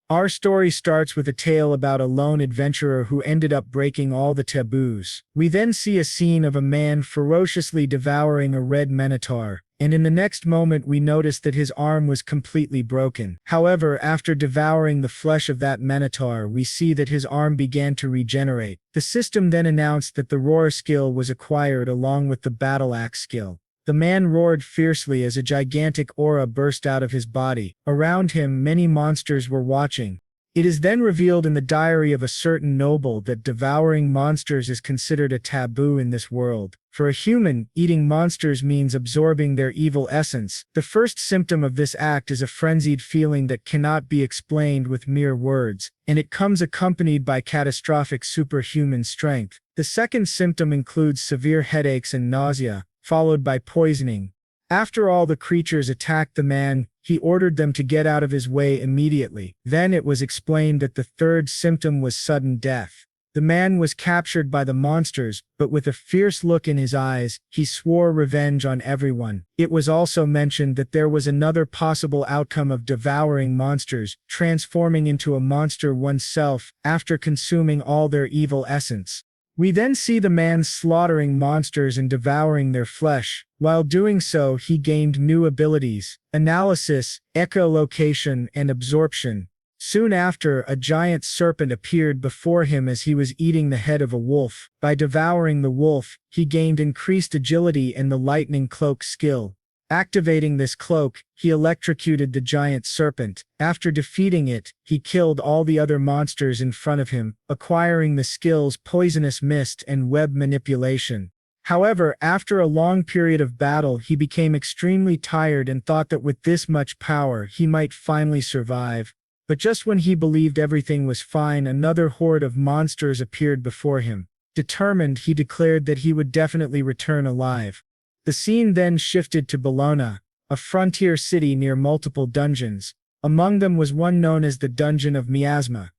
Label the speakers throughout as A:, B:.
A: Our story starts with a tale about a lone adventurer who ended up breaking all the taboos. We then see a scene of a man ferociously devouring a red minotaur, and in the next moment we notice that his arm was completely broken. However, after devouring the flesh of that minotaur, we see that his arm began to regenerate. The system then announced that the roar skill was acquired along with the battle axe skill. The man roared fiercely as a gigantic aura burst out of his body. Around him, many monsters were watching. It is then revealed in the diary of a certain noble that devouring monsters is considered a taboo in this world. For a human, eating monsters means absorbing their evil essence. The first symptom of this act is a frenzied feeling that cannot be explained with mere words, and it comes accompanied by catastrophic superhuman strength. The second symptom includes severe headaches and nausea, followed by poisoning. After all the creatures attacked the man, he ordered them to get out of his way immediately. Then it was explained that the third symptom was sudden death. The man was captured by the monsters, but with a fierce look in his eyes, he swore revenge on everyone. It was also mentioned that there was another possible outcome of devouring monsters, transforming into a monster oneself after consuming all their evil essence. We then see the man slaughtering monsters and devouring their flesh. While doing so, he gained new abilities: analysis, echolocation, and absorption. Soon after, a giant serpent appeared before him as he was eating the head of a wolf. By devouring the wolf, he gained increased agility and the lightning cloak skill. Activating this cloak, he electrocuted the giant serpent. After defeating it, he killed all the other monsters in front of him, acquiring the skills Poisonous Mist and Web Manipulation. However, after a long period of battle, he became extremely tired and thought that with this much power, he might finally survive. But just when he believed everything was fine, another horde of monsters appeared before him. Determined, he declared that he would definitely return alive. The scene then shifted to Bologna, a frontier city near multiple dungeons. Among them was one known as the Dungeon of Miasma.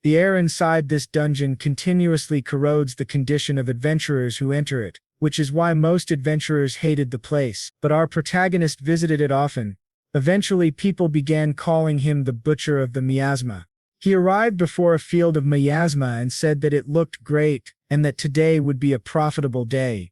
A: The air inside this dungeon continuously corrodes the condition of adventurers who enter it, which is why most adventurers hated the place. But our protagonist visited it often. Eventually, people began calling him the Butcher of the Miasma. He arrived before a field of miasma and said that it looked great, and that today would be a profitable day.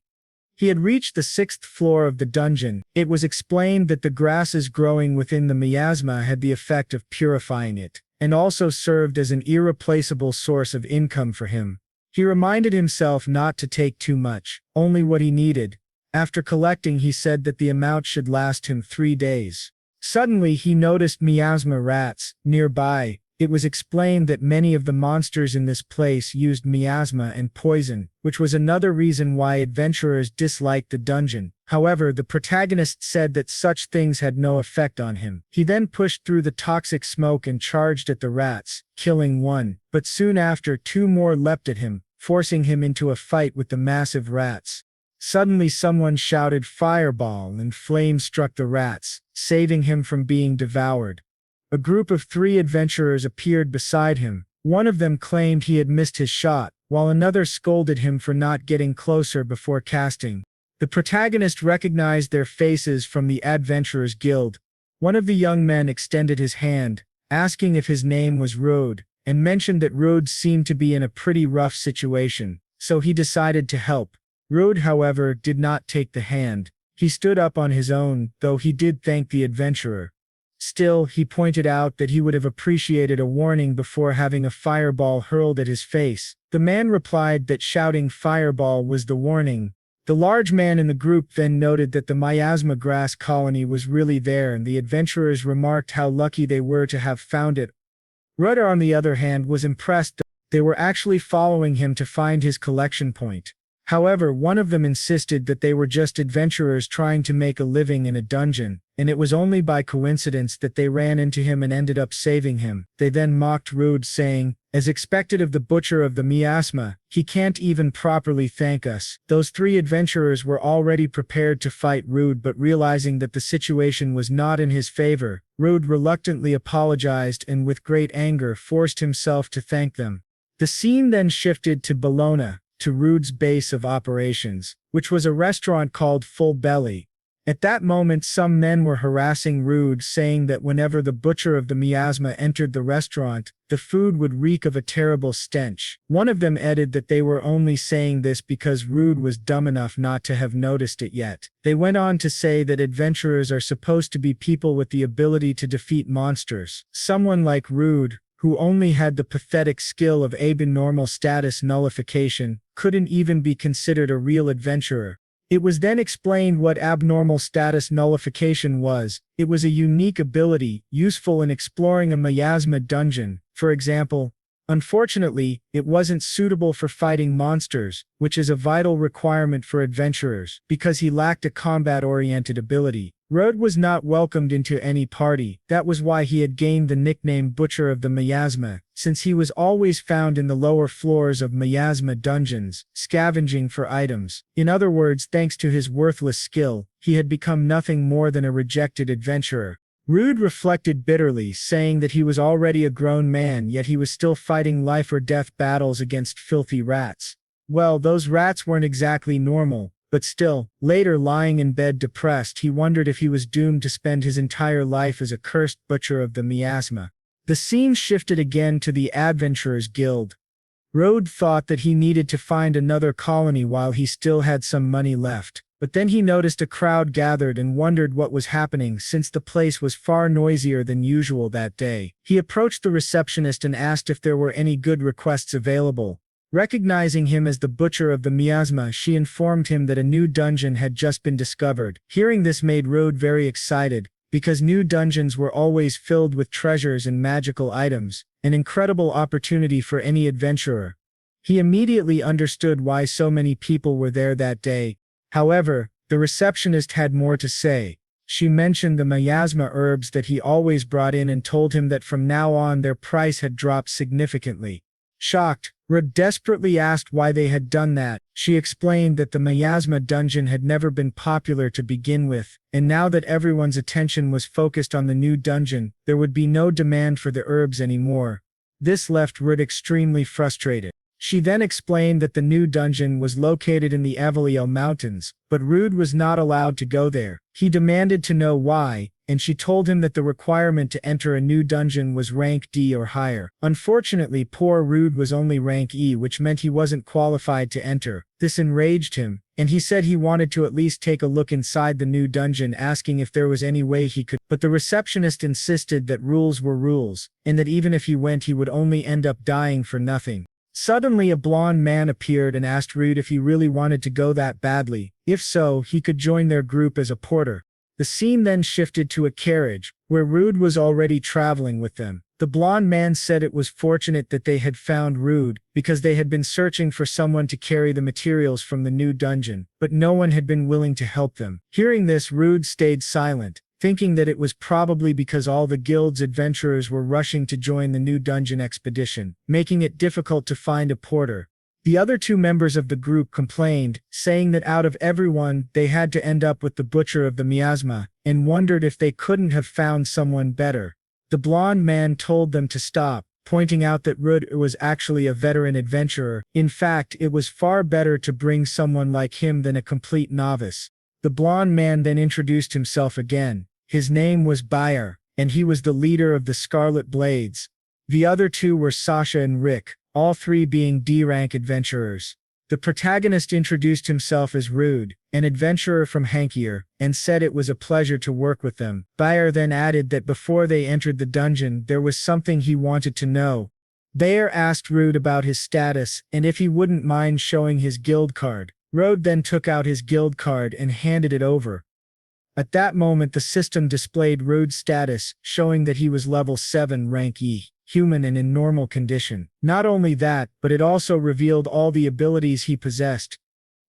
A: He had reached the 6th floor of the dungeon. It was explained that the grasses growing within the miasma had the effect of purifying it, and also served as an irreplaceable source of income for him. He reminded himself not to take too much, only what he needed. After collecting, he said that the amount should last him 3 days. Suddenly, he noticed miasma rats nearby. It was explained that many of the monsters in this place used miasma and poison, which was another reason why adventurers disliked the dungeon. However, the protagonist said that such things had no effect on him. He then pushed through the toxic smoke and charged at the rats, killing one. But soon after, 2 more leapt at him, forcing him into a fight with the massive rats. Suddenly someone shouted fireball and flames struck the rats, saving him from being devoured. A group of 3 adventurers appeared beside him. One of them claimed he had missed his shot, while another scolded him for not getting closer before casting. The protagonist recognized their faces from the Adventurers Guild. One of the young men extended his hand, asking if his name was Rode, and mentioned that Rode seemed to be in a pretty rough situation, so he decided to help. Rode, however, did not take the hand. He stood up on his own, though he did thank the adventurer. Still, he pointed out that he would have appreciated a warning before having a fireball hurled at his face. The man replied that shouting fireball was the warning. The large man in the group then noted that the miasma grass colony was really there, and the adventurers remarked how lucky they were to have found it. Rudder, on the other hand, was impressed that they were actually following him to find his collection point. However, one of them insisted that they were just adventurers trying to make a living in a dungeon, and it was only by coincidence that they ran into him and ended up saving him. They then mocked Rude, saying, as expected of the Butcher of the Miasma, he can't even properly thank us. Those 3 adventurers were already prepared to fight Rude, but realizing that the situation was not in his favor, Rude reluctantly apologized and with great anger forced himself to thank them. The scene then shifted to Bologna, to Rude's base of operations, which was a restaurant called Full Belly. At that moment some men were harassing Rude, saying that whenever the butcher of the miasma entered the restaurant, the food would reek of a terrible stench. One of them added that they were only saying this because Rude was dumb enough not to have noticed it yet. They went on to say that adventurers are supposed to be people with the ability to defeat monsters. Someone like Rude, who only had the pathetic skill of abnormal status nullification, couldn't even be considered a real adventurer. It was then explained what abnormal status nullification was. It was a unique ability, useful in exploring a miasma dungeon, for example. Unfortunately, it wasn't suitable for fighting monsters, which is a vital requirement for adventurers, because he lacked a combat-oriented ability. Rude was not welcomed into any party. That was why he had gained the nickname Butcher of the Miasma, since he was always found in the lower floors of miasma dungeons, scavenging for items. In other words, thanks to his worthless skill, he had become nothing more than a rejected adventurer. Rude reflected bitterly, saying that he was already a grown man, yet he was still fighting life or death battles against filthy rats. Well, those rats weren't exactly normal. But still, later lying in bed depressed, he wondered if he was doomed to spend his entire life as a cursed butcher of the miasma. The scene shifted again to the Adventurers Guild. Rude thought that he needed to find another colony while he still had some money left. But then he noticed a crowd gathered and wondered what was happening since the place was far noisier than usual that day. He approached the receptionist and asked if there were any good requests available. Recognizing him as the Butcher of the Miasma, she informed him that a new dungeon had just been discovered. Hearing this made Rude very excited, because new dungeons were always filled with treasures and magical items, an incredible opportunity for any adventurer. He immediately understood why so many people were there that day. However, the receptionist had more to say. She mentioned the miasma herbs that he always brought in and told him that from now on their price had dropped significantly. Shocked, Rude desperately asked why they had done that. She explained that the miasma dungeon had never been popular to begin with, and now that everyone's attention was focused on the new dungeon, there would be no demand for the herbs anymore. This left Rude extremely frustrated. She then explained that the new dungeon was located in the Avaliel Mountains, but Rude was not allowed to go there. He demanded to know why, and she told him that the requirement to enter a new dungeon was rank D or higher. Unfortunately, poor Rude was only rank E, which meant he wasn't qualified to enter. This enraged him, and he said he wanted to at least take a look inside the new dungeon, asking if there was any way he could. But the receptionist insisted that rules were rules, and that even if he went he would only end up dying for nothing. Suddenly a blonde man appeared and asked Rude if he really wanted to go that badly. If so, he could join their group as a porter. The scene then shifted to a carriage, where Rude was already traveling with them. The blonde man said it was fortunate that they had found Rude, because they had been searching for someone to carry the materials from the new dungeon, but no one had been willing to help them. Hearing this, Rude stayed silent, thinking that it was probably because all the guild's adventurers were rushing to join the new dungeon expedition, making it difficult to find a porter. The other two members of the group complained, saying that out of everyone, they had to end up with the Butcher of the Miasma, and wondered if they couldn't have found someone better. The blonde man told them to stop, pointing out that Rude was actually a veteran adventurer. In fact, it was far better to bring someone like him than a complete novice. The blonde man then introduced himself again. His name was Bayer, and he was the leader of the Scarlet Blades. The other two were Sasha and Rick, all three being D-rank adventurers. The protagonist introduced himself as Rude, an adventurer from Hankier, and said it was a pleasure to work with them. Bayer then added that before they entered the dungeon there was something he wanted to know. Bayer asked Rude about his status and if he wouldn't mind showing his guild card. Rude then took out his guild card and handed it over. At that moment the system displayed Rude's status, showing that he was level 7 rank E, human and in normal condition. Not only that, but it also revealed all the abilities he possessed.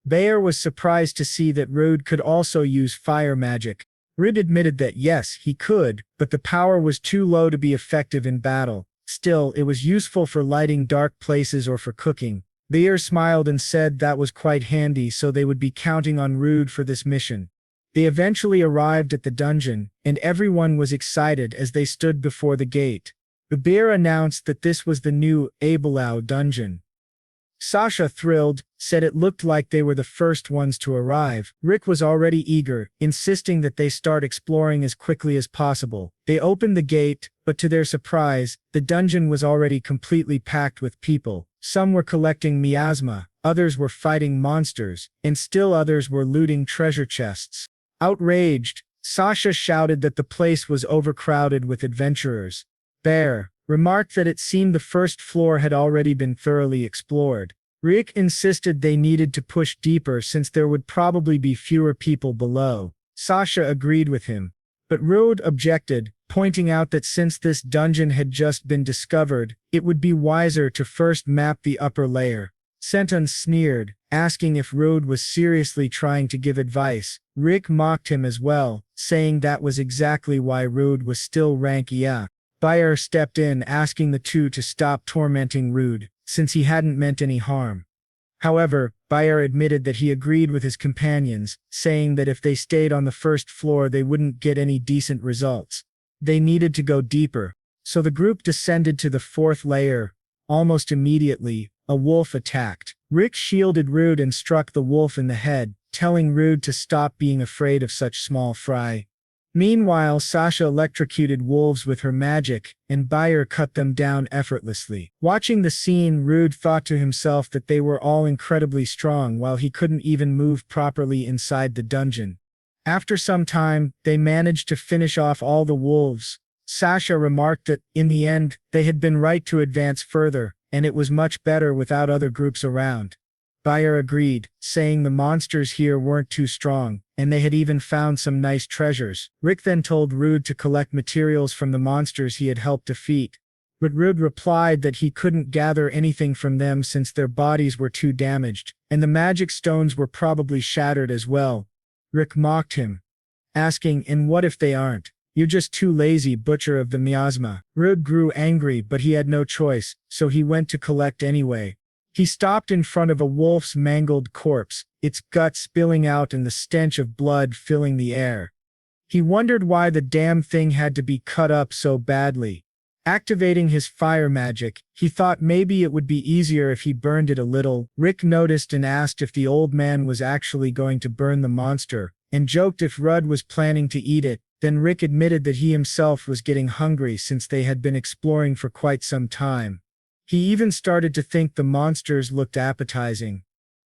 A: Bayer was surprised to see that Rude could also use fire magic. Rude admitted that yes, he could, but the power was too low to be effective in battle. Still, it was useful for lighting dark places or for cooking. Bayer smiled and said that was quite handy, so they would be counting on Rude for this mission. They eventually arrived at the dungeon, and everyone was excited as they stood before the gate. The bear announced that this was the new Abelau dungeon. Sasha, thrilled, said it looked like they were the first ones to arrive. Rick was already eager, insisting that they start exploring as quickly as possible. They opened the gate, but to their surprise, the dungeon was already completely packed with people. Some were collecting miasma, others were fighting monsters, and still others were looting treasure chests. Outraged, Sasha shouted that the place was overcrowded with adventurers. Bear remarked that it seemed the first floor had already been thoroughly explored. Rick insisted they needed to push deeper since there would probably be fewer people below. Sasha agreed with him, but Rode objected, pointing out that since this dungeon had just been discovered, it would be wiser to first map the upper layer. Senton sneered, asking if Rode was seriously trying to give advice. Rick mocked him as well, saying that was exactly why Rode was still rank IA. Bayer stepped in, asking the two to stop tormenting Rude, since he hadn't meant any harm. However, Bayer admitted that he agreed with his companions, saying that if they stayed on the first floor they wouldn't get any decent results. They needed to go deeper. So the group descended to the fourth layer. Almost immediately, a wolf attacked. Rick shielded Rude and struck the wolf in the head, telling Rude to stop being afraid of such small fry. Meanwhile, Sasha electrocuted wolves with her magic, and Bayer cut them down effortlessly. Watching the scene, Rude thought to himself that they were all incredibly strong while he couldn't even move properly inside the dungeon. After some time, they managed to finish off all the wolves. Sasha remarked that, in the end, they had been right to advance further, and it was much better without other groups around. Bayer agreed, saying the monsters here weren't too strong, and they had even found some nice treasures. Rick then told Rude to collect materials from the monsters he had helped defeat. But Rude replied that he couldn't gather anything from them since their bodies were too damaged, and the magic stones were probably shattered as well. Rick mocked him, asking, "And what if they aren't? You're just too lazy, butcher of the miasma." Rude grew angry, but he had no choice, so he went to collect anyway. He stopped in front of a wolf's mangled corpse, its guts spilling out and the stench of blood filling the air. He wondered why the damn thing had to be cut up so badly. Activating his fire magic, he thought maybe it would be easier if he burned it a little. Rick noticed and asked if the old man was actually going to burn the monster, and joked if Rudd was planning to eat it. Then Rick admitted that he himself was getting hungry since they had been exploring for quite some time. He even started to think the monsters looked appetizing.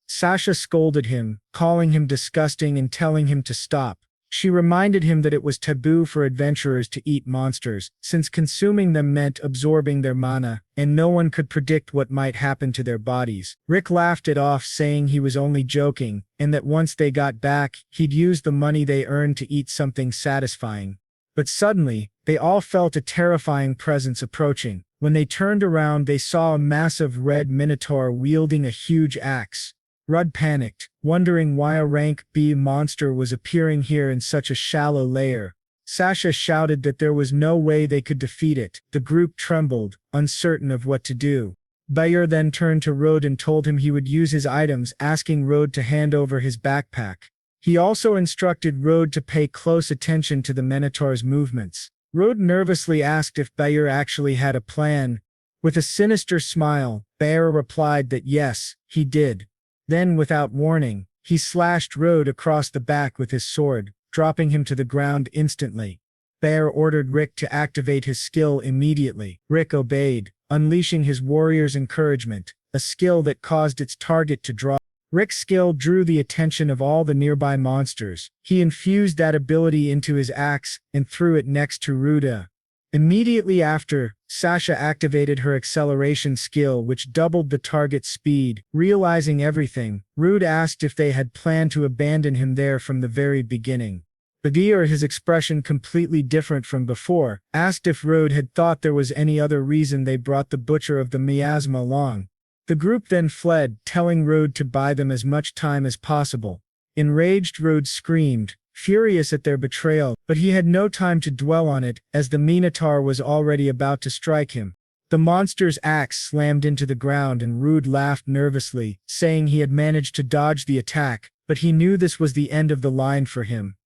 A: Sasha scolded him, calling him disgusting and telling him to stop. She reminded him that it was taboo for adventurers to eat monsters, since consuming them meant absorbing their mana, and no one could predict what might happen to their bodies. Rick laughed it off, saying he was only joking, and that once they got back, he'd use the money they earned to eat something satisfying. But suddenly, they all felt a terrifying presence approaching. When they turned around, they saw a massive red minotaur wielding a huge axe. Rudd panicked, wondering why a rank B monster was appearing here in such a shallow layer. Sasha shouted that there was no way they could defeat it. The group trembled, uncertain of what to do. Bayer then turned to Rode and told him he would use his items, asking Rode to hand over his backpack. He also instructed Rode to pay close attention to the Minotaur's movements. Rode nervously asked if Bayer actually had a plan. With a sinister smile, Bayer replied that yes, he did. Then, without warning, he slashed Rode across the back with his sword, dropping him to the ground instantly. Bayer ordered Rick to activate his skill immediately. Rick obeyed, unleashing his warrior's encouragement, a skill that caused its target to draw. Rick's skill drew the attention of all the nearby monsters. He infused that ability into his axe and threw it next to Ruda. Immediately after, Sasha activated her acceleration skill, which doubled the target's speed. Realizing everything, Rude asked if they had planned to abandon him there from the very beginning. Badir, his expression completely different from before, asked if Rude had thought there was any other reason they brought the butcher of the miasma along. The group then fled, telling Rude to buy them as much time as possible. Enraged, Rude screamed, furious at their betrayal, but he had no time to dwell on it, as the Minotaur was already about to strike him. The monster's axe slammed into the ground and Rude laughed nervously, saying he had managed to dodge the attack, but he knew this was the end of the line for him.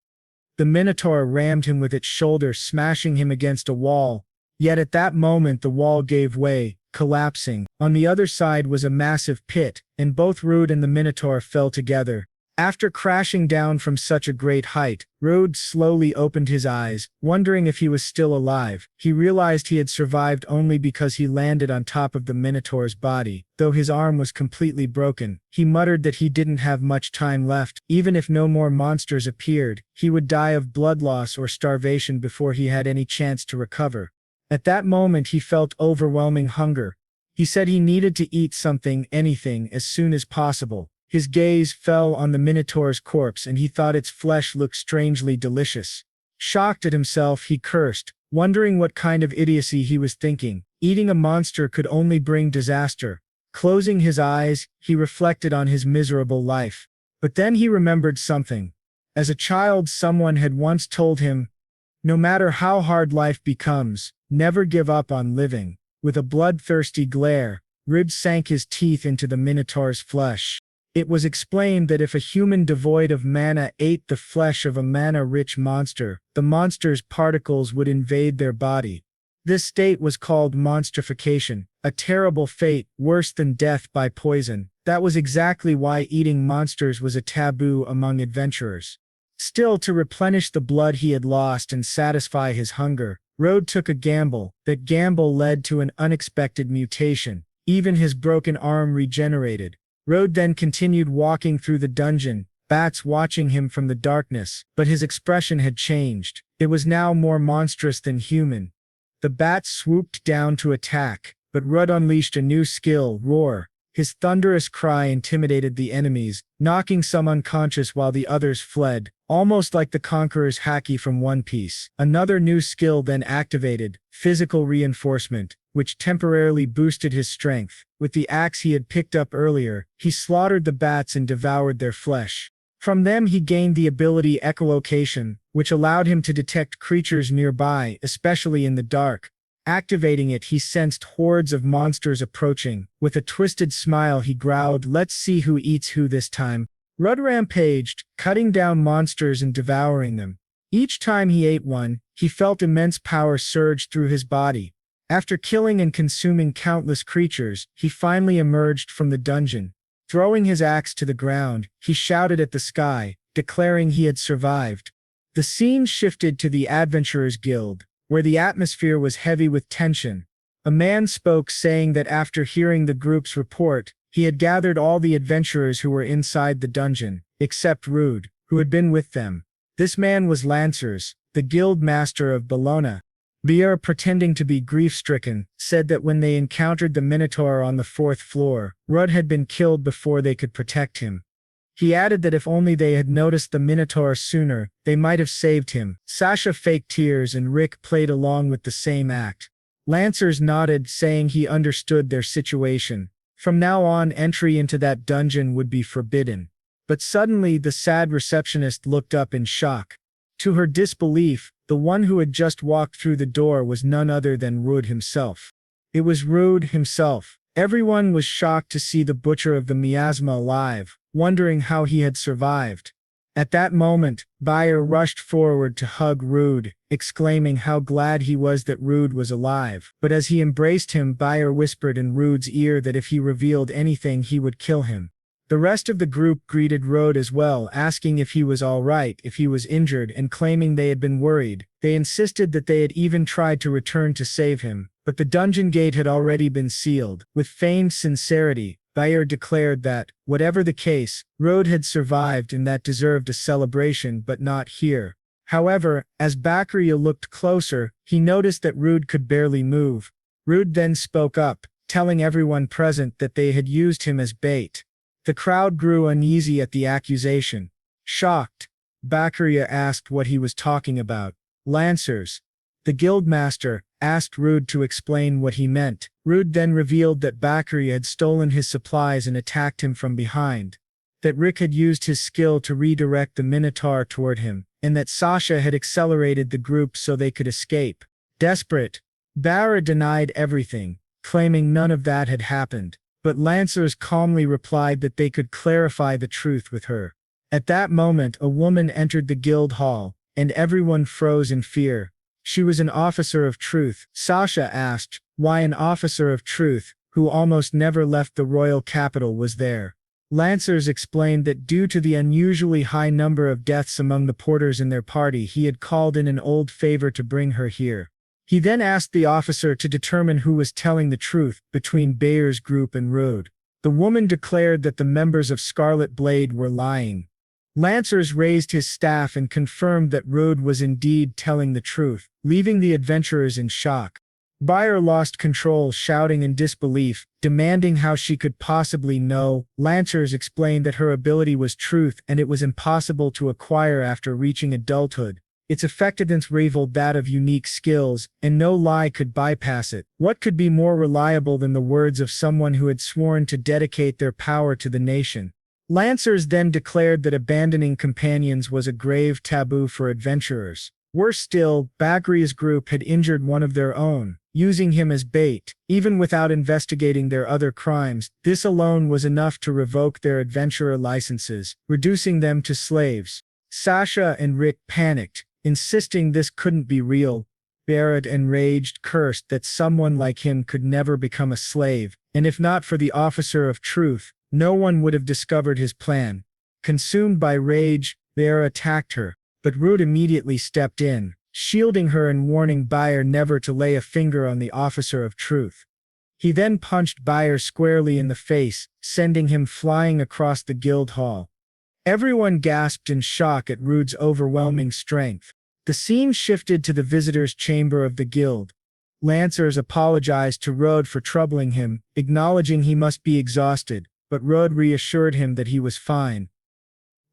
A: The Minotaur rammed him with its shoulder, smashing him against a wall. Yet at that moment the wall gave way, collapsing. On the other side was a massive pit, and both Rude and the Minotaur fell together. After crashing down from such a great height, Rude slowly opened his eyes, wondering if he was still alive. He realized he had survived only because he landed on top of the Minotaur's body. Though his arm was completely broken, he muttered that he didn't have much time left. Even if no more monsters appeared, he would die of blood loss or starvation before he had any chance to recover. At that moment he felt overwhelming hunger. He said he needed to eat something, anything, as soon as possible. His gaze fell on the Minotaur's corpse and he thought its flesh looked strangely delicious. Shocked at himself, he cursed, wondering what kind of idiocy he was thinking. Eating a monster could only bring disaster. Closing his eyes, he reflected on his miserable life. But then he remembered something. As a child, someone had once told him, "No matter how hard life becomes, never give up on living." With a bloodthirsty glare, Rib sank his teeth into the Minotaur's flesh. It was explained that if a human devoid of mana ate the flesh of a mana-rich monster, the monster's particles would invade their body. This state was called monstrification, a terrible fate, worse than death by poison. That was exactly why eating monsters was a taboo among adventurers. Still, to replenish the blood he had lost and satisfy his hunger, Rode took a gamble. That gamble led to an unexpected mutation. Even his broken arm regenerated. Rode then continued walking through the dungeon, bats watching him from the darkness, but his expression had changed. It was now more monstrous than human. The bats swooped down to attack, but Rud unleashed a new skill, Roar. His thunderous cry intimidated the enemies, knocking some unconscious while the others fled, almost like the Conqueror's haki from One Piece. Another new skill then activated, Physical Reinforcement, which temporarily boosted his strength. With the axe he had picked up earlier, he slaughtered the bats and devoured their flesh. From them he gained the ability Echolocation, which allowed him to detect creatures nearby, especially in the dark. Activating it, he sensed hordes of monsters approaching. With a twisted smile he growled, "Let's see who eats who this time." Rud rampaged, cutting down monsters and devouring them. Each time he ate one, he felt immense power surge through his body. After killing and consuming countless creatures, he finally emerged from the dungeon. Throwing his axe to the ground, he shouted at the sky, declaring he had survived. The scene shifted to the Adventurers Guild, where the atmosphere was heavy with tension. A man spoke, saying that after hearing the group's report, he had gathered all the adventurers who were inside the dungeon, except Rude, who had been with them. This man was Lancers, the guild master of Bologna. Bier, pretending to be grief-stricken, said that when they encountered the Minotaur on the 4th floor, Rud had been killed before they could protect him. He added that if only they had noticed the Minotaur sooner, they might have saved him. Sasha faked tears and Rick played along with the same act. Lancers nodded, saying he understood their situation. From now on, entry into that dungeon would be forbidden. But suddenly the sad receptionist looked up in shock. To her disbelief, the one who had just walked through the door was none other than Rude himself. It was Rude himself. Everyone was shocked to see the Butcher of the Miasma alive, wondering how he had survived. At that moment, Bier rushed forward to hug Rude, exclaiming how glad he was that Rude was alive. But as he embraced him, Bier whispered in Rude's ear that if he revealed anything he would kill him. The rest of the group greeted Rude as well, asking if he was all right, if he was injured, and claiming they had been worried. They insisted that they had even tried to return to save him, but the dungeon gate had already been sealed. With feigned sincerity, Bier declared that, whatever the case, Rude had survived and that deserved a celebration, but not here. However, as Baccaria looked closer, he noticed that Rude could barely move. Rude then spoke up, telling everyone present that they had used him as bait. The crowd grew uneasy at the accusation. Shocked, Baccaria asked what he was talking about. Lancers, the guildmaster, asked Rude to explain what he meant. Rude then revealed that Baccaria had stolen his supplies and attacked him from behind, that Rick had used his skill to redirect the Minotaur toward him, and that Sasha had accelerated the group so they could escape. Desperate, Barra denied everything, claiming none of that had happened. But Lancers calmly replied that they could clarify the truth with her. At that moment, a woman entered the guild hall, and everyone froze in fear. She was an officer of truth. Sasha asked, why an officer of truth, who almost never left the royal capital, was there. Lancers explained that due to the unusually high number of deaths among the porters in their party, he had called in an old favor to bring her here. He then asked the officer to determine who was telling the truth between Bayer's group and Rode. The woman declared that the members of Scarlet Blade were lying. Lancers raised his staff and confirmed that Rode was indeed telling the truth, leaving the adventurers in shock. Bayer lost control, shouting in disbelief, demanding how she could possibly know. Lancers explained that her ability was truth and it was impossible to acquire after reaching adulthood. Its effectiveness rivaled that of unique skills, and no lie could bypass it. What could be more reliable than the words of someone who had sworn to dedicate their power to the nation? Lancers then declared that abandoning companions was a grave taboo for adventurers. Worse still, Bagria's group had injured one of their own, using him as bait. Even without investigating their other crimes, this alone was enough to revoke their adventurer licenses, reducing them to slaves. Sasha and Rick panicked, insisting this couldn't be real. Barrett, enraged, cursed that someone like him could never become a slave, and if not for the officer of truth, no one would have discovered his plan. Consumed by rage, Bayer attacked her, but Rude immediately stepped in, shielding her and warning Bayer never to lay a finger on the officer of truth. He then punched Bayer squarely in the face, sending him flying across the guild hall. Everyone gasped in shock at Rude's overwhelming strength. The scene shifted to the visitors' chamber of the guild. Lancers apologized to Rude for troubling him, acknowledging he must be exhausted, but Rude reassured him that he was fine.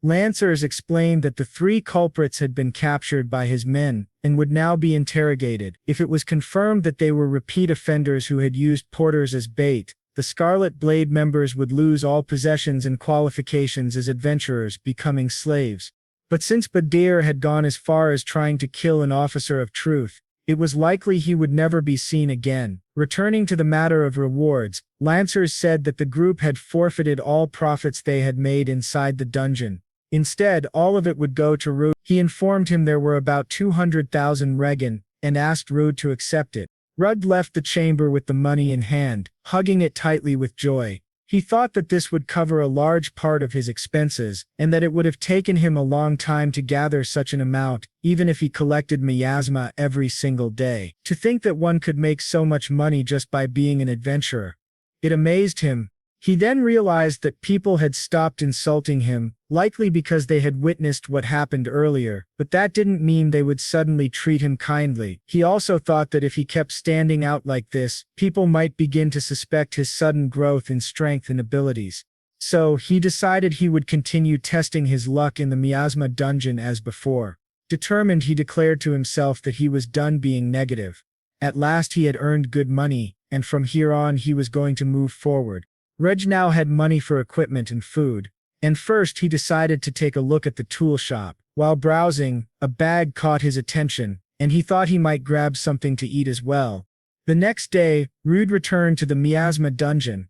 A: Lancers explained that the three culprits had been captured by his men, and would now be interrogated. If it was confirmed that they were repeat offenders who had used porters as bait, the Scarlet Blade members would lose all possessions and qualifications as adventurers, becoming slaves. But since Badir had gone as far as trying to kill an officer of truth, it was likely he would never be seen again. Returning to the matter of rewards, Lancers said that the group had forfeited all profits they had made inside the dungeon. Instead, all of it would go to Rude. He informed him there were about 200,000 regen, and asked Rude to accept it. Rudd left the chamber with the money in hand, hugging it tightly with joy. He thought that this would cover a large part of his expenses, and that it would have taken him a long time to gather such an amount, even if he collected miasma every single day. To think that one could make so much money just by being an adventurer. It amazed him. He then realized that people had stopped insulting him, likely because they had witnessed what happened earlier, but that didn't mean they would suddenly treat him kindly. He also thought that if he kept standing out like this, people might begin to suspect his sudden growth in strength and abilities. So, he decided he would continue testing his luck in the miasma dungeon as before. Determined, he declared to himself that he was done being negative. At last he had earned good money, and from here on he was going to move forward. Reg now had money for equipment and food, and first he decided to take a look at the tool shop. While browsing, a bag caught his attention, and he thought he might grab something to eat as well. The next day, Rude returned to the miasma dungeon.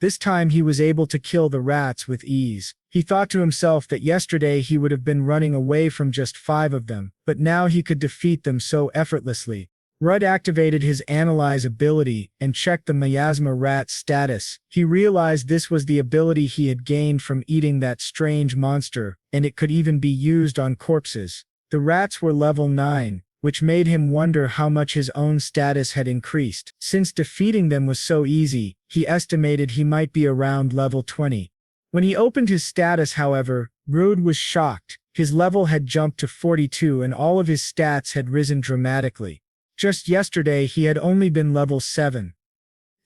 A: This time he was able to kill the rats with ease. He thought to himself that yesterday he would have been running away from just 5 of them, but now he could defeat them so effortlessly. Rudd activated his Analyze ability and checked the miasma rat's status. He realized this was the ability he had gained from eating that strange monster, and it could even be used on corpses. The rats were level 9, which made him wonder how much his own status had increased. Since defeating them was so easy, he estimated he might be around level 20. When he opened his status, however, Rude was shocked. His level had jumped to 42 and all of his stats had risen dramatically. Just yesterday he had only been level 7.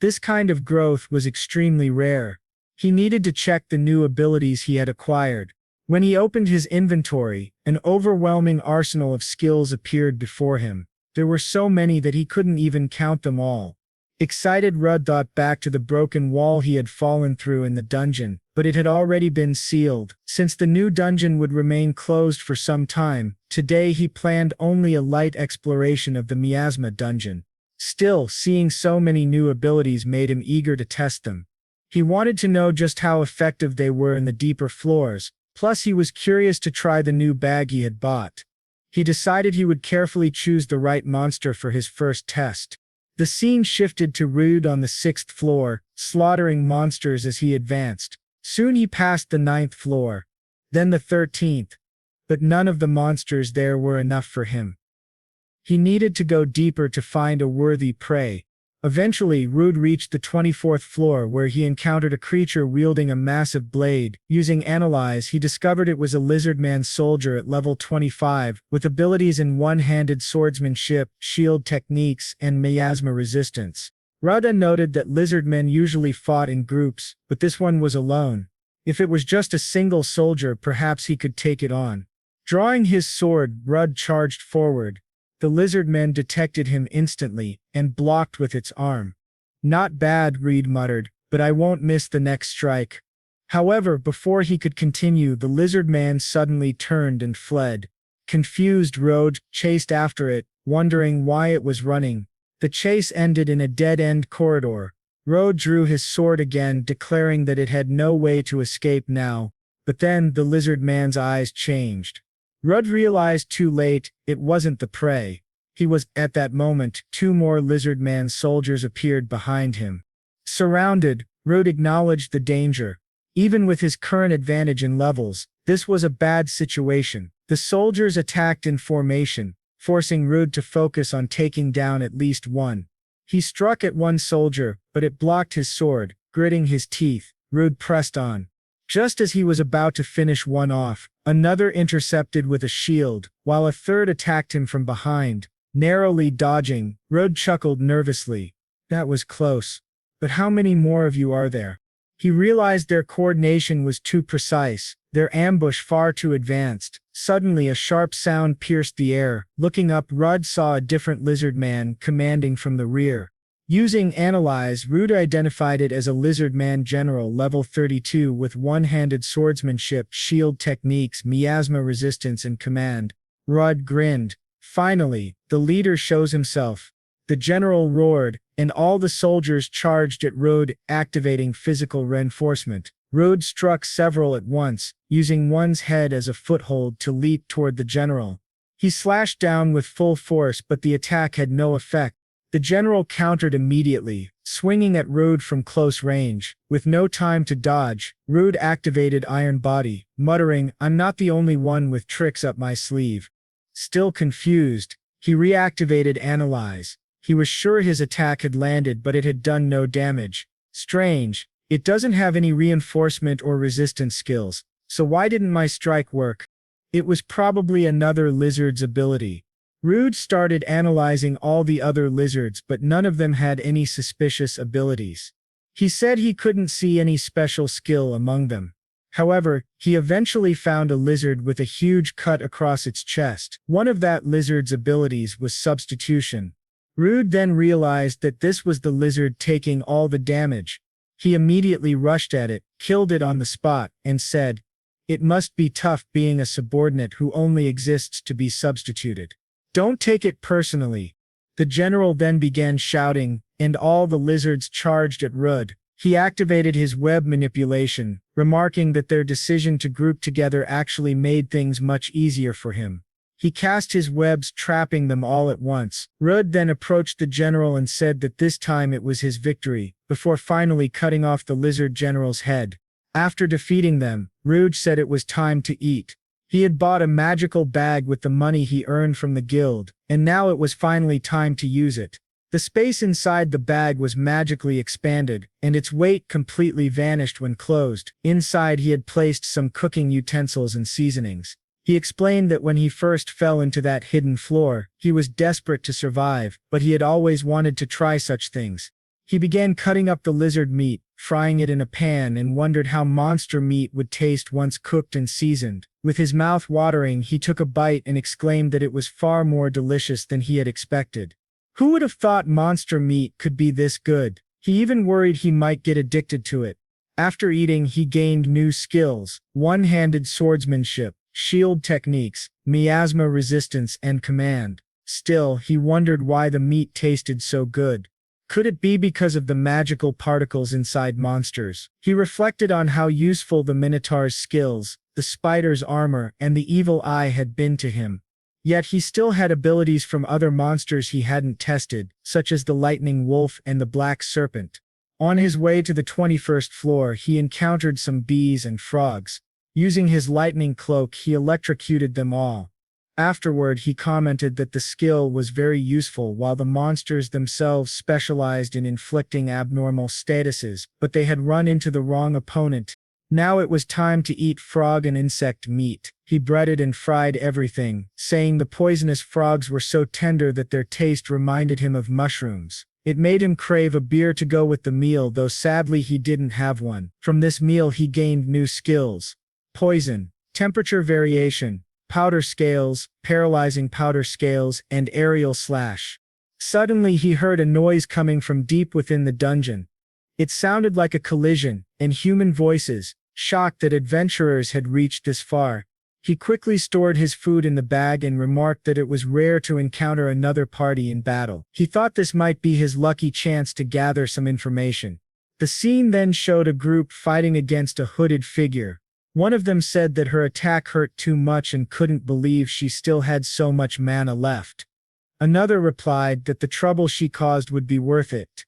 A: This kind of growth was extremely rare. He needed to check the new abilities he had acquired. When he opened his inventory, an overwhelming arsenal of skills appeared before him. There were so many that he couldn't even count them all. Excited, Rudd thought back to the broken wall he had fallen through in the dungeon, but it had already been sealed. Since the new dungeon would remain closed for some time, today he planned only a light exploration of the miasma dungeon. Still, seeing so many new abilities made him eager to test them. He wanted to know just how effective they were in the deeper floors, plus he was curious to try the new bag he had bought. He decided he would carefully choose the right monster for his first test. The scene shifted to Rude on the 6th floor, slaughtering monsters as he advanced. Soon he passed the 9th floor, then the 13th. But none of the monsters there were enough for him. He needed to go deeper to find a worthy prey. Eventually, Rude reached the 24th floor where he encountered a creature wielding a massive blade. Using Analyze, he discovered it was a lizardman soldier at level 25, with abilities in one-handed swordsmanship, shield techniques, and miasma resistance. Ruda noted that lizardmen usually fought in groups, but this one was alone. If it was just a single soldier, perhaps he could take it on. Drawing his sword, Rudd charged forward. The lizardman detected him instantly, and blocked with its arm. "Not bad," Reed muttered, "but I won't miss the next strike." However, before he could continue, the lizardman suddenly turned and fled. Confused, Rudd chased after it, wondering why it was running. The chase ended in a dead-end corridor. Rudd drew his sword again, declaring that it had no way to escape now. But then, the lizardman's eyes changed. Rudd realized too late, it wasn't the prey. He was, at that moment, 2 more lizardman soldiers appeared behind him. Surrounded, Rudd acknowledged the danger. Even with his current advantage in levels, this was a bad situation. The soldiers attacked in formation, forcing Rudd to focus on taking down at least one. He struck at one soldier, but it blocked his sword. Gritting his teeth, Rudd pressed on. Just as he was about to finish one off, another intercepted with a shield, while a third attacked him from behind. Narrowly dodging, Rudd chuckled nervously. That was close. But how many more of you are there? He realized their coordination was too precise, their ambush far too advanced. Suddenly a sharp sound pierced the air. Looking up, Rudd saw a different lizard man commanding from the rear. Using Analyze, Rudd identified it as a lizardman general level 32 with one-handed swordsmanship, shield techniques, miasma resistance, and command. Rudd grinned. Finally, the leader shows himself. The general roared, and all the soldiers charged at Rudd, activating physical reinforcement. Rudd struck several at once, using one's head as a foothold to leap toward the general. He slashed down with full force, but the attack had no effect. The general countered immediately, swinging at Rudd from close range. With no time to dodge, Rudd activated Iron Body, muttering, "I'm not the only one with tricks up my sleeve." Still confused, he reactivated Analyze. He was sure his attack had landed, but it had done no damage. Strange, it doesn't have any reinforcement or resistance skills, so why didn't my strike work? It was probably another lizard's ability. Rudd started analyzing all the other lizards, but none of them had any suspicious abilities. He said he couldn't see any special skill among them. However, he eventually found a lizard with a huge cut across its chest. One of that lizard's abilities was substitution. Rudd then realized that this was the lizard taking all the damage. He immediately rushed at it, killed it on the spot, and said, "It must be tough being a subordinate who only exists to be substituted. Don't take it personally." The general then began shouting, and all the lizards charged at Rudd. He activated his web manipulation, remarking that their decision to group together actually made things much easier for him. He cast his webs, trapping them all at once. Rudd then approached the general and said that this time it was his victory, before finally cutting off the lizard general's head. After defeating them, Rudd said it was time to eat. He had bought a magical bag with the money he earned from the guild, and now it was finally time to use it. The space inside the bag was magically expanded, and its weight completely vanished when closed. Inside he had placed some cooking utensils and seasonings. He explained that when he first fell into that hidden floor, he was desperate to survive, but he had always wanted to try such things. He began cutting up the lizard meat, frying it in a pan, and wondered how monster meat would taste once cooked and seasoned. With his mouth watering, he took a bite and exclaimed that it was far more delicious than he had expected. Who would have thought monster meat could be this good? He even worried he might get addicted to it. After eating, he gained new skills: one-handed swordsmanship, shield techniques, miasma resistance, and command. Still, he wondered why the meat tasted so good. Could it be because of the magical particles inside monsters? He reflected on how useful the Minotaur's skills, the spider's armor, and the evil eye had been to him. Yet he still had abilities from other monsters he hadn't tested, such as the lightning wolf and the black serpent. On his way to the 21st floor, he encountered some bees and frogs. Using his lightning cloak, he electrocuted them all. Afterward, he commented that the skill was very useful while the monsters themselves specialized in inflicting abnormal statuses, but they had run into the wrong opponent. Now it was time to eat frog and insect meat. He breaded and fried everything, saying the poisonous frogs were so tender that their taste reminded him of mushrooms. It made him crave a beer to go with the meal, though sadly he didn't have one. From this meal he gained new skills: poison, temperature variation, powder scales, paralyzing powder scales, and aerial slash. Suddenly he heard a noise coming from deep within the dungeon. It sounded like a collision, and human voices. Shocked that adventurers had reached this far, he quickly stored his food in the bag and remarked that it was rare to encounter another party in battle. He thought this might be his lucky chance to gather some information. The scene then showed a group fighting against a hooded figure. One of them said that her attack hurt too much and couldn't believe she still had so much mana left. Another replied that the trouble she caused would be worth it.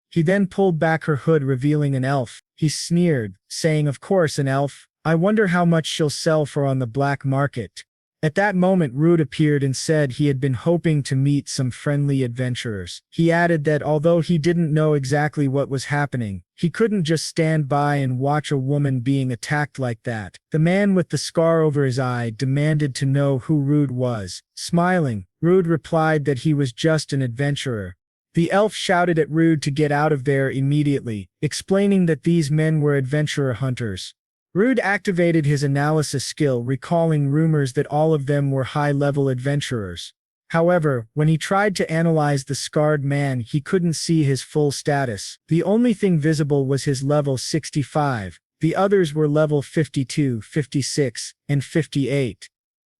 A: He then pulled back her hood, revealing an elf. He sneered, saying, "Of course, an elf. I wonder how much she'll sell for on the black market." At that moment, Rude appeared and said he had been hoping to meet some friendly adventurers. He added that although he didn't know exactly what was happening, he couldn't just stand by and watch a woman being attacked like that. The man with the scar over his eye demanded to know who Rude was. Smiling, Rude replied that he was just an adventurer. The elf shouted at Rude to get out of there immediately, explaining that these men were adventurer hunters. Rude activated his analysis skill, recalling rumors that all of them were high-level adventurers. However, when he tried to analyze the scarred man, he couldn't see his full status. The only thing visible was his level 65. The others were level 52, 56, and 58.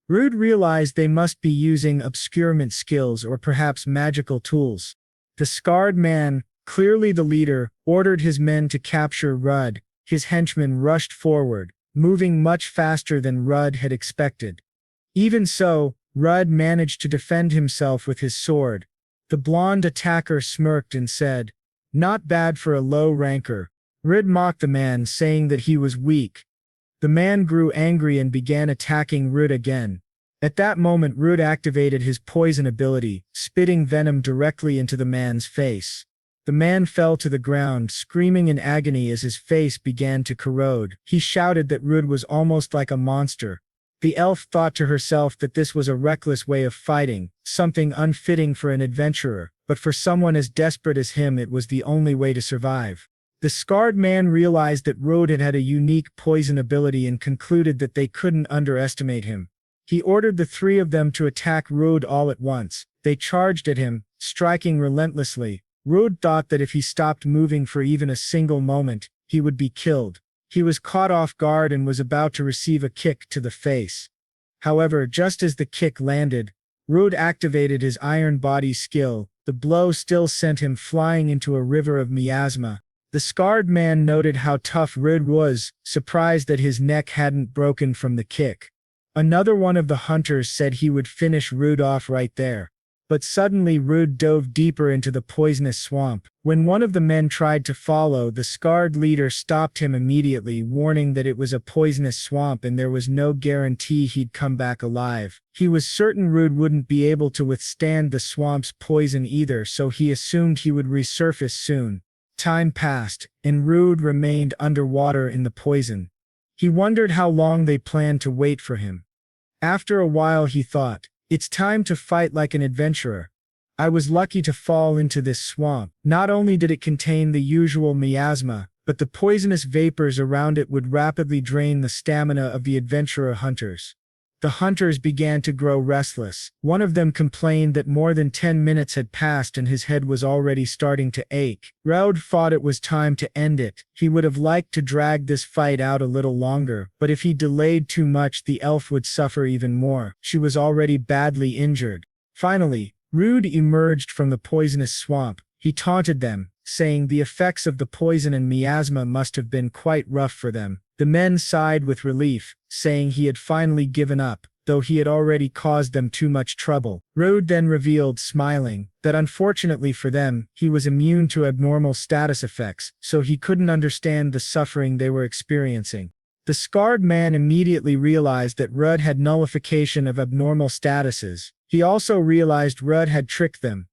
A: Rude realized they must be using obscurement skills or perhaps magical tools. The scarred man, clearly the leader, ordered his men to capture Rudd. His henchmen rushed forward, moving much faster than Rudd had expected. Even so, Rudd managed to defend himself with his sword. The blonde attacker smirked and said, "Not bad for a low ranker." Rudd mocked the man, saying that he was weak. The man grew angry and began attacking Rudd again. At that moment, Rudd activated his poison ability, spitting venom directly into the man's face. The man fell to the ground, screaming in agony as his face began to corrode. He shouted that Rudd was almost like a monster. The elf thought to herself that this was a reckless way of fighting, something unfitting for an adventurer, but for someone as desperate as him it was the only way to survive. The scarred man realized that Rudd had a unique poison ability and concluded that they couldn't underestimate him. He ordered the three of them to attack Rudd all at once. They charged at him, striking relentlessly. Rudd thought that if he stopped moving for even a single moment, he would be killed. He was caught off guard and was about to receive a kick to the face. However, just as the kick landed, Rudd activated his iron body skill. The blow still sent him flying into a river of miasma. The scarred man noted how tough Rudd was, surprised that his neck hadn't broken from the kick. Another one of the hunters said he would finish Rudd off right there. But suddenly Rudd dove deeper into the poisonous swamp. When one of the men tried to follow, the scarred leader stopped him immediately, warning that it was a poisonous swamp and there was no guarantee he'd come back alive. He was certain Rudd wouldn't be able to withstand the swamp's poison either, so he assumed he would resurface soon. Time passed, and Rudd remained underwater in the poison. He wondered how long they planned to wait for him. After a while he thought, "It's time to fight like an adventurer. I was lucky to fall into this swamp." Not only did it contain the usual miasma, but the poisonous vapors around it would rapidly drain the stamina of the adventurer hunters. The hunters began to grow restless. One of them complained that more than 10 minutes had passed and his head was already starting to ache. Rudd thought it was time to end it. He would have liked to drag this fight out a little longer, but if he delayed too much, the elf would suffer even more. She was already badly injured. Finally, Rudd emerged from the poisonous swamp. He taunted them, saying the effects of the poison and miasma must have been quite rough for them. The men sighed with relief, saying he had finally given up. though he had already caused them too much trouble. Rode then revealed, smiling, that unfortunately for them, he was immune to abnormal status effects, so he couldn't understand the suffering they were experiencing. The scarred man immediately realized that Rudd had nullification of abnormal statuses. He also realized Rudd had tricked them.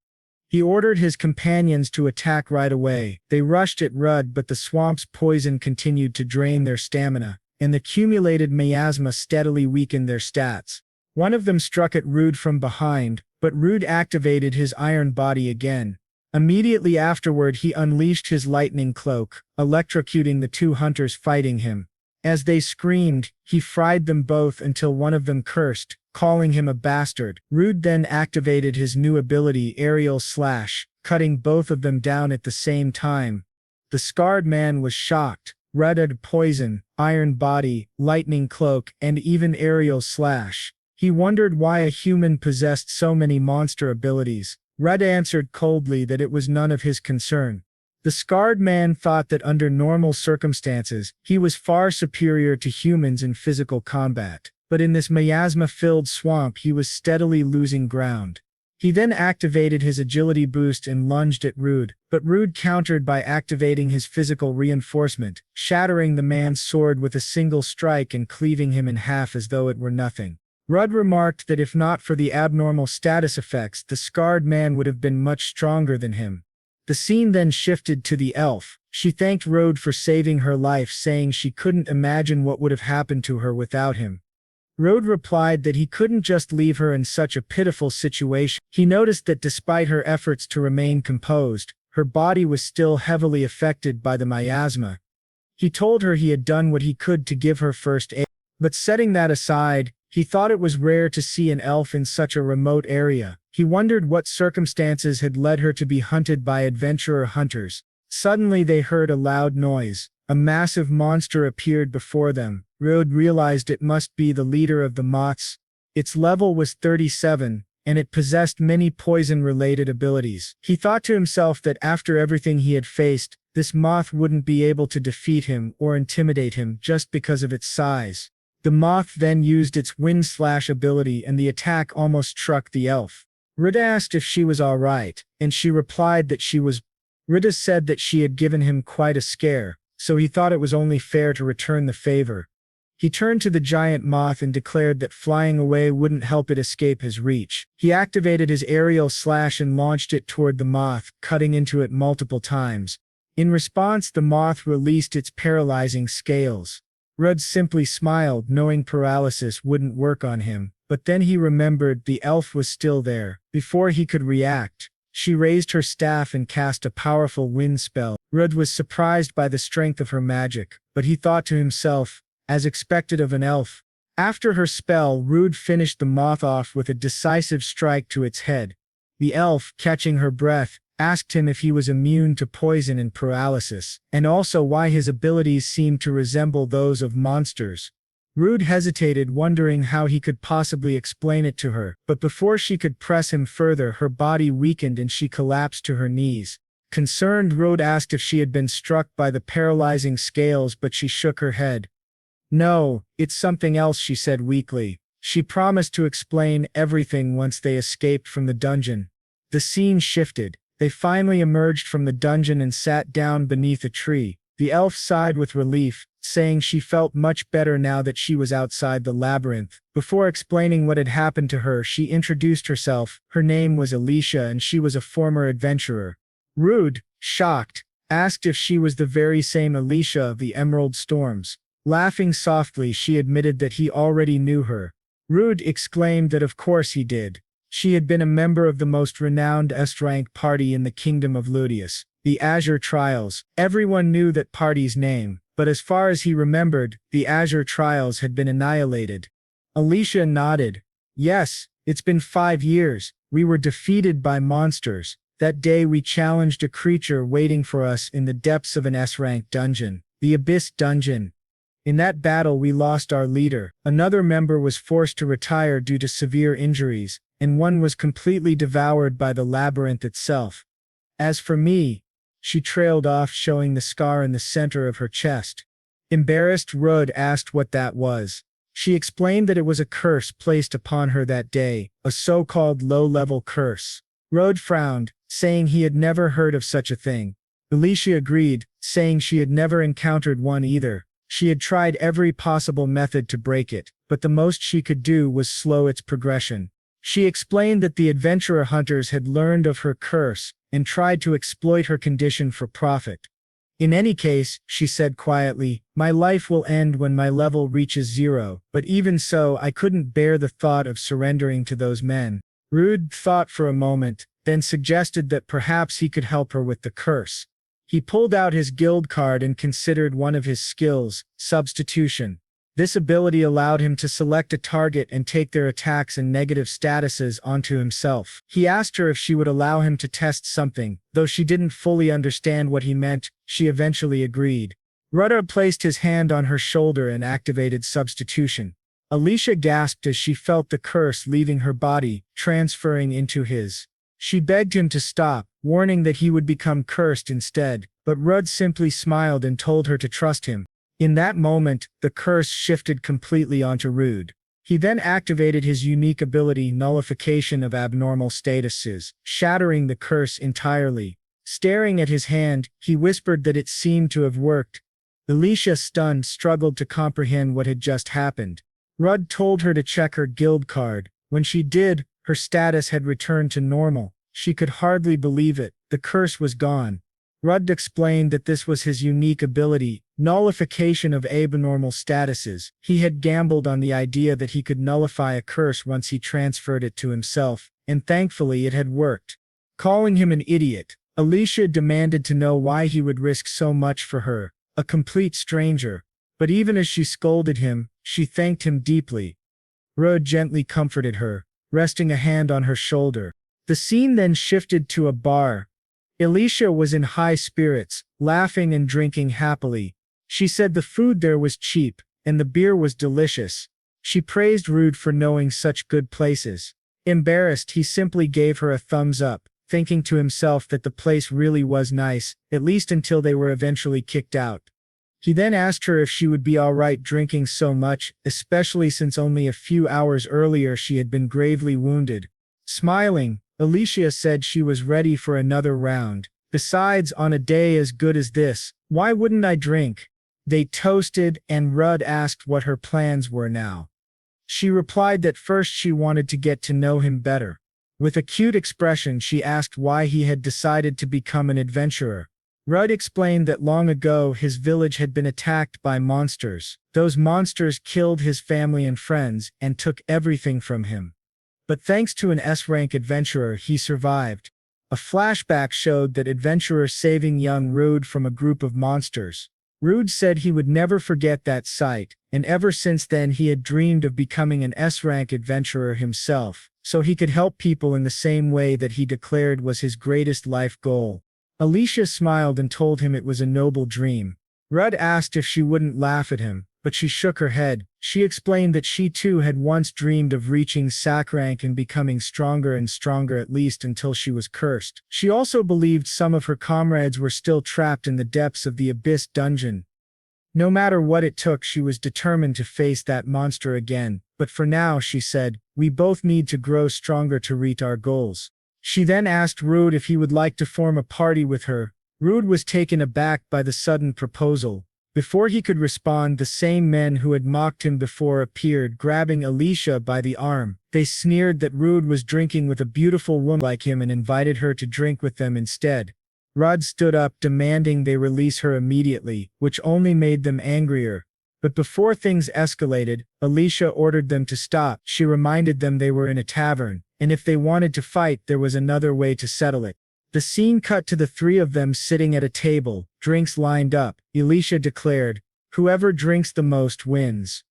A: He ordered his companions to attack right away. They rushed at Rudd, but the swamp's poison continued to drain their stamina, and the accumulated miasma steadily weakened their stats. One of them struck at Rude from behind, but Rude activated his iron body again. Immediately afterward, he unleashed his lightning cloak, electrocuting the two hunters fighting him. As they screamed, he fried them both until one of them cursed, calling him a bastard. Rude then activated his new ability, Aerial Slash, cutting both of them down at the same time. The scarred man was shocked. Rudd had poison, iron body, lightning cloak, and even aerial slash. He wondered why a human possessed so many monster abilities. Rudd answered coldly that it was none of his concern. The scarred man thought that under normal circumstances, he was far superior to humans in physical combat, but in this miasma-filled swamp he was steadily losing ground. He then activated his agility boost and lunged at Rude, but Rude countered by activating his physical reinforcement, shattering the man's sword with a single strike and cleaving him in half as though it were nothing. Rudd remarked that if not for the abnormal status effects, the scarred man would have been much stronger than him. The scene then shifted to the elf. She thanked Rudd for saving her life, saying she couldn't imagine what would have happened to her without him. Rudd replied that he couldn't just leave her in such a pitiful situation. He noticed that despite her efforts to remain composed, her body was still heavily affected by the miasma. He told her he had done what he could to give her first aid, but setting that aside, he thought it was rare to see an elf in such a remote area. He wondered what circumstances had led her to be hunted by adventurer hunters. Suddenly they heard a loud noise. A massive monster appeared before them. Rudd realized it must be the leader of the moths. Its level was 37, and it possessed many poison-related abilities. He thought to himself that after everything he had faced, this moth wouldn't be able to defeat him or intimidate him just because of its size. The moth then used its wind slash ability, and the attack almost struck the elf. Rudd asked if she was all right, and she replied that she was. Rudd said that she had given him quite a scare, so he thought it was only fair to return the favor. He turned to the giant moth and declared that flying away wouldn't help it escape his reach. He activated his aerial slash and launched it toward the moth, cutting into it multiple times. In response, the moth released its paralyzing scales. Rudd simply smiled, knowing paralysis wouldn't work on him, but then he remembered the elf was still there. Before he could react, she raised her staff and cast a powerful wind spell. Rudd was surprised by the strength of her magic, but he thought to himself, as expected of an elf. After her spell, Rudd finished the moth off with a decisive strike to its head. The elf, catching her breath, asked him if he was immune to poison and paralysis, and also why his abilities seemed to resemble those of monsters. Rudd hesitated, wondering how he could possibly explain it to her, but before she could press him further, her body weakened and she collapsed to her knees. Concerned, Rudd asked if she had been struck by the paralyzing scales, but she shook her head. "No, it's something else," she said weakly. She promised to explain everything once they escaped from the dungeon. The scene shifted. They finally emerged from the dungeon and sat down beneath a tree. The elf sighed with relief, saying she felt much better now that she was outside the labyrinth. Before explaining what had happened to her, she introduced herself. Her name was Alicia and she was a former adventurer. Rudd, shocked, asked if she was the very same Alicia of the Emerald Storms. Laughing softly, she admitted that he already knew her. Rudd exclaimed that of course he did. She had been a member of the most renowned S-rank party in the Kingdom of Ludius, the Azure Trials. Everyone knew that party's name, but as far as he remembered, the Azure Trials had been annihilated. Alicia nodded. "Yes, it's been 5 years. We were defeated by monsters. That day we challenged a creature waiting for us in the depths of an S-rank dungeon, the Abyss Dungeon. In that battle we lost our leader. Another member was forced to retire due to severe injuries, and one was completely devoured by the labyrinth itself. As for me," she trailed off, showing the scar in the center of her chest. Embarrassed, Rudd asked what that was. She explained that it was a curse placed upon her that day, a so-called low-level curse. Rode frowned, saying he had never heard of such a thing. Alicia agreed, saying she had never encountered one either. She had tried every possible method to break it, but the most she could do was slow its progression. She explained that the adventurer hunters had learned of her curse and tried to exploit her condition for profit. In any case, she said quietly, my life will end when my level reaches 0, but even so I couldn't bear the thought of surrendering to those men. Rude thought for a moment, then suggested that perhaps he could help her with the curse. He pulled out his guild card and considered one of his skills, substitution. This ability allowed him to select a target and take their attacks and negative statuses onto himself. He asked her if she would allow him to test something. Though she didn't fully understand what he meant, she eventually agreed. Rudder placed his hand on her shoulder and activated substitution. Alicia gasped as she felt the curse leaving her body, transferring into his. She begged him to stop, warning that he would become cursed instead, but Rudd simply smiled and told her to trust him. In that moment, the curse shifted completely onto Rude. He then activated his unique ability Nullification of Abnormal Statuses, shattering the curse entirely. Staring at his hand, he whispered that it seemed to have worked. Alicia, stunned, struggled to comprehend what had just happened. Rudd told her to check her guild card. When she did, her status had returned to normal. She could hardly believe it. The curse was gone. Rudd explained that this was his unique ability, Nullification of Abnormal Statuses. He had gambled on the idea that he could nullify a curse once he transferred it to himself, and thankfully it had worked. Calling him an idiot, Alicia demanded to know why he would risk so much for her, a complete stranger. But even as she scolded him, she thanked him deeply. Rudd gently comforted her, resting a hand on her shoulder. The scene then shifted to a bar. Alicia was in high spirits, laughing and drinking happily. She said the food there was cheap, and the beer was delicious. She praised Rude for knowing such good places. Embarrassed, he simply gave her a thumbs up, thinking to himself that the place really was nice, at least until they were eventually kicked out. He then asked her if she would be alright drinking so much, especially since only a few hours earlier she had been gravely wounded. Smiling, Alicia said she was ready for another round. Besides, on a day as good as this, why wouldn't I drink? They toasted, and Rudd asked what her plans were now. She replied that first she wanted to get to know him better. With a cute expression, she asked why he had decided to become an adventurer. Rudd explained that long ago his village had been attacked by monsters. Those monsters killed his family and friends and took everything from him. But thanks to an S-rank adventurer, he survived. A flashback showed that adventurer saving young Rude from a group of monsters. Rude said he would never forget that sight, and ever since then he had dreamed of becoming an S-rank adventurer himself, so he could help people in the same way that he declared was his greatest life goal. Alicia smiled and told him it was a noble dream. Rudd asked if she wouldn't laugh at him, but she shook her head. She explained that she too had once dreamed of reaching SAC rank and becoming stronger and stronger, at least until she was cursed. She also believed some of her comrades were still trapped in the depths of the Abyss dungeon. No matter what it took, she was determined to face that monster again. But for now, she said, we both need to grow stronger to reach our goals. She then asked Rude if he would like to form a party with her. Rude was taken aback by the sudden proposal. Before he could respond, the same men who had mocked him before appeared, grabbing Alicia by the arm. They sneered that Rude was drinking with a beautiful woman like him and invited her to drink with them instead. Rudd stood up, demanding they release her immediately, which only made them angrier. But before things escalated, Alicia ordered them to stop. She reminded them they were in a tavern, and if they wanted to fight, there was another way to settle it. The scene cut to the three of them sitting at a table, drinks lined up. Alicia declared, whoever drinks the most wins.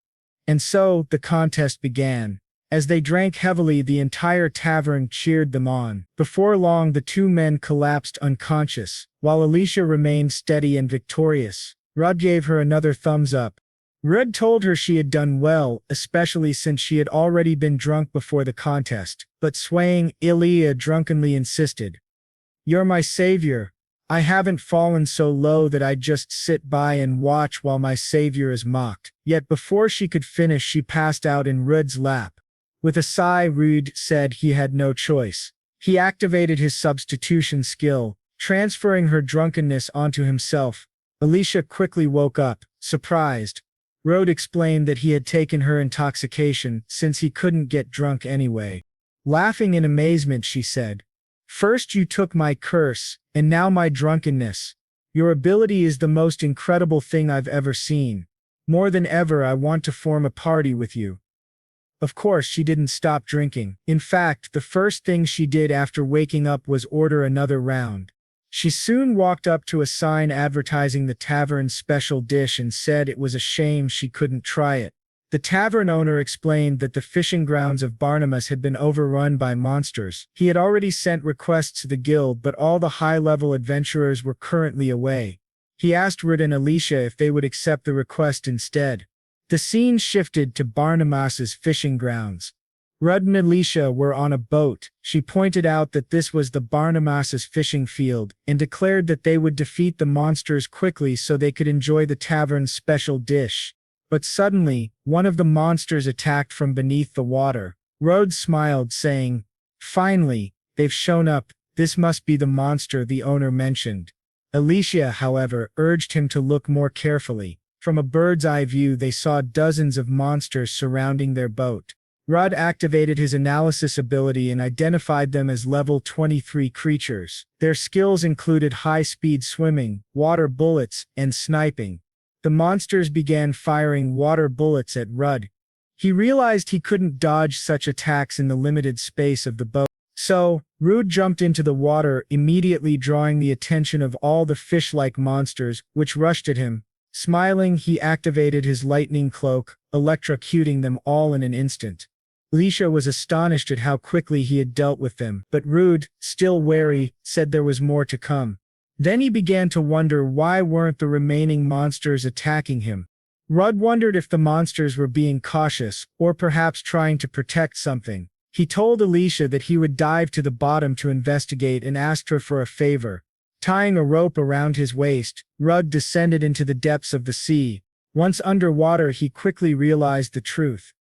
A: And so, the contest began. As they drank heavily, the entire tavern cheered them on. Before long, the two men collapsed unconscious, while Alicia remained steady and victorious. Rudd gave her another thumbs up. Rudd told her she had done well, especially since she had already been drunk before the contest. But swaying, Ilya drunkenly insisted, you're my savior. I haven't fallen so low that I'd just sit by and watch while my savior is mocked. Yet before she could finish, she passed out in Rud's lap. With a sigh, Rud said he had no choice. He activated his substitution skill, transferring her drunkenness onto himself. Alicia quickly woke up, surprised. Rud explained that he had taken her intoxication since he couldn't get drunk anyway. Laughing in amazement, she said, "First you took my curse, and now my drunkenness. Your ability is the most incredible thing I've ever seen. More than ever, I want to form a party with you." Of course, she didn't stop drinking. In fact, the first thing she did after waking up was order another round. She soon walked up to a sign advertising the tavern's special dish and said it was a shame she couldn't try it. The tavern owner explained that the fishing grounds of Barnabas had been overrun by monsters. He had already sent requests to the guild, but all the high-level adventurers were currently away. He asked Rud and Alicia if they would accept the request instead. The scene shifted to Barnabas's fishing grounds. Rud and Alicia were on a boat. She pointed out that this was the Barnabas's fishing field, and declared that they would defeat the monsters quickly so they could enjoy the tavern's special dish. But suddenly, one of the monsters attacked from beneath the water. Rud smiled, saying, "Finally, they've shown up. This must be the monster the owner mentioned." Alicia, however, urged him to look more carefully. From a bird's-eye view, they saw dozens of monsters surrounding their boat. Rud activated his analysis ability and identified them as level 23 creatures. Their skills included high-speed swimming, water bullets, and sniping. The monsters began firing water bullets at Rud. He realized he couldn't dodge such attacks in the limited space of the boat. So, Rud jumped into the water, immediately drawing the attention of all the fish-like monsters, which rushed at him. Smiling, he activated his lightning cloak, electrocuting them all in an instant. Alicia was astonished at how quickly he had dealt with them, but Rud, still wary, said there was more to come. Then he began to wonder why weren't the remaining monsters attacking him. Rud wondered if the monsters were being cautious, or perhaps trying to protect something. He told Alicia that he would dive to the bottom to investigate and asked her for a favor. Tying a rope around his waist, Rud descended into the depths of the sea. Once underwater, he quickly realized the truth.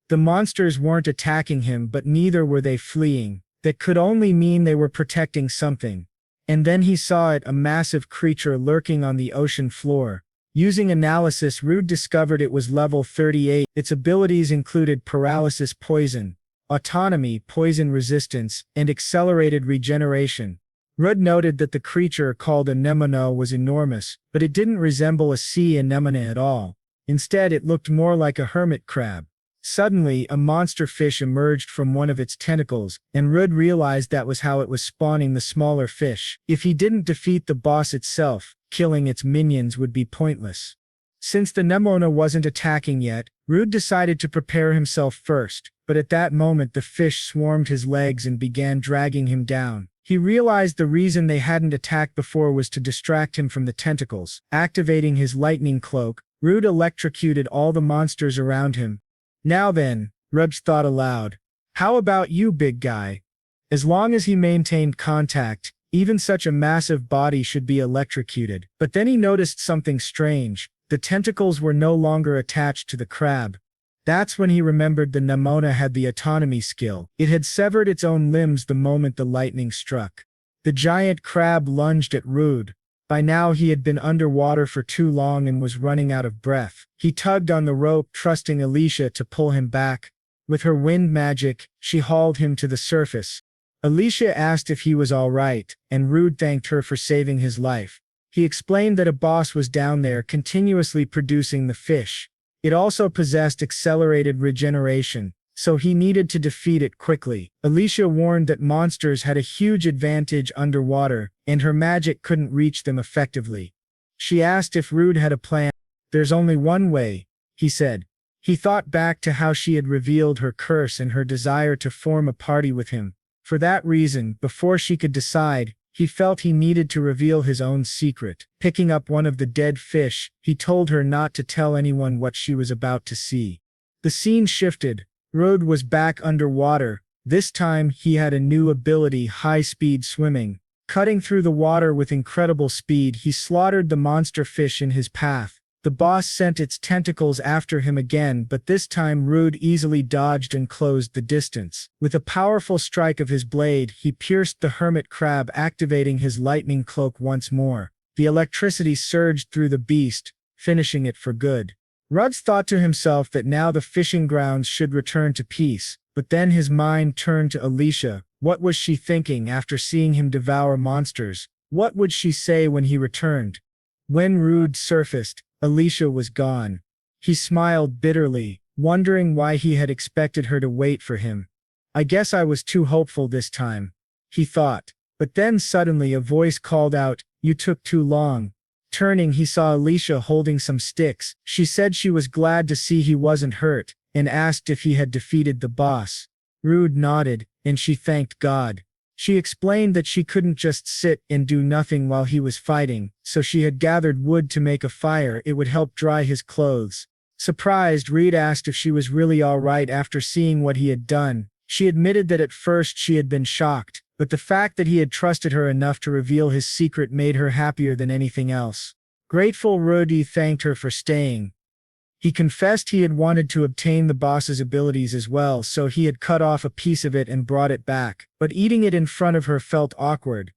A: The monsters weren't attacking him, but neither were they fleeing. That could only mean they were protecting something. And then he saw it, a massive creature lurking on the ocean floor. Using analysis, Rud discovered it was level 38. Its abilities included paralysis poison, autonomy poison resistance, and accelerated regeneration. Rud noted that the creature, called a nemona, was enormous, but it didn't resemble a sea anemone at all. Instead, it looked more like a hermit crab. Suddenly, a monster fish emerged from one of its tentacles, and Rud realized that was how it was spawning the smaller fish. If he didn't defeat the boss itself, killing its minions would be pointless. Since the nemona wasn't attacking yet, Rud decided to prepare himself first, but at that moment the fish swarmed his legs and began dragging him down. He realized the reason they hadn't attacked before was to distract him from the tentacles. Activating his lightning cloak, Rud electrocuted all the monsters around him. "Now then," Rud thought aloud, "how about you, big guy?" As long as he maintained contact, even such a massive body should be electrocuted. But then he noticed something strange. The tentacles were no longer attached to the crab. That's when he remembered the nemona had the autonomy skill. It had severed its own limbs the moment the lightning struck. The giant crab lunged at Rud. By now he had been underwater for too long and was running out of breath. He tugged on the rope, trusting Alicia to pull him back. With her wind magic, she hauled him to the surface. Alicia asked if he was all right, and Rud thanked her for saving his life. He explained that a boss was down there continuously producing the fish. It also possessed accelerated regeneration, so he needed to defeat it quickly. Alicia warned that monsters had a huge advantage underwater, and her magic couldn't reach them effectively. She asked if Rud had a plan. "There's only one way," he said. He thought back to how she had revealed her curse and her desire to form a party with him. For that reason, before she could decide, he felt he needed to reveal his own secret. Picking up one of the dead fish, he told her not to tell anyone what she was about to see. The scene shifted. Rud was back underwater. This time, he had a new ability, high-speed swimming. Cutting through the water with incredible speed, he slaughtered the monster fish in his path. The boss sent its tentacles after him again, but this time Rude easily dodged and closed the distance. With a powerful strike of his blade, he pierced the hermit crab, activating his lightning cloak once more. The electricity surged through the beast, finishing it for good. Rudd thought to himself that now the fishing grounds should return to peace, but then his mind turned to Alicia. What was she thinking after seeing him devour monsters? What would she say when he returned? When Rude surfaced, Alicia was gone. He smiled bitterly, wondering why he had expected her to wait for him. I guess I was too hopeful this time, he thought. But then suddenly a voice called out, "You took too long." Turning, he saw Alicia holding some sticks. She said she was glad to see he wasn't hurt, and asked if he had defeated the boss. Rude nodded, and she thanked God. She explained that she couldn't just sit and do nothing while he was fighting, so she had gathered wood to make a fire. It would help dry his clothes. Surprised, Reed asked if she was really all right after seeing what he had done. She admitted that at first she had been shocked, but the fact that he had trusted her enough to reveal his secret made her happier than anything else. Grateful, Rudy thanked her for staying. He confessed he had wanted to obtain the boss's abilities as well, so he had cut off a piece of it and brought it back, but eating it in front of her felt awkward.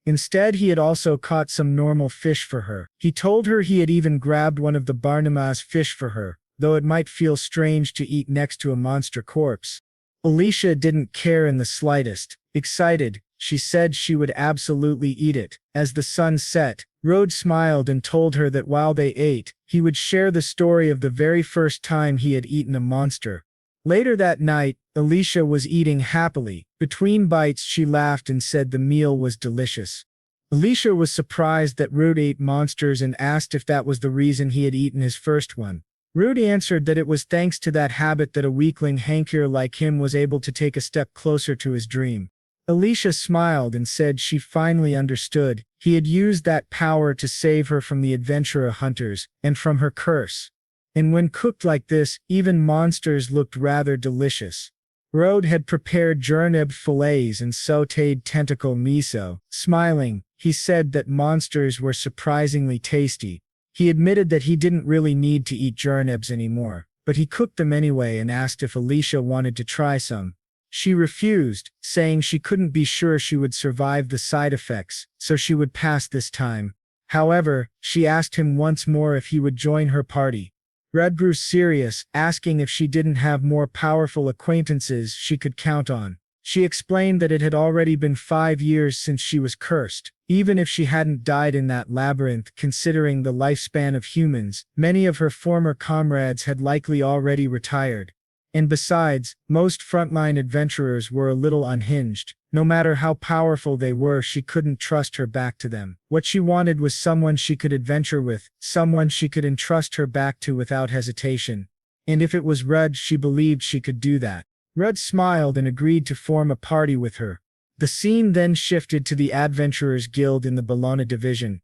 A: Instead, he had also caught some normal fish for her. He told her he had even grabbed one of the Barnama's fish for her, though it might feel strange to eat next to a monster corpse. Alicia didn't care in the slightest. Excited, she said she would absolutely eat it. As the sun set, Rode smiled and told her that while they ate, he would share the story of the very first time he had eaten a monster. Later that night, Alicia was eating happily. Between bites, she laughed and said the meal was delicious. Alicia was surprised that Rude ate monsters and asked if that was the reason he had eaten his first one. Rude answered that it was thanks to that habit that a weakling hanker like him was able to take a step closer to his dream. Alicia smiled and said she finally understood. He had used that power to save her from the adventurer hunters, and from her curse. And when cooked like this, even monsters looked rather delicious. Rode had prepared jerneb fillets and sautéed tentacle miso. Smiling, he said that monsters were surprisingly tasty. He admitted that he didn't really need to eat jernebs anymore, but he cooked them anyway and asked if Alicia wanted to try some. She refused, saying she couldn't be sure she would survive the side effects, so she would pass this time. However, she asked him once more if he would join her party. Red grew serious, asking if she didn't have more powerful acquaintances she could count on. She explained that it had already been 5 years since she was cursed. Even if she hadn't died in that labyrinth, considering the lifespan of humans, many of her former comrades had likely already retired. And besides, most frontline adventurers were a little unhinged. No matter how powerful they were, she couldn't trust her back to them. What she wanted was someone she could adventure with, someone she could entrust her back to without hesitation. And if it was Rudd, she believed she could do that. Rudd smiled and agreed to form a party with her. The scene then shifted to the Adventurers Guild in the Bologna division.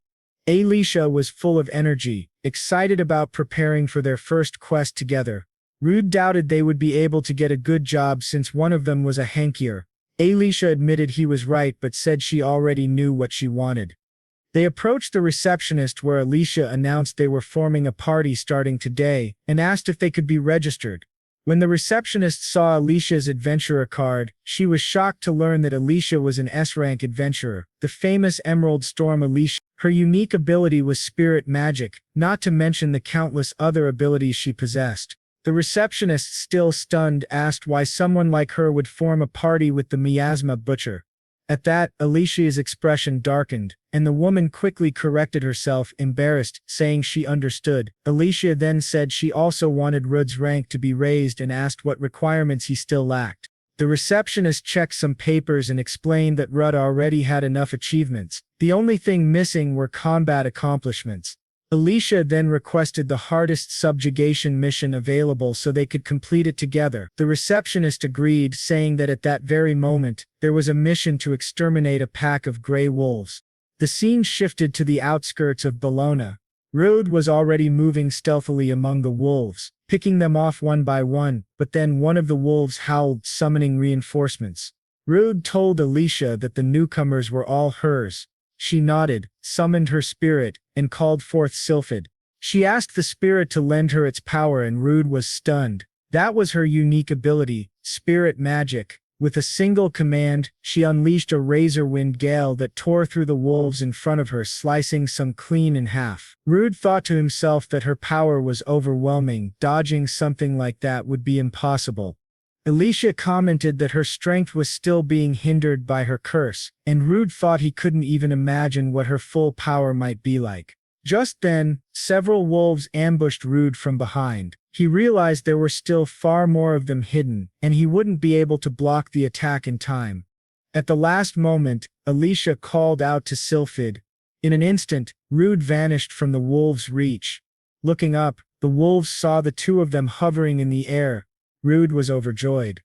A: Alicia was full of energy, excited about preparing for their first quest together. Rude doubted they would be able to get a good job since one of them was a hankier. Alicia admitted he was right but said she already knew what she wanted. They approached the receptionist where Alicia announced they were forming a party starting today, and asked if they could be registered. When the receptionist saw Alicia's adventurer card, she was shocked to learn that Alicia was an S-rank adventurer, the famous Emerald Storm Alicia. Her unique ability was spirit magic, not to mention the countless other abilities she possessed. The receptionist, still stunned, asked why someone like her would form a party with the miasma butcher. At that, Alicia's expression darkened, and the woman quickly corrected herself, embarrassed, saying she understood. Alicia then said she also wanted Rudd's rank to be raised and asked what requirements he still lacked. The receptionist checked some papers and explained that Rudd already had enough achievements. The only thing missing were combat accomplishments. Alicia then requested the hardest subjugation mission available so they could complete it together. The receptionist agreed, saying that at that very moment, there was a mission to exterminate a pack of gray wolves. The scene shifted to the outskirts of Bologna. Rude was already moving stealthily among the wolves, picking them off one by one, but then one of the wolves howled, summoning reinforcements. Rude told Alicia that the newcomers were all hers. She nodded, summoned her spirit, and called forth Sylphid. She asked the spirit to lend her its power and Rude was stunned. That was her unique ability, spirit magic. With a single command, she unleashed a razor-wind gale that tore through the wolves in front of her, slicing some clean in half. Rude thought to himself that her power was overwhelming. Dodging something like that would be impossible. Alicia commented that her strength was still being hindered by her curse, and Rude thought he couldn't even imagine what her full power might be like. Just then, several wolves ambushed Rude from behind. He realized there were still far more of them hidden, and he wouldn't be able to block the attack in time. At the last moment, Alicia called out to Sylphid. In an instant, Rude vanished from the wolves' reach. Looking up, the wolves saw the two of them hovering in the air. Rude was overjoyed.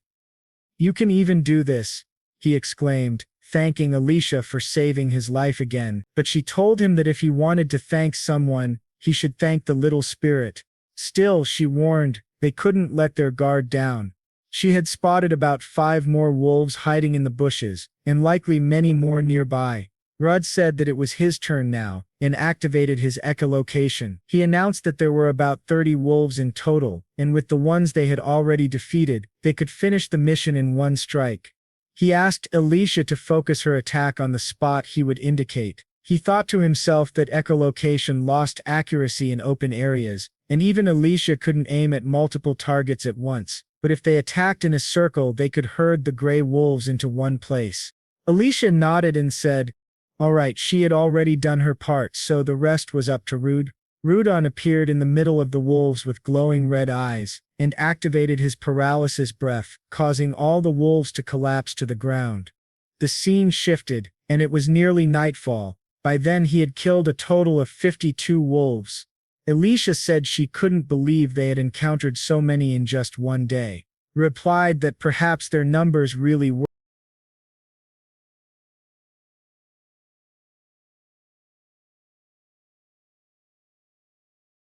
A: "You can even do this," he exclaimed, thanking Alicia for saving his life again, but she told him that if he wanted to thank someone, he should thank the little spirit. Still, she warned, they couldn't let their guard down. She had spotted about 5 more wolves hiding in the bushes, and likely many more nearby. Rudd said that it was his turn now, and activated his echolocation. He announced that there were about 30 wolves in total, and with the ones they had already defeated, they could finish the mission in one strike. He asked Alicia to focus her attack on the spot he would indicate. He thought to himself that echolocation lost accuracy in open areas, and even Alicia couldn't aim at multiple targets at once, but if they attacked in a circle they could herd the gray wolves into one place. Alicia nodded and said, "All right," she had already done her part, so the rest was up to Rude. Rudon appeared in the middle of the wolves with glowing red eyes, and activated his paralysis breath, causing all the wolves to collapse to the ground. The scene shifted, and it was nearly nightfall. By then he had killed a total of 52 wolves. Alicia said she couldn't believe they had encountered so many in just one day. Replied that perhaps their numbers really were.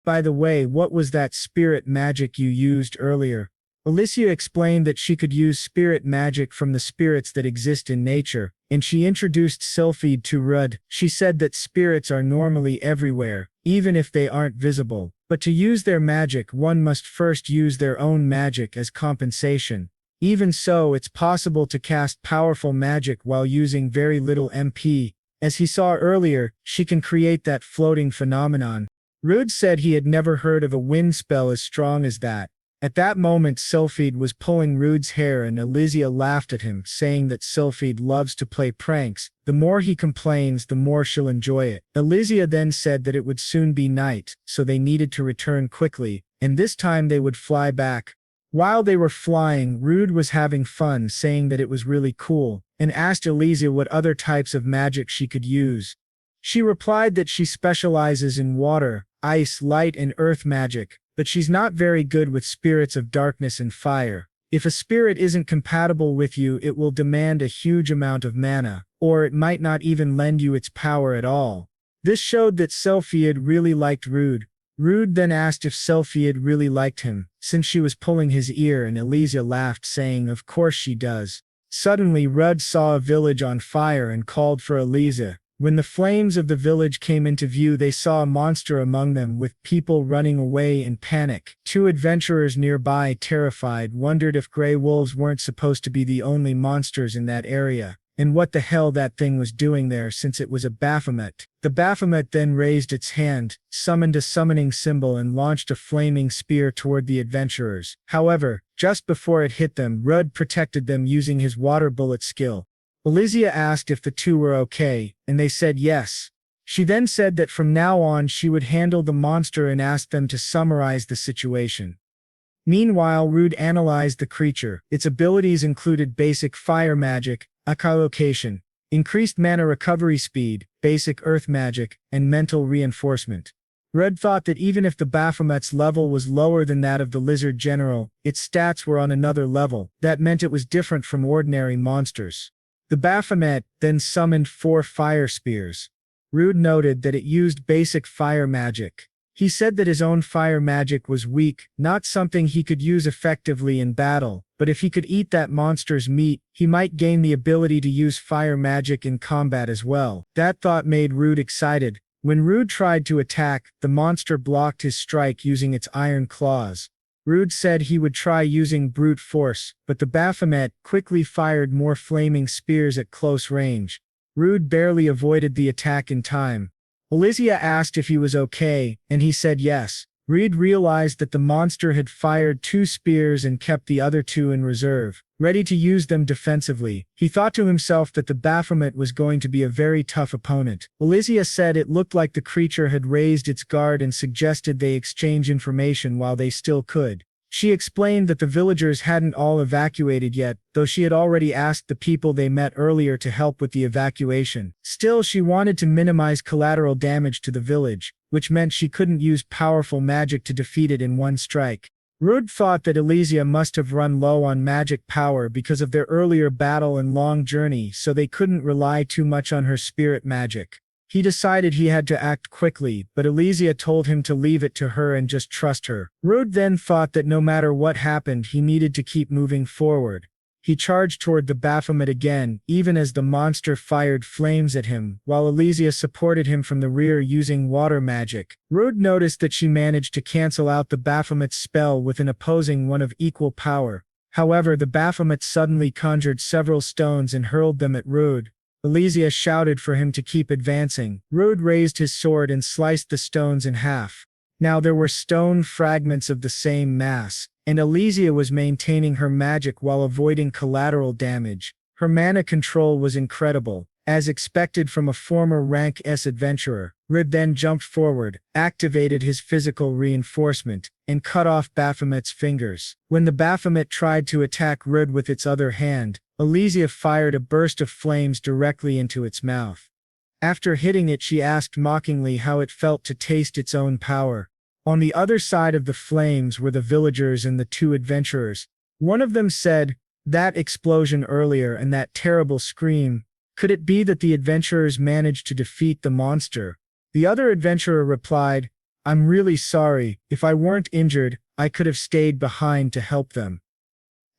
A: "By the way, what was that spirit magic you used earlier?" Alicia explained that she could use spirit magic from the spirits that exist in nature, and she introduced Sylphid to Rudd. She said that spirits are normally everywhere, even if they aren't visible, but to use their magic one must first use their own magic as compensation. Even so, it's possible to cast powerful magic while using very little MP. As he saw earlier, she can create that floating phenomenon. Rude said he had never heard of a wind spell as strong as that. At that moment Sylphid was pulling Rude's hair and Alicia laughed at him, saying that Sylphid loves to play pranks. The more he complains, the more she'll enjoy it. Alicia then said that it would soon be night, so they needed to return quickly, and this time they would fly back. While they were flying, Rude was having fun, saying that it was really cool, and asked Alicia what other types of magic she could use. She replied that she specializes in water, ice, light, and earth magic, but she's not very good with spirits of darkness and fire. If a spirit isn't compatible with you, it will demand a huge amount of mana, or it might not even lend you its power at all. This showed that Sylphid really liked Rude. Rude then asked if Sylphid really liked him, since she was pulling his ear, and Alicia laughed, saying of course she does. Suddenly Rudd saw a village on fire and called for Alicia. When the flames of the village came into view, they saw a monster among them, with people running away in panic. 2 adventurers nearby, terrified, wondered if gray wolves weren't supposed to be the only monsters in that area, and what the hell that thing was doing there, since it was a Baphomet. The Baphomet then raised its hand, summoned a summoning symbol, and launched a flaming spear toward the adventurers. However, just before it hit them, Rudd protected them using his water bullet skill. Alicia asked if the 2 were okay, and they said yes. She then said that from now on she would handle the monster and asked them to summarize the situation. Meanwhile, Rude analyzed the creature. Its abilities included basic fire magic, echolocation, increased mana recovery speed, basic earth magic, and mental reinforcement. Rudd thought that even if the Baphomet's level was lower than that of the Lizard General, its stats were on another level. That meant it was different from ordinary monsters. The Baphomet then summoned 4 fire spears. Rude noted that it used basic fire magic. He said that his own fire magic was weak, not something he could use effectively in battle, but but if he could eat that monster's meat, he might gain the ability to use fire magic in combat as well. That thought made Rude excited. When Rude tried to attack, the monster blocked his strike using its iron claws. Rude said he would try using brute force, but the Baphomet quickly fired more flaming spears at close range. Rude barely avoided the attack in time. Elysia asked if he was okay, and he said yes. Rude realized that the monster had fired 2 spears and kept the other 2 in reserve, ready to use them defensively. He thought to himself that the Baphomet was going to be a very tough opponent. Elysia said it looked like the creature had raised its guard and suggested they exchange information while they still could. She explained that the villagers hadn't all evacuated yet, though she had already asked the people they met earlier to help with the evacuation. Still, she wanted to minimize collateral damage to the village, which meant she couldn't use powerful magic to defeat it in one strike. Rude thought that Elysia must have run low on magic power because of their earlier battle and long journey, so they couldn't rely too much on her spirit magic. He decided he had to act quickly, but Elysia told him to leave it to her and just trust her. Rude then thought that no matter what happened, he needed to keep moving forward. He charged toward the Baphomet again, even as the monster fired flames at him, while Elysia supported him from the rear using water magic. Rude noticed that she managed to cancel out the Baphomet's spell with an opposing one of equal power. However, the Baphomet suddenly conjured several stones and hurled them at Rude. Elysia shouted for him to keep advancing. Rude raised his sword and sliced the stones in half. Now there were stone fragments of the same mass, and Elysia was maintaining her magic while avoiding collateral damage. Her mana control was incredible. As expected from a former rank S adventurer, Rude then jumped forward, activated his physical reinforcement, and cut off Baphomet's fingers. When the Baphomet tried to attack Rude with its other hand, Elysia fired a burst of flames directly into its mouth. After hitting it, she asked mockingly how it felt to taste its own power. On the other side of the flames were the villagers and the 2 adventurers. One of them said, "That explosion earlier and that terrible scream. Could it be that the adventurers managed to defeat the monster?" The other adventurer replied, "I'm really sorry. If I weren't injured, I could have stayed behind to help them."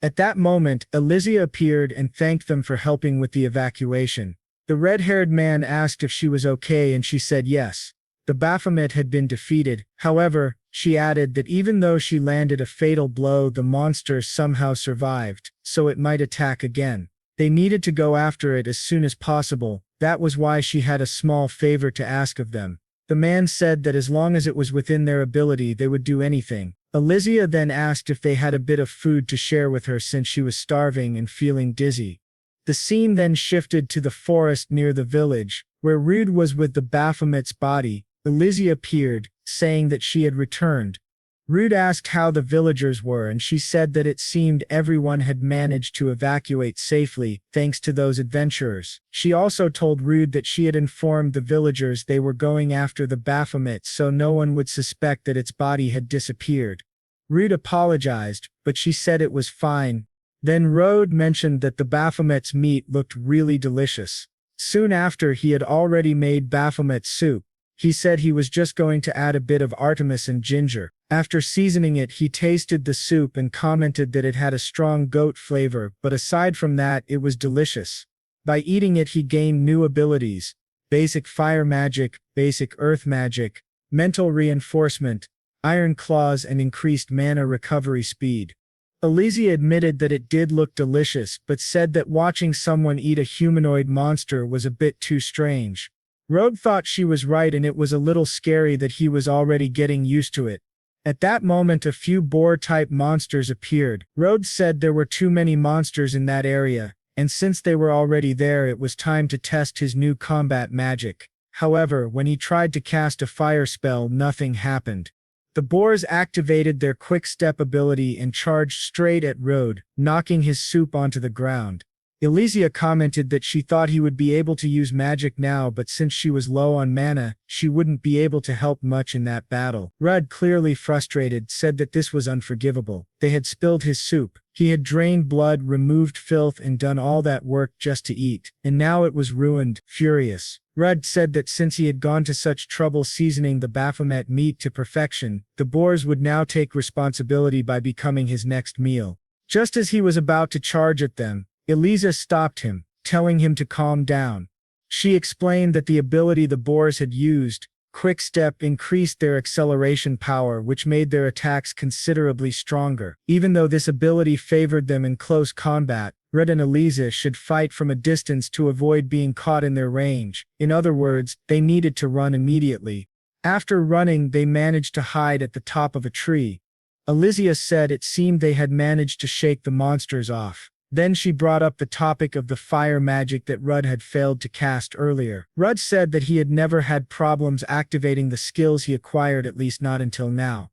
A: At that moment, Elysia appeared and thanked them for helping with the evacuation. The red-haired man asked if she was okay and she said yes. The Baphomet had been defeated. However, she added that even though she landed a fatal blow, the monster somehow survived, so it might attack again. They needed to go after it as soon as possible. That was why she had a small favor to ask of them. The man said that as long as it was within their ability, they would do anything. Elysia then asked if they had a bit of food to share with her since she was starving and feeling dizzy. The scene then shifted to the forest near the village, where Rude was with the Baphomet's body. Elysia appeared, saying that she had returned. Rude asked how the villagers were, and she said that it seemed everyone had managed to evacuate safely, thanks to those adventurers. She also told Rude that she had informed the villagers they were going after the Baphomet so no one would suspect that its body had disappeared. Rude apologized, but she said it was fine. Then Rude mentioned that the Baphomet's meat looked really delicious. Soon after, he had already made Baphomet soup. He said he was just going to add a bit of Artemis and ginger. After seasoning it, he tasted the soup and commented that it had a strong goat flavor, but aside from that, it was delicious. By eating it, he gained new abilities: basic fire magic, basic earth magic, mental reinforcement, iron claws, and increased mana recovery speed. Elysia admitted that it did look delicious, but said that watching someone eat a humanoid monster was a bit too strange. Rude thought she was right, and it was a little scary that he was already getting used to it. At that moment, a few boar-type monsters appeared. Rude said there were too many monsters in that area, and since they were already there, it was time to test his new combat magic. However, when he tried to cast a fire spell, nothing happened. The boars activated their quick step ability and charged straight at Rude, knocking his soup onto the ground. Elysia commented that she thought he would be able to use magic now, but since she was low on mana, she wouldn't be able to help much in that battle. Rude, clearly frustrated, said that this was unforgivable. They had spilled his soup. He had drained blood, removed filth, and done all that work just to eat, and now it was ruined. Furious, Rude said that since he had gone to such trouble seasoning the Baphomet meat to perfection, the boars would now take responsibility by becoming his next meal. Just as he was about to charge at them, Eliza stopped him, telling him to calm down. She explained that the ability the boars had used, Quick Step, increased their acceleration power, which made their attacks considerably stronger. Even though this ability favored them in close combat, Red and Eliza should fight from a distance to avoid being caught in their range. In other words, they needed to run immediately. After running, they managed to hide at the top of a tree. Elysia said it seemed they had managed to shake the monsters off. Then she brought up the topic of the fire magic that Rudd had failed to cast earlier. Rudd said that he had never had problems activating the skills he acquired, at least not until now.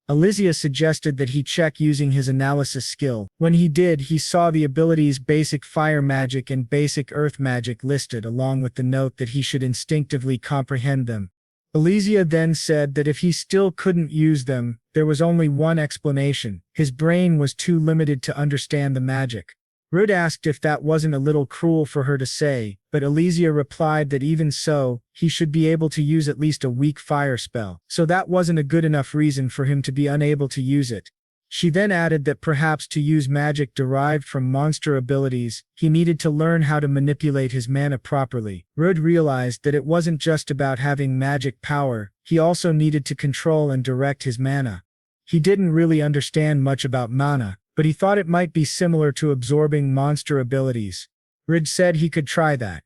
A: Elysia suggested that he check using his analysis skill. When he did, he saw the abilities Basic Fire Magic and Basic Earth Magic listed, along with the note that he should instinctively comprehend them. Elysia then said that if he still couldn't use them, there was only one explanation: his brain was too limited to understand the magic. Rudd asked if that wasn't a little cruel for her to say, but Elysia replied that even so, he should be able to use at least a weak fire spell, so that wasn't a good enough reason for him to be unable to use it. She then added that perhaps to use magic derived from monster abilities, he needed to learn how to manipulate his mana properly. Rudd realized that it wasn't just about having magic power, he also needed to control and direct his mana. He didn't really understand much about mana, but he thought it might be similar to absorbing monster abilities. Rudd said he could try that.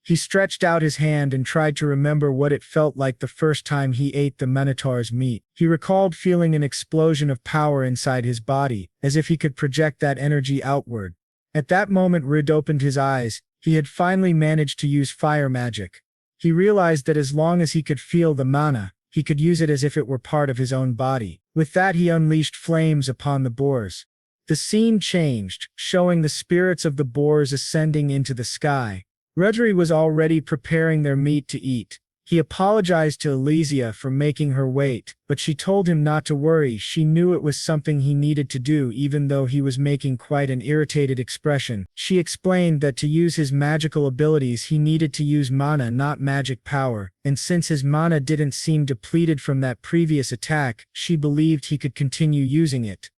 A: He stretched out his hand and tried to remember what it felt like the first time he ate the Minotaur's meat. He recalled feeling an explosion of power inside his body, as if he could project that energy outward. At that moment Rudd opened his eyes. He had finally managed to use fire magic. He realized that as long as he could feel the mana, he could use it as if it were part of his own body. With that, he unleashed flames upon the boars. The scene changed, showing the spirits of the boars ascending into the sky. Rudry was already preparing their meat to eat. He apologized to Elysia for making her wait, but she told him not to worry. She knew it was something he needed to do, even though he was making quite an irritated expression. She explained that to use his magical abilities he needed to use mana, not magic power, and since his mana didn't seem depleted from that previous attack, she believed he could continue using it.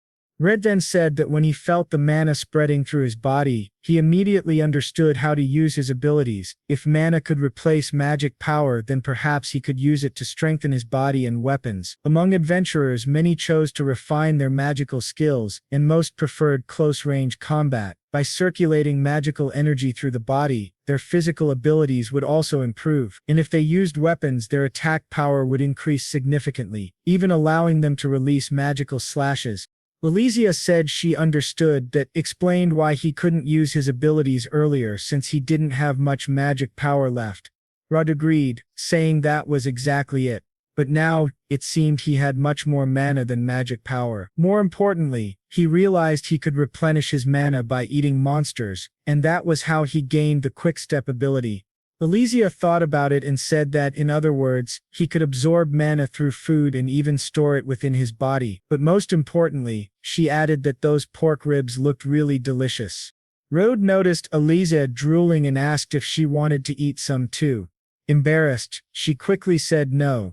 A: Red then said that when he felt the mana spreading through his body, he immediately understood how to use his abilities. If mana could replace magic power, then perhaps he could use it to strengthen his body and weapons. Among adventurers, many chose to refine their magical skills, and most preferred close-range combat. By circulating magical energy through the body, their physical abilities would also improve, and if they used weapons, their attack power would increase significantly, even allowing them to release magical slashes. Elysia said she understood that, explained why he couldn't use his abilities earlier since he didn't have much magic power left. Rudd agreed, saying that was exactly it. But now, it seemed he had much more mana than magic power. More importantly, he realized he could replenish his mana by eating monsters, and that was how he gained the quick-step ability. Elysia thought about it and said that, in other words, he could absorb mana through food and even store it within his body. But most importantly, she added that those pork ribs looked really delicious. Rode noticed Elysia drooling and asked if she wanted to eat some too. Embarrassed, she quickly said no.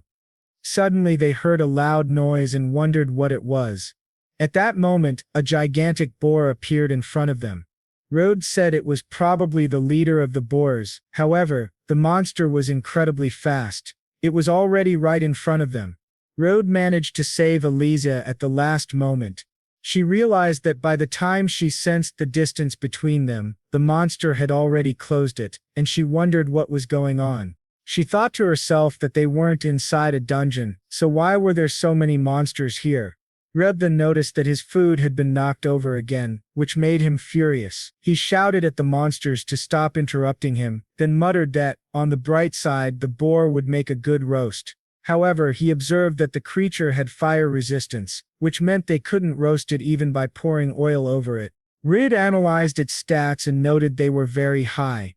A: Suddenly they heard a loud noise and wondered what it was. At that moment, a gigantic boar appeared in front of them. Rhodes said it was probably the leader of the boars. However, the monster was incredibly fast. It was already right in front of them. Rhodes managed to save Elysia at the last moment. She realized that by the time she sensed the distance between them, the monster had already closed it, and she wondered what was going on. She thought to herself that they weren't inside a dungeon, so why were there so many monsters here? Reb then noticed that his food had been knocked over again, which made him furious. He shouted at the monsters to stop interrupting him, then muttered that, on the bright side, the boar would make a good roast. However, he observed that the creature had fire resistance, which meant they couldn't roast it even by pouring oil over it. Rid analyzed its stats and noted they were very high.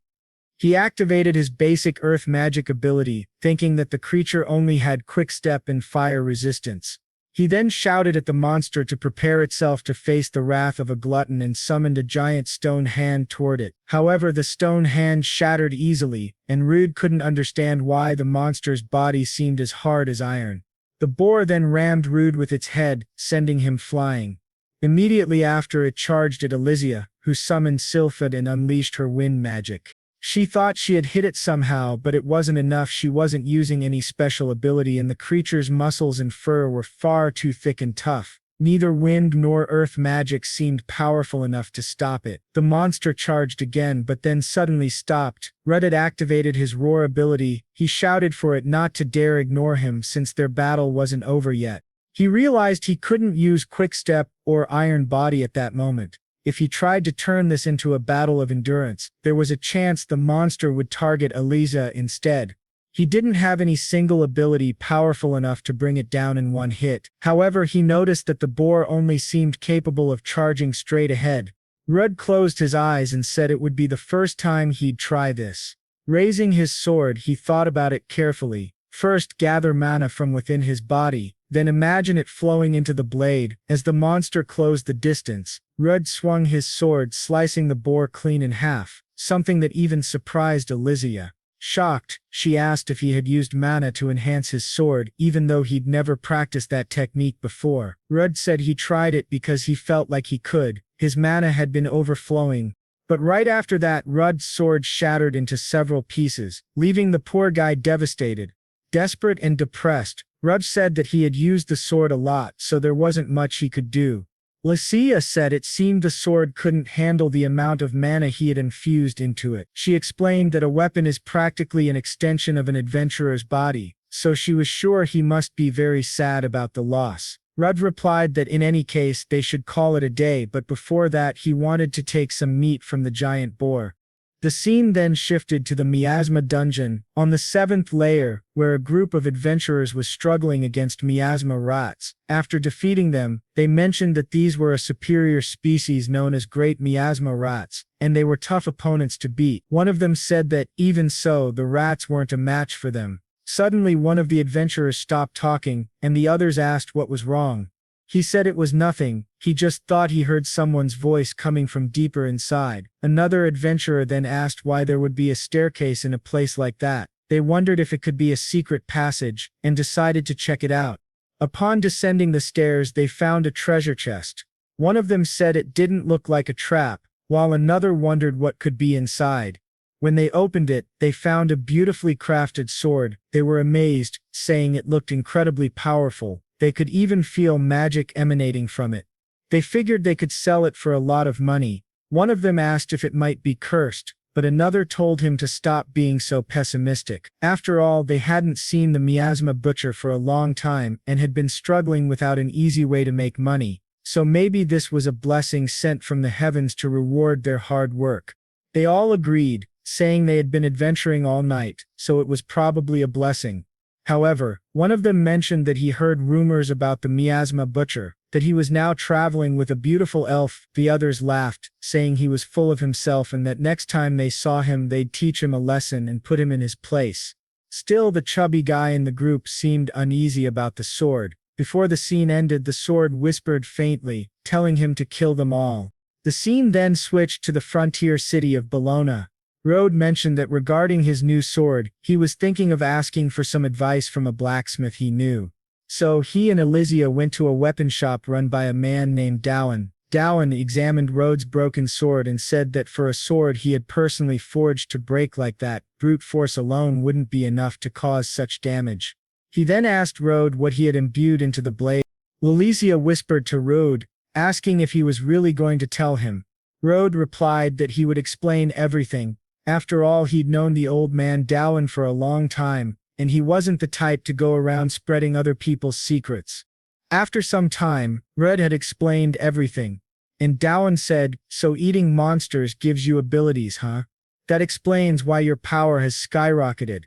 A: He activated his basic earth magic ability, thinking that the creature only had quick step and fire resistance. He then shouted at the monster to prepare itself to face the wrath of a glutton and summoned a giant stone hand toward it. However, the stone hand shattered easily, and Rude couldn't understand why the monster's body seemed as hard as iron. The boar then rammed Rude with its head, sending him flying. Immediately after, it charged at Elysia, who summoned Sylphid and unleashed her wind magic. She thought she had hit it somehow, but it wasn't enough. She wasn't using any special ability, and the creature's muscles and fur were far too thick and tough. Neither wind nor earth magic seemed powerful enough to stop it. The monster charged again, but then suddenly stopped. Rudd had activated his roar ability. He shouted for it not to dare ignore him since their battle wasn't over yet. He realized he couldn't use Quickstep or Iron Body at that moment. If he tried to turn this into a battle of endurance, there was a chance the monster would target Elysia instead. He didn't have any single ability powerful enough to bring it down in one hit. However, he noticed that the boar only seemed capable of charging straight ahead. Rudd closed his eyes and said it would be the first time he'd try this. Raising his sword, he thought about it carefully. First, gather mana from within his body, then imagine it flowing into the blade. As the monster closed the distance, Rudd swung his sword, slicing the boar clean in half, something that even surprised Elysia. Shocked, she asked if he had used mana to enhance his sword, even though he'd never practiced that technique before. Rudd said he tried it because he felt like he could. His mana had been overflowing. But right after that, Rudd's sword shattered into several pieces, leaving the poor guy devastated. Desperate and depressed, Rudd said that he had used the sword a lot, so there wasn't much he could do. Elysia said it seemed the sword couldn't handle the amount of mana he had infused into it. She explained that a weapon is practically an extension of an adventurer's body, so she was sure he must be very sad about the loss. Rudd replied that in any case they should call it a day, but before that he wanted to take some meat from the giant boar. The scene then shifted to the miasma dungeon, on the 7th layer, where a group of adventurers was struggling against miasma rats. After defeating them, they mentioned that these were a superior species known as great miasma rats, and they were tough opponents to beat. One of them said that, even so, the rats weren't a match for them. Suddenly one of the adventurers stopped talking, and the others asked what was wrong. He said it was nothing, he just thought he heard someone's voice coming from deeper inside. Another adventurer then asked why there would be a staircase in a place like that. They wondered if it could be a secret passage, and decided to check it out. Upon descending the stairs, they found a treasure chest. One of them said it didn't look like a trap, while another wondered what could be inside. When they opened it, they found a beautifully crafted sword. They were amazed, saying it looked incredibly powerful. They could even feel magic emanating from it. They figured they could sell it for a lot of money. One of them asked if it might be cursed, but another told him to stop being so pessimistic. After all, they hadn't seen the miasma butcher for a long time and had been struggling without an easy way to make money, so maybe this was a blessing sent from the heavens to reward their hard work. They all agreed, saying they had been adventuring all night, so it was probably a blessing. However, one of them mentioned that he heard rumors about the miasma butcher, that he was now traveling with a beautiful elf. The others laughed, saying he was full of himself and that next time they saw him they'd teach him a lesson and put him in his place. Still, the chubby guy in the group seemed uneasy about the sword. Before the scene ended, the sword whispered faintly, telling him to kill them all. The scene then switched to the frontier city of Bologna. Rudd mentioned that regarding his new sword, he was thinking of asking for some advice from a blacksmith he knew. So he and Elysia went to a weapon shop run by a man named Dowan. Dowan examined Rudd's broken sword and said that for a sword he had personally forged to break like that, brute force alone wouldn't be enough to cause such damage. He then asked Rudd what he had imbued into the blade. Elysia whispered to Rudd, asking if he was really going to tell him. Rudd replied that he would explain everything. After all, he'd known the old man Dowan for a long time, and he wasn't the type to go around spreading other people's secrets. After some time, Rudd had explained everything, and Dowan said, "So eating monsters gives you abilities, huh? That explains why your power has skyrocketed."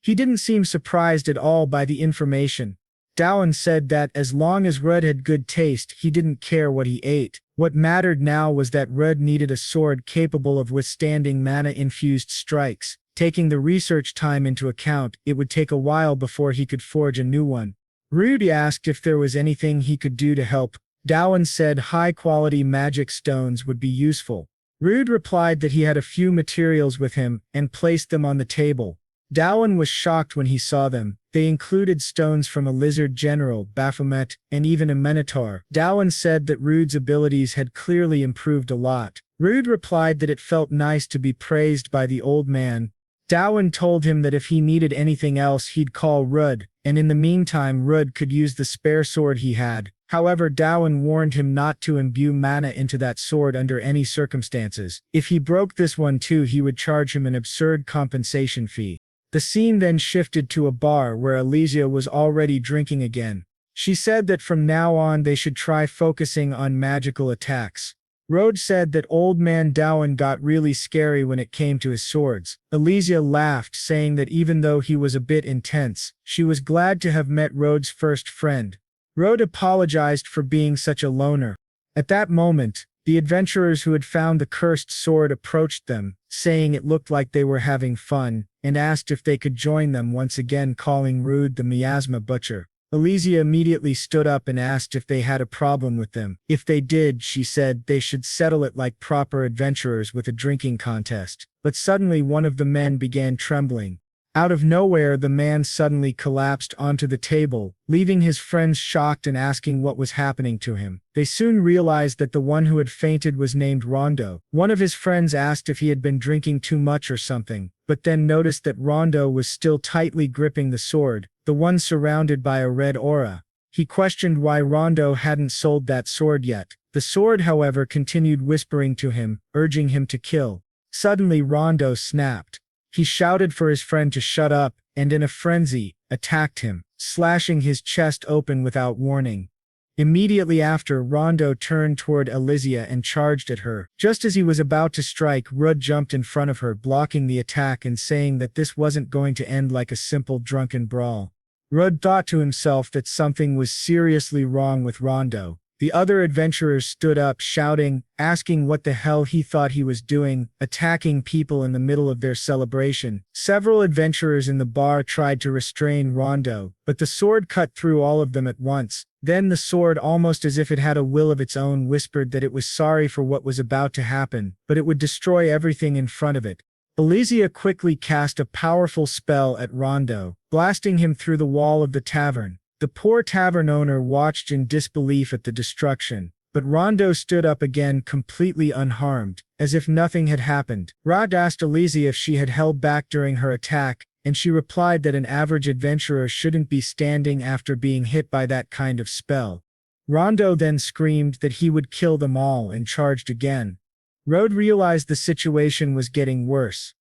A: He didn't seem surprised at all by the information. Dowan said that as long as Rudd had good taste, he didn't care what he ate. What mattered now was that Rudd needed a sword capable of withstanding mana-infused strikes. Taking the research time into account, it would take a while before he could forge a new one. Rudd asked if there was anything he could do to help. Dowan said high-quality magic stones would be useful. Rudd replied that he had a few materials with him and placed them on the table. Dawan was shocked when he saw them. They included stones from a lizard general, Baphomet, and even a minotaur. Dawan said that Rude's abilities had clearly improved a lot. Rude replied that it felt nice to be praised by the old man. Dawan told him that if he needed anything else he'd call Rud, and in the meantime Rud could use the spare sword he had. However, Dawan warned him not to imbue mana into that sword under any circumstances. If he broke this one too, he would charge him an absurd compensation fee. The scene then shifted to a bar where Elysia was already drinking again. She said that from now on they should try focusing on magical attacks. Rode said that old man Dawan got really scary when it came to his swords. Elysia laughed, saying that even though he was a bit intense, she was glad to have met Rode's first friend. Rode apologized for being such a loner. At that moment, the adventurers who had found the cursed sword approached them, saying it looked like they were having fun, and asked if they could join them, once again calling Rude the miasma butcher. Elysia immediately stood up and asked if they had a problem with them. If they did, she said they should settle it like proper adventurers with a drinking contest. But suddenly one of the men began trembling. Out of nowhere, the man suddenly collapsed onto the table, leaving his friends shocked and asking what was happening to him. They soon realized that the one who had fainted was named Rondo. One of his friends asked if he had been drinking too much or something, but then noticed that Rondo was still tightly gripping the sword, the one surrounded by a red aura. He questioned why Rondo hadn't sold that sword yet. The sword, however, continued whispering to him, urging him to kill. Suddenly Rondo snapped. He shouted for his friend to shut up, and in a frenzy, attacked him, slashing his chest open without warning. Immediately after, Rondo turned toward Elysia and charged at her. Just as he was about to strike, Rud jumped in front of her, blocking the attack and saying that this wasn't going to end like a simple drunken brawl. Rud thought to himself that something was seriously wrong with Rondo. The other adventurers stood up, shouting, asking what the hell he thought he was doing, attacking people in the middle of their celebration. Several adventurers in the bar tried to restrain Rondo, but the sword cut through all of them at once. Then the sword, almost as if it had a will of its own, whispered that it was sorry for what was about to happen, but it would destroy everything in front of it. Elysia quickly cast a powerful spell at Rondo, blasting him through the wall of the tavern. The poor tavern owner watched in disbelief at the destruction, but Rondo stood up again completely unharmed, as if nothing had happened. Rod asked Elysia if she had held back during her attack, and she replied that an average adventurer shouldn't be standing after being hit by that kind of spell. Rondo then screamed that he would kill them all and charged again. Rod realized the situation was getting worse.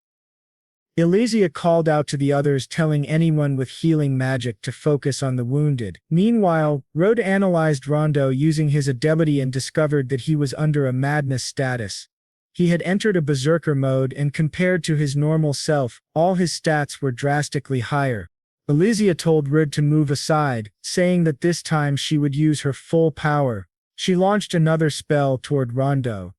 A: Elysia called out to the others, telling anyone with healing magic to focus on the wounded. Meanwhile, Rod analyzed Rondo using his ability and discovered that he was under a madness status. He had entered a berserker mode, and compared to his normal self, all his stats were drastically higher. Elysia told Rod to move aside, saying that this time she would use her full power. She launched another spell toward Rondo.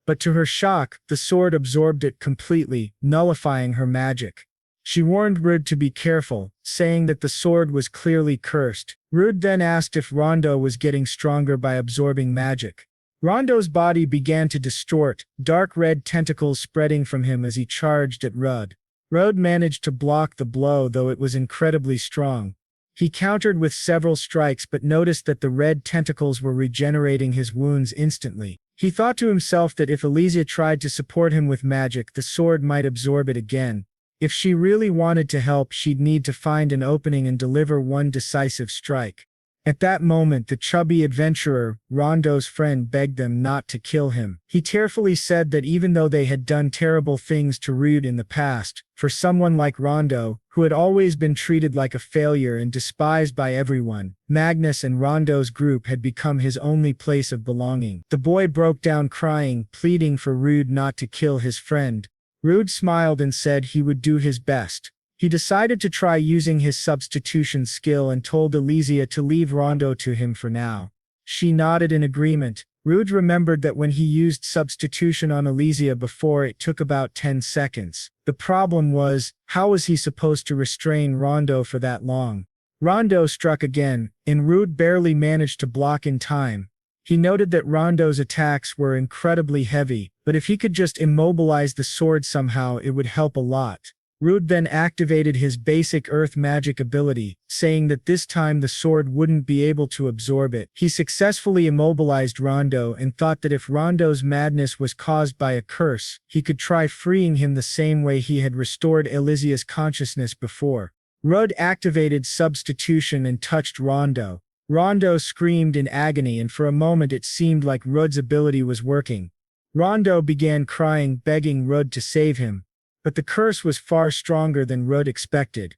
A: But to her shock, the sword absorbed it completely, nullifying her magic. She warned Rud to be careful, saying that the sword was clearly cursed. Rud then asked if Rondo was getting stronger by absorbing magic. Rondo's body began to distort, dark red tentacles spreading from him as he charged at Rud. Rud managed to block the blow, though it was incredibly strong. He countered with several strikes but noticed that the red tentacles were regenerating his wounds instantly. He thought to himself that if Elysia tried to support him with magic, the sword might absorb it again. If she really wanted to help, she'd need to find an opening and deliver one decisive strike. At that moment, the chubby adventurer, Rondo's friend, begged them not to kill him. He tearfully said that even though they had done terrible things to Rude in the past, for someone like Rondo, who had always been treated like a failure and despised by everyone, Magnus and Rondo's group had become his only place of belonging. The boy broke down crying, pleading for Rude not to kill his friend. Rude smiled and said he would do his best. He decided to try using his substitution skill and told Elysia to leave Rondo to him for now. She nodded in agreement. Rude remembered that when he used substitution on Elysia before, it took about 10 seconds. The problem was, how was he supposed to restrain Rondo for that long? Rondo struck again, and Rude barely managed to block in time. He noted that Rondo's attacks were incredibly heavy, but if he could just immobilize the sword somehow, it would help a lot. Rude then activated his basic earth magic ability, saying that this time the sword wouldn't be able to absorb it. He successfully immobilized Rondo and thought that if Rondo's madness was caused by a curse, he could try freeing him the same way he had restored Elysia's consciousness before. Rudd activated substitution and touched Rondo. Rondo screamed in agony, and for a moment it seemed like Rudd's ability was working. Rondo began crying, begging Rudd to save him. But the curse was far stronger than Rudd expected.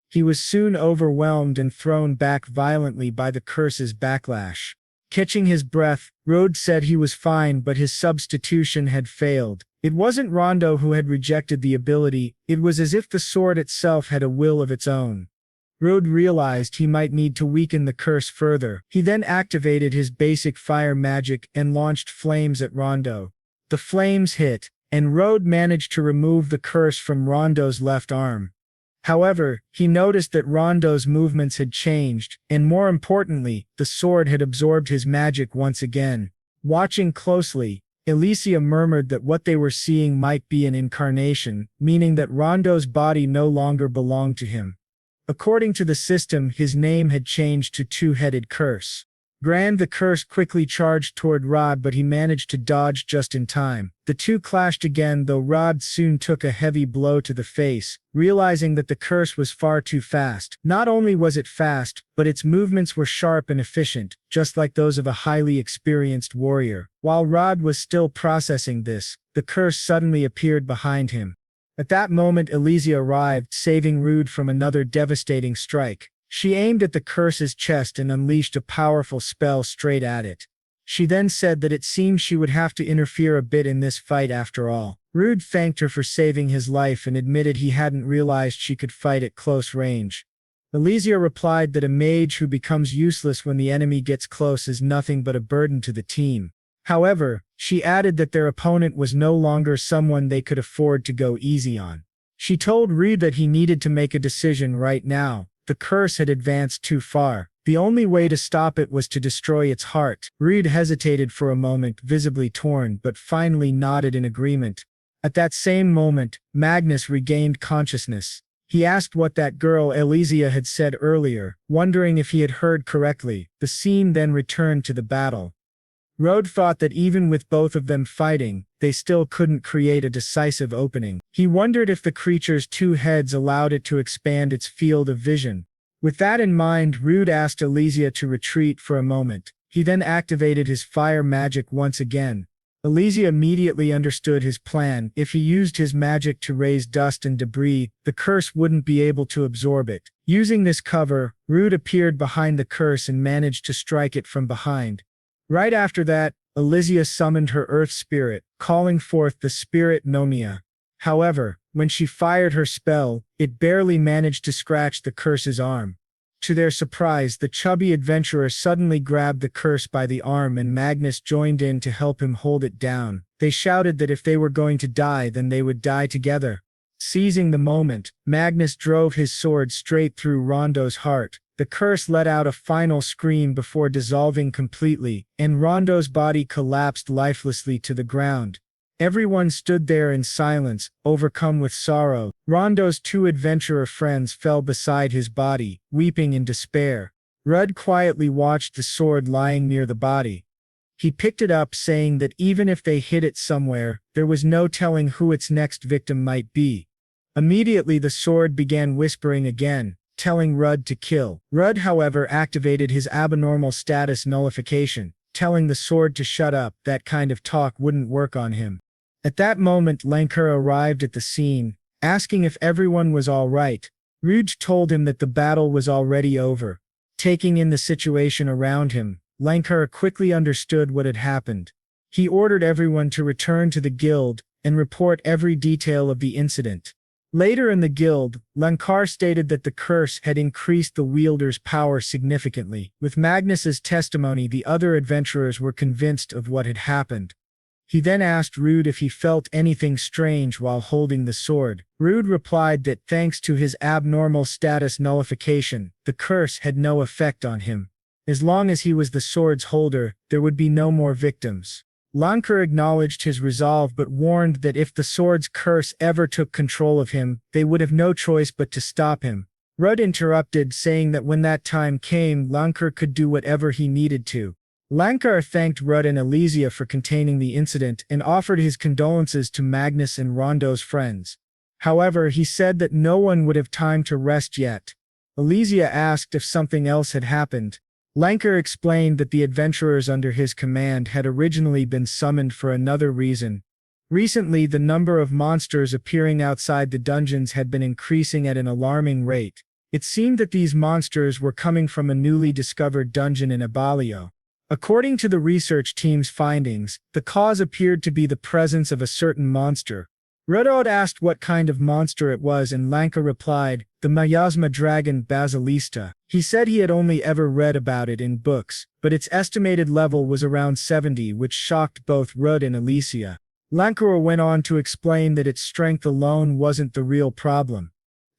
A: He was soon overwhelmed and thrown back violently by the curse's backlash. Catching his breath, Rudd said he was fine, but his substitution had failed. It wasn't Rondo who had rejected the ability, it was as if the sword itself had a will of its own. Rudd realized he might need to weaken the curse further. He then activated his basic fire magic and launched flames at Rondo. The flames hit, and Rudd managed to remove the curse from Rondo's left arm. However, he noticed that Rondo's movements had changed, and more importantly, the sword had absorbed his magic once again. Watching closely, Elysia murmured that what they were seeing might be an incarnation, meaning that Rondo's body no longer belonged to him. According to the system, his name had changed to Two-Headed Curse. Grand the curse quickly charged toward Rod, but he managed to dodge just in time. The two clashed again, though Rod soon took a heavy blow to the face, realizing that the curse was far too fast. Not only was it fast, but its movements were sharp and efficient, just like those of a highly experienced warrior. While Rod was still processing this, the curse suddenly appeared behind him. At that moment, Elysia arrived, saving Rude from another devastating strike. She aimed at the curse's chest and unleashed a powerful spell straight at it. She then said that it seemed she would have to interfere a bit in this fight after all. Rude thanked her for saving his life and admitted he hadn't realized she could fight at close range. Elysia replied that a mage who becomes useless when the enemy gets close is nothing but a burden to the team. However, she added that their opponent was no longer someone they could afford to go easy on. She told Rude that he needed to make a decision right now. The curse had advanced too far. The only way to stop it was to destroy its heart. Rude hesitated for a moment, visibly torn, but finally nodded in agreement. At that same moment, Magnus regained consciousness. He asked what that girl Elysia had said earlier, wondering if he had heard correctly. The scene then returned to the battle. Rude thought that even with both of them fighting, they still couldn't create a decisive opening. He wondered if the creature's two heads allowed it to expand its field of vision. With that in mind, Rude asked Elysia to retreat for a moment. He then activated his fire magic once again. Elysia immediately understood his plan. If he used his magic to raise dust and debris, the curse wouldn't be able to absorb it. Using this cover, Rude appeared behind the curse and managed to strike it from behind. Right after that, Elysia summoned her earth spirit, calling forth the spirit Nomia. However, when she fired her spell, it barely managed to scratch the curse's arm. To their surprise, the chubby adventurer suddenly grabbed the curse by the arm and Magnus joined in to help him hold it down. They shouted that if they were going to die, then they would die together. Seizing the moment, Magnus drove his sword straight through Rondo's heart. The curse let out a final scream before dissolving completely, and Rondo's body collapsed lifelessly to the ground. Everyone stood there in silence, overcome with sorrow. Rondo's two adventurer friends fell beside his body, weeping in despair. Rudd quietly watched the sword lying near the body. He picked it up, saying that even if they hid it somewhere, there was no telling who its next victim might be. Immediately the sword began whispering again, telling Rudd to kill. Rudd, however, activated his abnormal status nullification, telling the sword to shut up. That kind of talk wouldn't work on him. At that moment, Lankar arrived at the scene, asking if everyone was all right. Ruj told him that the battle was already over. Taking in the situation around him, Lankar quickly understood what had happened. He ordered everyone to return to the guild and report every detail of the incident. Later in the guild, Lankar stated that the curse had increased the wielder's power significantly. With Magnus's testimony, the other adventurers were convinced of what had happened. He then asked Rude if he felt anything strange while holding the sword. Rude replied that thanks to his abnormal status nullification, the curse had no effect on him. As long as he was the sword's holder, there would be no more victims. Lankar acknowledged his resolve but warned that if the sword's curse ever took control of him, they would have no choice but to stop him. Rud interrupted, saying that when that time came, Lankar could do whatever he needed to. Lankar thanked Rud and Elysia for containing the incident and offered his condolences to Magnus and Rondo's friends. However, he said that no one would have time to rest yet. Elysia asked if something else had happened. Lankar explained that the adventurers under his command had originally been summoned for another reason. Recently, the number of monsters appearing outside the dungeons had been increasing at an alarming rate. It seemed that these monsters were coming from a newly discovered dungeon in Abalio. According to the research team's findings, the cause appeared to be the presence of a certain monster. Rudod asked what kind of monster it was, and Lankar replied, the miasma dragon Basilista. He said he had only ever read about it in books, but its estimated level was around 70, which shocked both Rud and Elysia. Lankar went on to explain that its strength alone wasn't the real problem.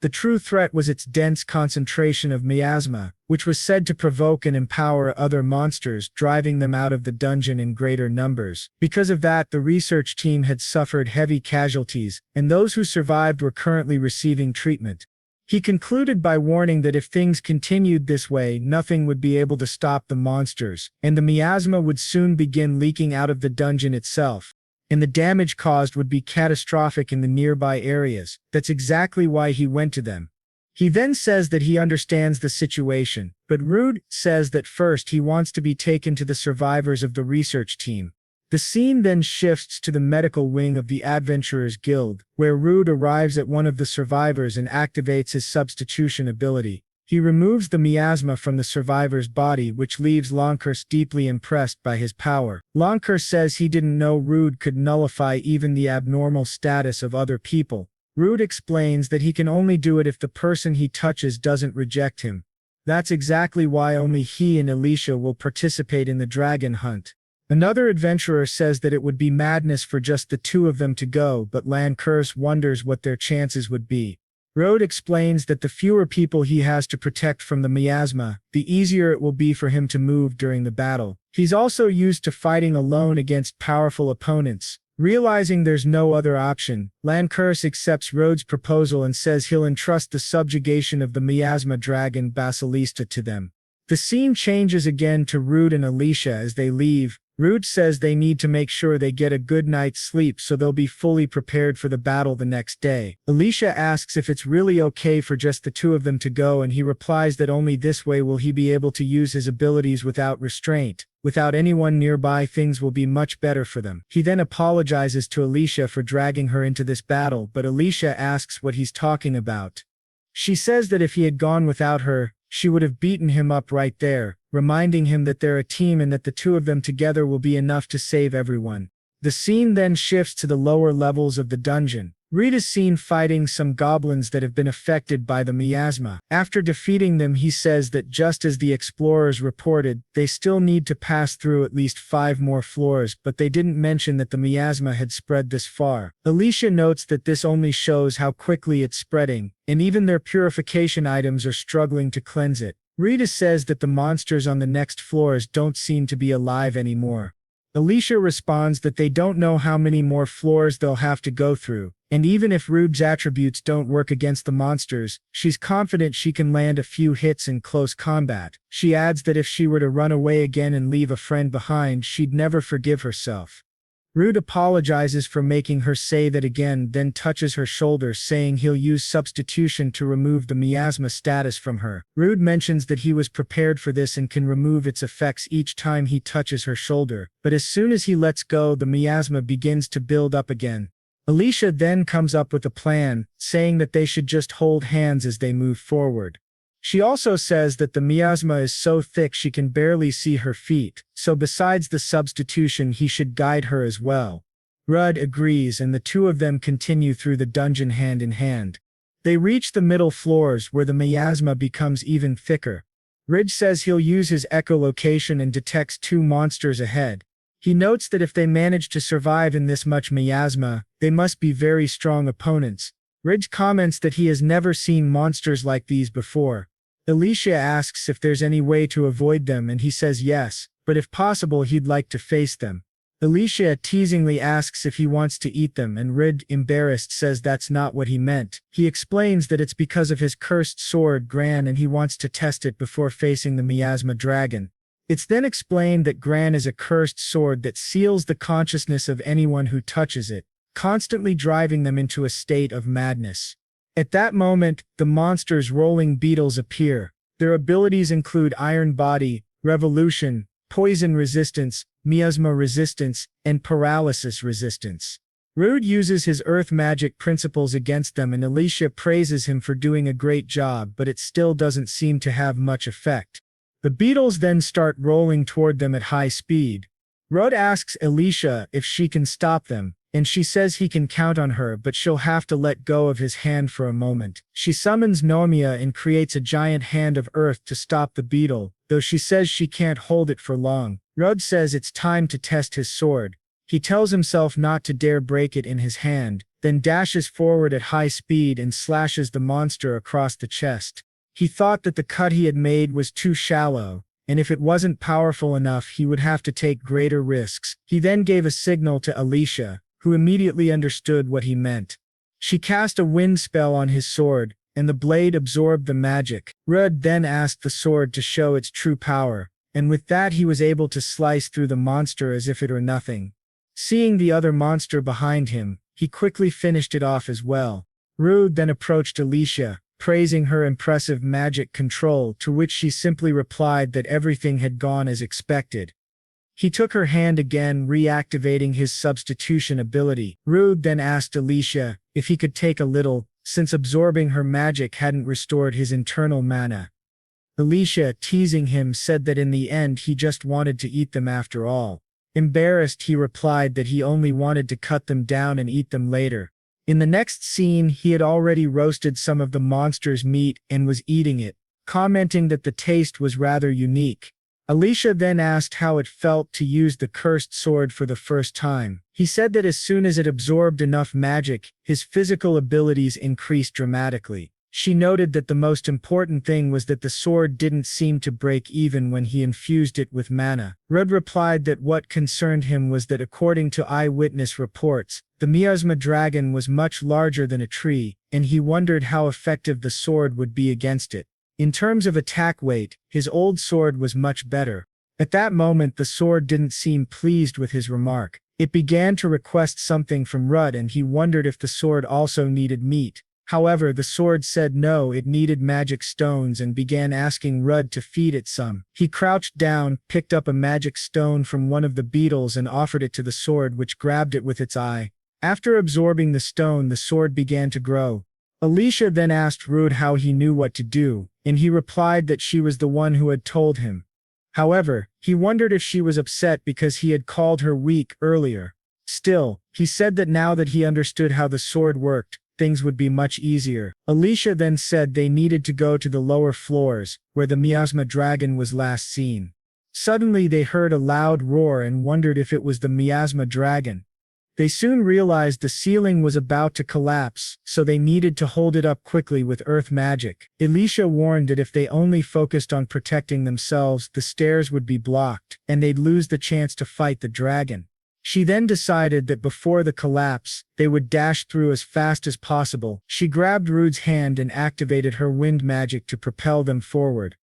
A: The true threat was its dense concentration of miasma, which was said to provoke and empower other monsters, driving them out of the dungeon in greater numbers. Because of that, the research team had suffered heavy casualties, and those who survived were currently receiving treatment. He concluded by warning that if things continued this way, nothing would be able to stop the monsters, and the miasma would soon begin leaking out of the dungeon itself. And the damage caused would be catastrophic in the nearby areas. That's exactly why he went to them. He then says that he understands the situation, but Rud says that first he wants to be taken to the survivors of the research team. The scene then shifts to the medical wing of the Adventurers Guild, where Rud arrives at one of the survivors and activates his substitution ability. He removes the miasma from the survivor's body, which leaves Lankar deeply impressed by his power. Lankar says he didn't know Rud could nullify even the abnormal status of other people. Rud explains that he can only do it if the person he touches doesn't reject him. That's exactly why only he and Elysia will participate in the dragon hunt. Another adventurer says that it would be madness for just the two of them to go, but Lankar wonders what their chances would be. Rud explains that the fewer people he has to protect from the miasma, the easier it will be for him to move during the battle. He's also used to fighting alone against powerful opponents. Realizing there's no other option, Lankar accepts Rud's proposal and says he'll entrust the subjugation of the miasma dragon Basilista to them. The scene changes again to Rud and Elysia as they leave. Rud says they need to make sure they get a good night's sleep so they'll be fully prepared for the battle the next day. Elysia asks if it's really okay for just the two of them to go, and he replies that only this way will he be able to use his abilities without restraint. Without anyone nearby, things will be much better for them. He then apologizes to Elysia for dragging her into this battle, but Elysia asks what he's talking about. She says that if he had gone without her, she would have beaten him up right there, reminding him that they're a team and that the two of them together will be enough to save everyone. The scene then shifts to the lower levels of the dungeon. Reed is seen fighting some goblins that have been affected by the miasma. After defeating them, he says that just as the explorers reported, they still need to pass through at least 5 more floors, but they didn't mention that the miasma had spread this far. Elysia notes that this only shows how quickly it's spreading, and even their purification items are struggling to cleanse it. Rita says that the monsters on the next floors don't seem to be alive anymore. Elysia responds that they don't know how many more floors they'll have to go through, and even if Rude's attributes don't work against the monsters, she's confident she can land a few hits in close combat. She adds that if she were to run away again and leave a friend behind, she'd never forgive herself. Rude apologizes for making her say that again, then touches her shoulder, saying he'll use substitution to remove the miasma status from her. Rude mentions that he was prepared for this and can remove its effects each time he touches her shoulder, but as soon as he lets go, the miasma begins to build up again. Elysia then comes up with a plan, saying that they should just hold hands as they move forward. She also says that the miasma is so thick she can barely see her feet, so besides the substitution he should guide her as well. Rudd agrees and the two of them continue through the dungeon hand in hand. They reach the middle floors where the miasma becomes even thicker. Ridge says he'll use his echolocation and detects 2 monsters ahead. He notes that if they manage to survive in this much miasma, they must be very strong opponents. Ridge comments that he has never seen monsters like these before. Elysia asks if there's any way to avoid them and he says yes, but if possible he'd like to face them. Alicia teasingly asks if he wants to eat them, and Rud, embarrassed, says that's not what he meant. He explains that it's because of his cursed sword Gran and he wants to test it before facing the miasma dragon. It's then explained that Gran is a cursed sword that seals the consciousness of anyone who touches it, constantly driving them into a state of madness. At that moment, the monster's rolling beetles appear. Their abilities include Iron Body, Revolution, Poison Resistance, Miasma Resistance, and Paralysis Resistance. Rud uses his earth magic principles against them, and Alicia praises him for doing a great job, but it still doesn't seem to have much effect. The beetles then start rolling toward them at high speed. Rud asks Alicia if she can stop them, and she says he can count on her, but she'll have to let go of his hand for a moment. She summons Nomia and creates a giant hand of earth to stop the beetle, though she says she can't hold it for long. Rud says it's time to test his sword. He tells himself not to dare break it in his hand, then dashes forward at high speed and slashes the monster across the chest. He thought that the cut he had made was too shallow, and if it wasn't powerful enough he would have to take greater risks. He then gave a signal to Alicia, who immediately understood what he meant. She cast a wind spell on his sword, and the blade absorbed the magic. Rud then asked the sword to show its true power, and with that he was able to slice through the monster as if it were nothing. Seeing the other monster behind him, he quickly finished it off as well. Rud then approached Alicia, praising her impressive magic control, to which she simply replied that everything had gone as expected. He took her hand again, reactivating his substitution ability. Rud then asked Alicia if he could take a little, since absorbing her magic hadn't restored his internal mana. Alicia, teasing him, said that in the end he just wanted to eat them after all. Embarrassed, he replied that he only wanted to cut them down and eat them later. In the next scene, he had already roasted some of the monster's meat and was eating it, commenting that the taste was rather unique. Alicia then asked how it felt to use the cursed sword for the first time. He said that as soon as it absorbed enough magic, his physical abilities increased dramatically. She noted that the most important thing was that the sword didn't seem to break even when he infused it with mana. Rud replied that what concerned him was that according to eyewitness reports, the miasma dragon was much larger than a tree, and he wondered how effective the sword would be against it. In terms of attack weight, his old sword was much better. At that moment the sword didn't seem pleased with his remark. It began to request something from Rud, and he wondered if the sword also needed meat. However, the sword said no, it needed magic stones, and began asking Rud to feed it some. He crouched down, picked up a magic stone from one of the beetles and offered it to the sword, which grabbed it with its eye. After absorbing the stone, the sword began to grow. Alicia then asked Rud how he knew what to do, and he replied that she was the one who had told him. However, he wondered if she was upset because he had called her weak earlier. Still, he said that now that he understood how the sword worked, things would be much easier. Alicia then said they needed to go to the lower floors, where the miasma dragon was last seen. Suddenly they heard a loud roar and wondered if it was the miasma dragon. They soon realized the ceiling was about to collapse, so they needed to hold it up quickly with earth magic. Alicia warned that if they only focused on protecting themselves, the stairs would be blocked, and they'd lose the chance to fight the dragon. She then decided that before the collapse, they would dash through as fast as possible. She grabbed Rud's hand and activated her wind magic to propel them forward.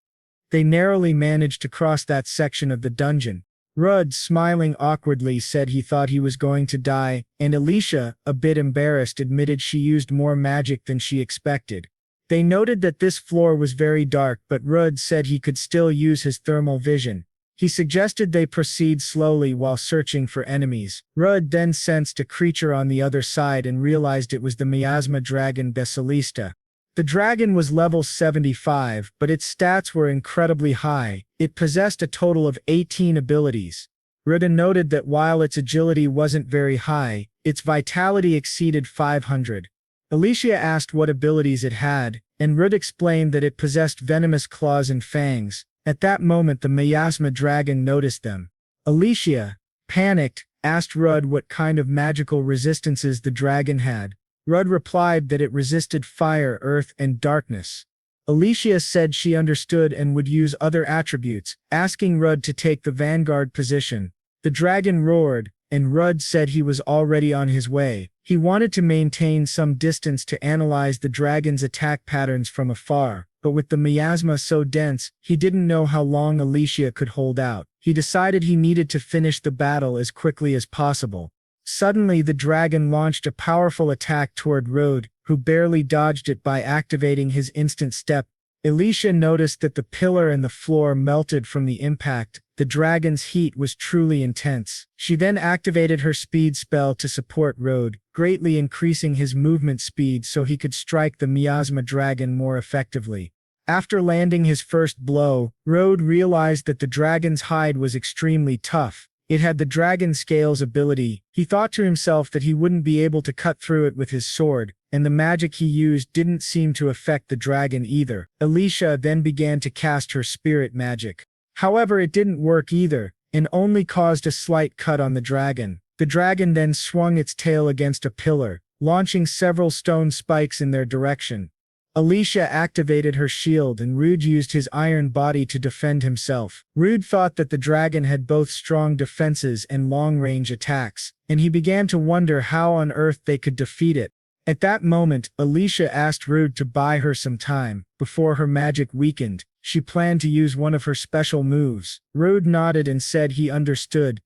A: They narrowly managed to cross that section of the dungeon. Rud, smiling awkwardly, said he thought he was going to die, and Alicia, a bit embarrassed, admitted she used more magic than she expected. They noted that this floor was very dark, but Rud said he could still use his thermal vision. He suggested they proceed slowly while searching for enemies. Rud then sensed a creature on the other side and realized it was the miasma dragon Basilista. The dragon was level 75, but its stats were incredibly high. It possessed a total of 18 abilities. Rud noted that while its agility wasn't very high, its vitality exceeded 500. Alicia asked what abilities it had, and Rud explained that it possessed venomous claws and fangs. At that moment the miasma dragon noticed them. Alicia, panicked, asked Rud what kind of magical resistances the dragon had. Rud replied that it resisted fire, earth, and darkness. Alicia said she understood and would use other attributes, asking Rud to take the vanguard position. The dragon roared, and Rudd said he was already on his way. He wanted to maintain some distance to analyze the dragon's attack patterns from afar, but with the miasma so dense, he didn't know how long Alicia could hold out. He decided he needed to finish the battle as quickly as possible. Suddenly, the dragon launched a powerful attack toward Rudd, who barely dodged it by activating his instant step. Alicia noticed that the pillar and the floor melted from the impact. The dragon's heat was truly intense. She then activated her speed spell to support Rudd, greatly increasing his movement speed so he could strike the miasma dragon more effectively. After landing his first blow, Rudd realized that the dragon's hide was extremely tough. It had the dragon scales ability. He thought to himself that he wouldn't be able to cut through it with his sword, and the magic he used didn't seem to affect the dragon either. Alicia then began to cast her spirit magic. However, it didn't work either, and only caused a slight cut on the dragon. The dragon then swung its tail against a pillar, launching several stone spikes in their direction. Alicia activated her shield and Rudd used his iron body to defend himself. Rudd thought that the dragon had both strong defenses and long-range attacks, and he began to wonder how on earth they could defeat it. At that moment, Alicia asked Rudd to buy her some time. Before her magic weakened, she planned to use one of her special moves. Rudd nodded and said he understood.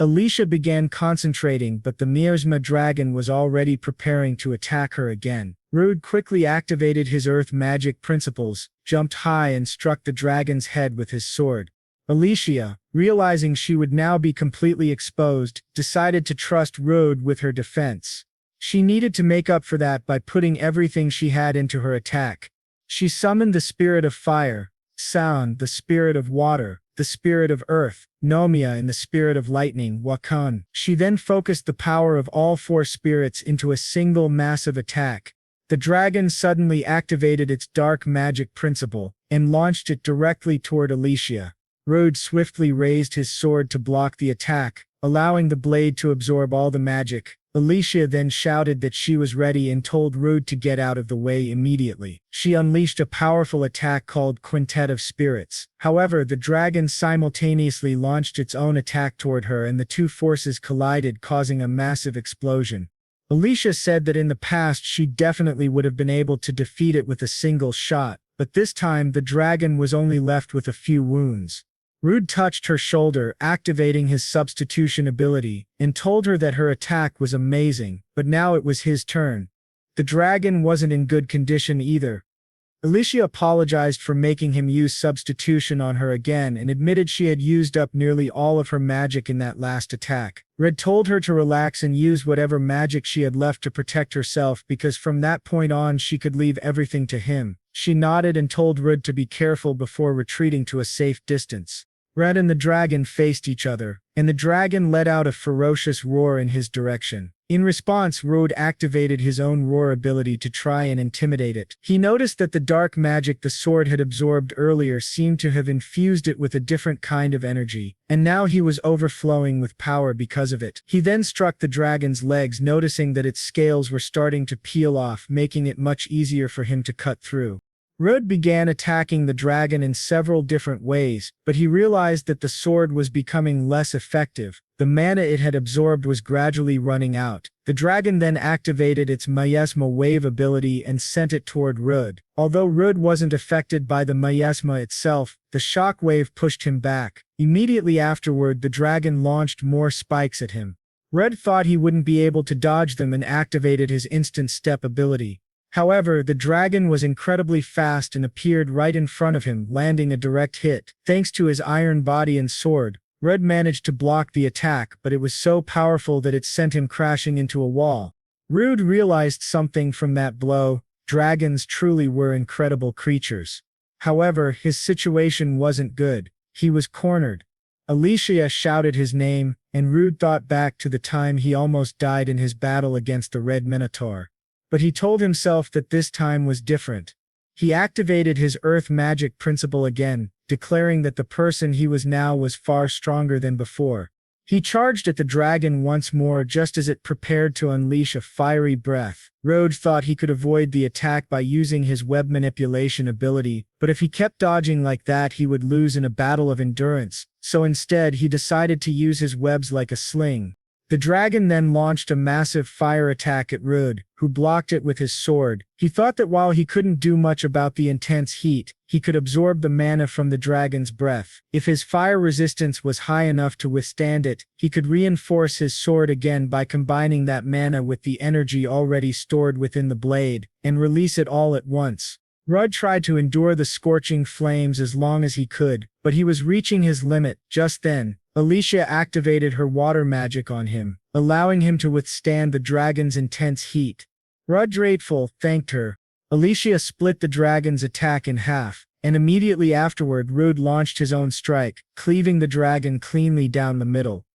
A: Alicia began concentrating, but the miasma dragon was already preparing to attack her again. Rudd quickly activated his earth magic principles, jumped high and struck the dragon's head with his sword. Alicia, realizing she would now be completely exposed, decided to trust Rudd with her defense. She needed to make up for that by putting everything she had into her attack. She summoned the spirit of fire, sound, the spirit of water, the spirit of earth, Nomia, and the spirit of lightning, Wakan. She then focused the power of all four spirits into a single massive attack. The dragon suddenly activated its dark magic principle and launched it directly toward Alicia. Rudd swiftly raised his sword to block the attack, allowing the blade to absorb all the magic. Alicia then shouted that she was ready and told Rudd to get out of the way immediately. She unleashed a powerful attack called Quintet of Spirits. However, the dragon simultaneously launched its own attack toward her and the two forces collided, causing a massive explosion. Alicia said that in the past she definitely would have been able to defeat it with a single shot, but this time the dragon was only left with a few wounds. Rudd touched her shoulder, activating his substitution ability, and told her that her attack was amazing, but now it was his turn. The dragon wasn't in good condition either. Alicia apologized for making him use substitution on her again and admitted she had used up nearly all of her magic in that last attack. Rudd told her to relax and use whatever magic she had left to protect herself because from that point on she could leave everything to him. She nodded and told Rudd to be careful before retreating to a safe distance. Rudd and the dragon faced each other, and the dragon let out a ferocious roar in his direction. In response, Rudd activated his own roar ability to try and intimidate it. He noticed that the dark magic the sword had absorbed earlier seemed to have infused it with a different kind of energy, and now he was overflowing with power because of it. He then struck the dragon's legs, noticing that its scales were starting to peel off, making it much easier for him to cut through. Rudd began attacking the dragon in several different ways, but he realized that the sword was becoming less effective. The mana it had absorbed was gradually running out. The dragon then activated its miasma wave ability and sent it toward Rudd. Although Rudd wasn't affected by the miasma itself, the shock wave pushed him back. Immediately afterward, the dragon launched more spikes at him. Rudd thought he wouldn't be able to dodge them and activated his instant step ability. However, the dragon was incredibly fast and appeared right in front of him, landing a direct hit. Thanks to his iron body and sword, Rudd managed to block the attack, but it was so powerful that it sent him crashing into a wall. Rudd realized something from that blow. Dragons truly were incredible creatures. However, his situation wasn't good. He was cornered. Alicia shouted his name, and Rudd thought back to the time he almost died in his battle against the Red Minotaur. But he told himself that this time was different. He activated his earth magic principle again, declaring that the person he was now was far stronger than before. He charged at the dragon once more just as it prepared to unleash a fiery breath. Rudd thought he could avoid the attack by using his web manipulation ability, but if he kept dodging like that he would lose in a battle of endurance, so instead he decided to use his webs like a sling. The dragon then launched a massive fire attack at Rud, who blocked it with his sword. He thought that while he couldn't do much about the intense heat, he could absorb the mana from the dragon's breath. If his fire resistance was high enough to withstand it, he could reinforce his sword again by combining that mana with the energy already stored within the blade, and release it all at once. Rud tried to endure the scorching flames as long as he could, but he was reaching his limit. Just then, Alicia activated her water magic on him, allowing him to withstand the dragon's intense heat. Rud, grateful, thanked her. Alicia split the dragon's attack in half, and immediately afterward Rud launched his own strike, cleaving the dragon cleanly down the middle.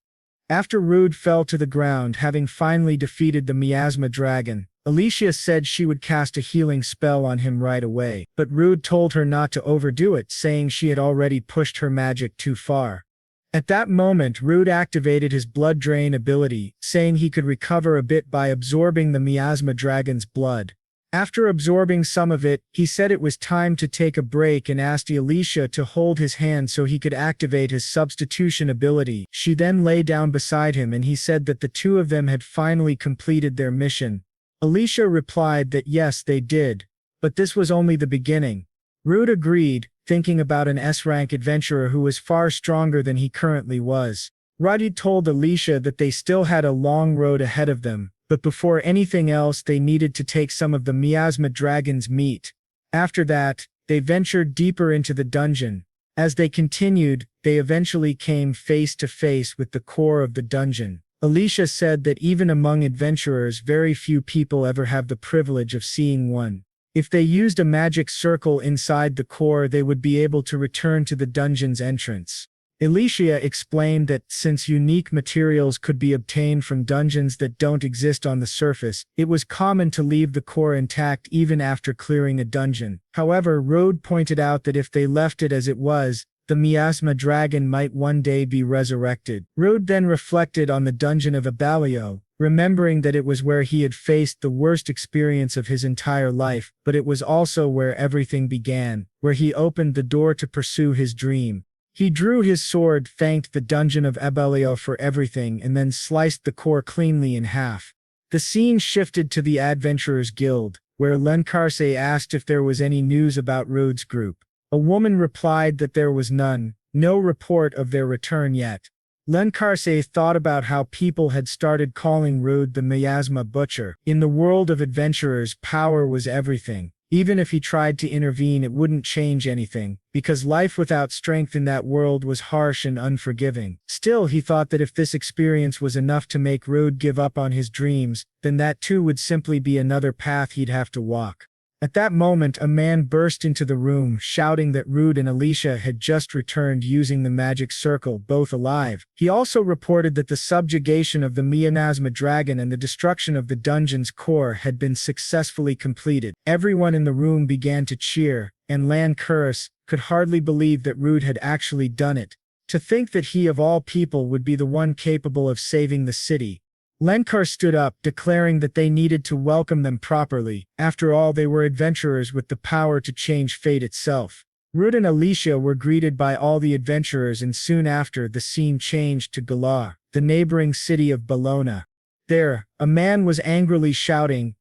A: After Rud fell to the ground, having finally defeated the miasma dragon, Alicia said she would cast a healing spell on him right away, but Rud told her not to overdo it, saying she had already pushed her magic too far. At that moment, Rud activated his blood drain ability, saying he could recover a bit by absorbing the miasma dragon's blood. After absorbing some of it, he said it was time to take a break and asked Alicia to hold his hand so he could activate his substitution ability. She then lay down beside him and he said that the two of them had finally completed their mission. Alicia replied that yes, they did, but this was only the beginning. Rud agreed, thinking about an S-rank adventurer who was far stronger than he currently was. Rud told Alicia that they still had a long road ahead of them, but before anything else they needed to take some of the miasma dragon's meat. After that, they ventured deeper into the dungeon. As they continued, they eventually came face to face with the core of the dungeon. Alicia said that even among adventurers very few people ever have the privilege of seeing one. If they used a magic circle inside the core, they would be able to return to the dungeon's entrance. Alicia explained that since unique materials could be obtained from dungeons that don't exist on the surface, it was common to leave the core intact even after clearing a dungeon. However, Rud pointed out that if they left it as it was, the miasma dragon might one day be resurrected. Rud then reflected on the dungeon of Abalio, remembering that it was where he had faced the worst experience of his entire life, but it was also where everything began, where he opened the door to pursue his dream. He drew his sword, thanked the dungeon of Abalio for everything, and then sliced the core cleanly in half. The scene shifted to the Adventurers Guild, where Lencarse asked if there was any news about Rud's group. A woman replied that there was none, no report of their return yet. Lencarse thought about how people had started calling Rud the miasma butcher. In the world of adventurers, power was everything. Even if he tried to intervene, it wouldn't change anything, because life without strength in that world was harsh and unforgiving. Still, he thought that if this experience was enough to make Rud give up on his dreams, then that too would simply be another path he'd have to walk. At that moment, a man burst into the room, shouting that Rud and Alicia had just returned using the magic circle, both alive. He also reported that the subjugation of the miasma dragon and the destruction of the dungeon's core had been successfully completed. Everyone in the room began to cheer, and Lencarse could hardly believe that Rud had actually done it. To think that he of all people would be the one capable of saving the city. Lencarse stood up, declaring that they needed to welcome them properly. After all, they were adventurers with the power to change fate itself. Rud and Alicia were greeted by all the adventurers, and soon after, the scene changed to Galar, the neighboring city of Bologna. There, a man was angrily shouting,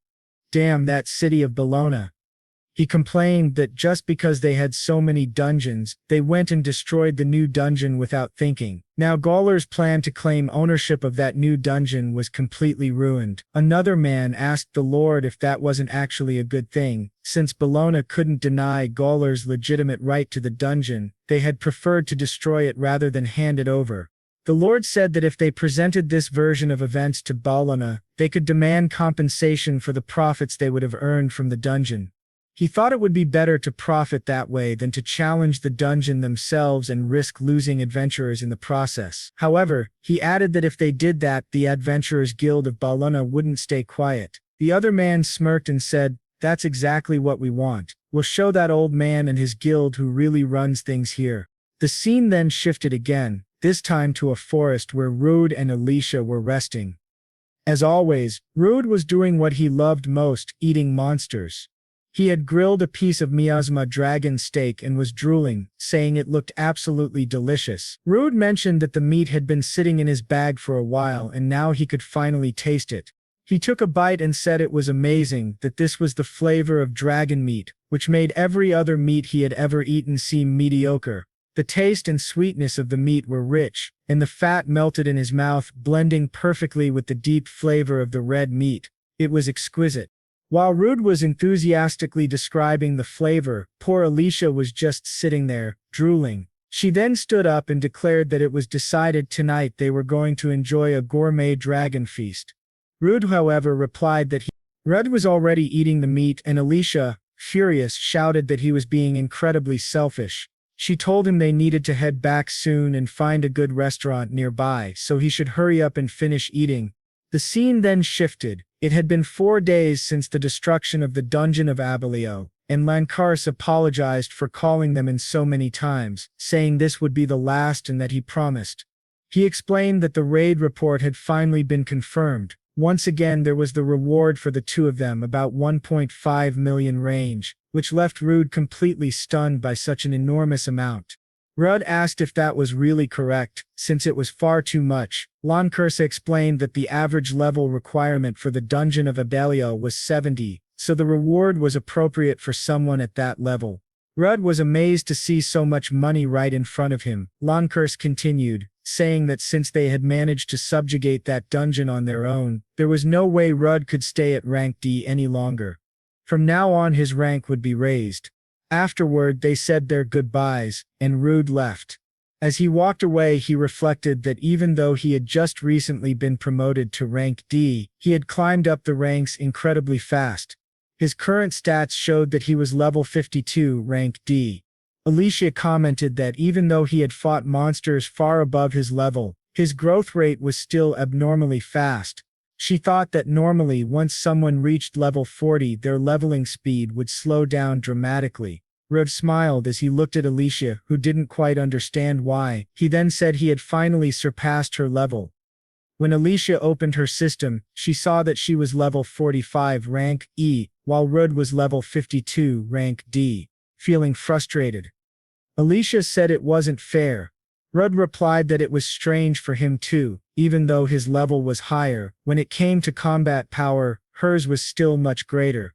A: "Damn that city of Bologna." He complained that just because they had so many dungeons, they went and destroyed the new dungeon without thinking. Now Galar's plan to claim ownership of that new dungeon was completely ruined. Another man asked the Lord if that wasn't actually a good thing. Since Bologna couldn't deny Galar's legitimate right to the dungeon, they had preferred to destroy it rather than hand it over. The Lord said that if they presented this version of events to Bologna, they could demand compensation for the profits they would have earned from the dungeon. He thought it would be better to profit that way than to challenge the dungeon themselves and risk losing adventurers in the process. However, he added that if they did that, the Adventurers Guild of Bologna wouldn't stay quiet. The other man smirked and said, "That's exactly what we want. We'll show that old man and his guild who really runs things here." The scene then shifted again, this time to a forest where Rud and Alicia were resting. As always, Rud was doing what he loved most, eating monsters. He had grilled a piece of miasma dragon steak and was drooling, saying it looked absolutely delicious. Rude mentioned that the meat had been sitting in his bag for a while and now he could finally taste it. He took a bite and said it was amazing, that this was the flavor of dragon meat, which made every other meat he had ever eaten seem mediocre. The taste and sweetness of the meat were rich, and the fat melted in his mouth, blending perfectly with the deep flavor of the red meat. It was exquisite. While Rude was enthusiastically describing the flavor, poor Alicia was just sitting there, drooling. She then stood up and declared that it was decided tonight they were going to enjoy a gourmet dragon feast. Rude, however, replied that Rudd was already eating the meat, and Alicia, furious, shouted that he was being incredibly selfish. She told him they needed to head back soon and find a good restaurant nearby, so he should hurry up and finish eating. The scene then shifted. It had been 4 days since the destruction of the dungeon of Abellio, and Lankars apologized for calling them in so many times, saying this would be the last and that he promised. He explained that the raid report had finally been confirmed. Once again there was the reward for the two of them, about 1.5 million range, which left Rude completely stunned by such an enormous amount. Rudd asked if that was really correct, since it was far too much. Lankars explained that the average level requirement for the dungeon of Abellio was 70, so the reward was appropriate for someone at that level. Rudd was amazed to see so much money right in front of him. Lankars continued, saying that since they had managed to subjugate that dungeon on their own, there was no way Rudd could stay at rank D any longer. From now on his rank would be raised. Afterward they said their goodbyes, and Rude left. As he walked away he reflected that even though he had just recently been promoted to rank D, he had climbed up the ranks incredibly fast. His current stats showed that he was level 52, rank D. Alicia commented that even though he had fought monsters far above his level, his growth rate was still abnormally fast. She thought that normally once someone reached level 40 their leveling speed would slow down dramatically. Rudd smiled as he looked at Alicia, who didn't quite understand why. He then said he had finally surpassed her level. When Alicia opened her system, she saw that she was level 45 rank E, while Rudd was level 52 rank D. Feeling frustrated, Alicia said it wasn't fair. Rudd replied that it was strange for him too, even though his level was higher. When it came to combat power, hers was still much greater.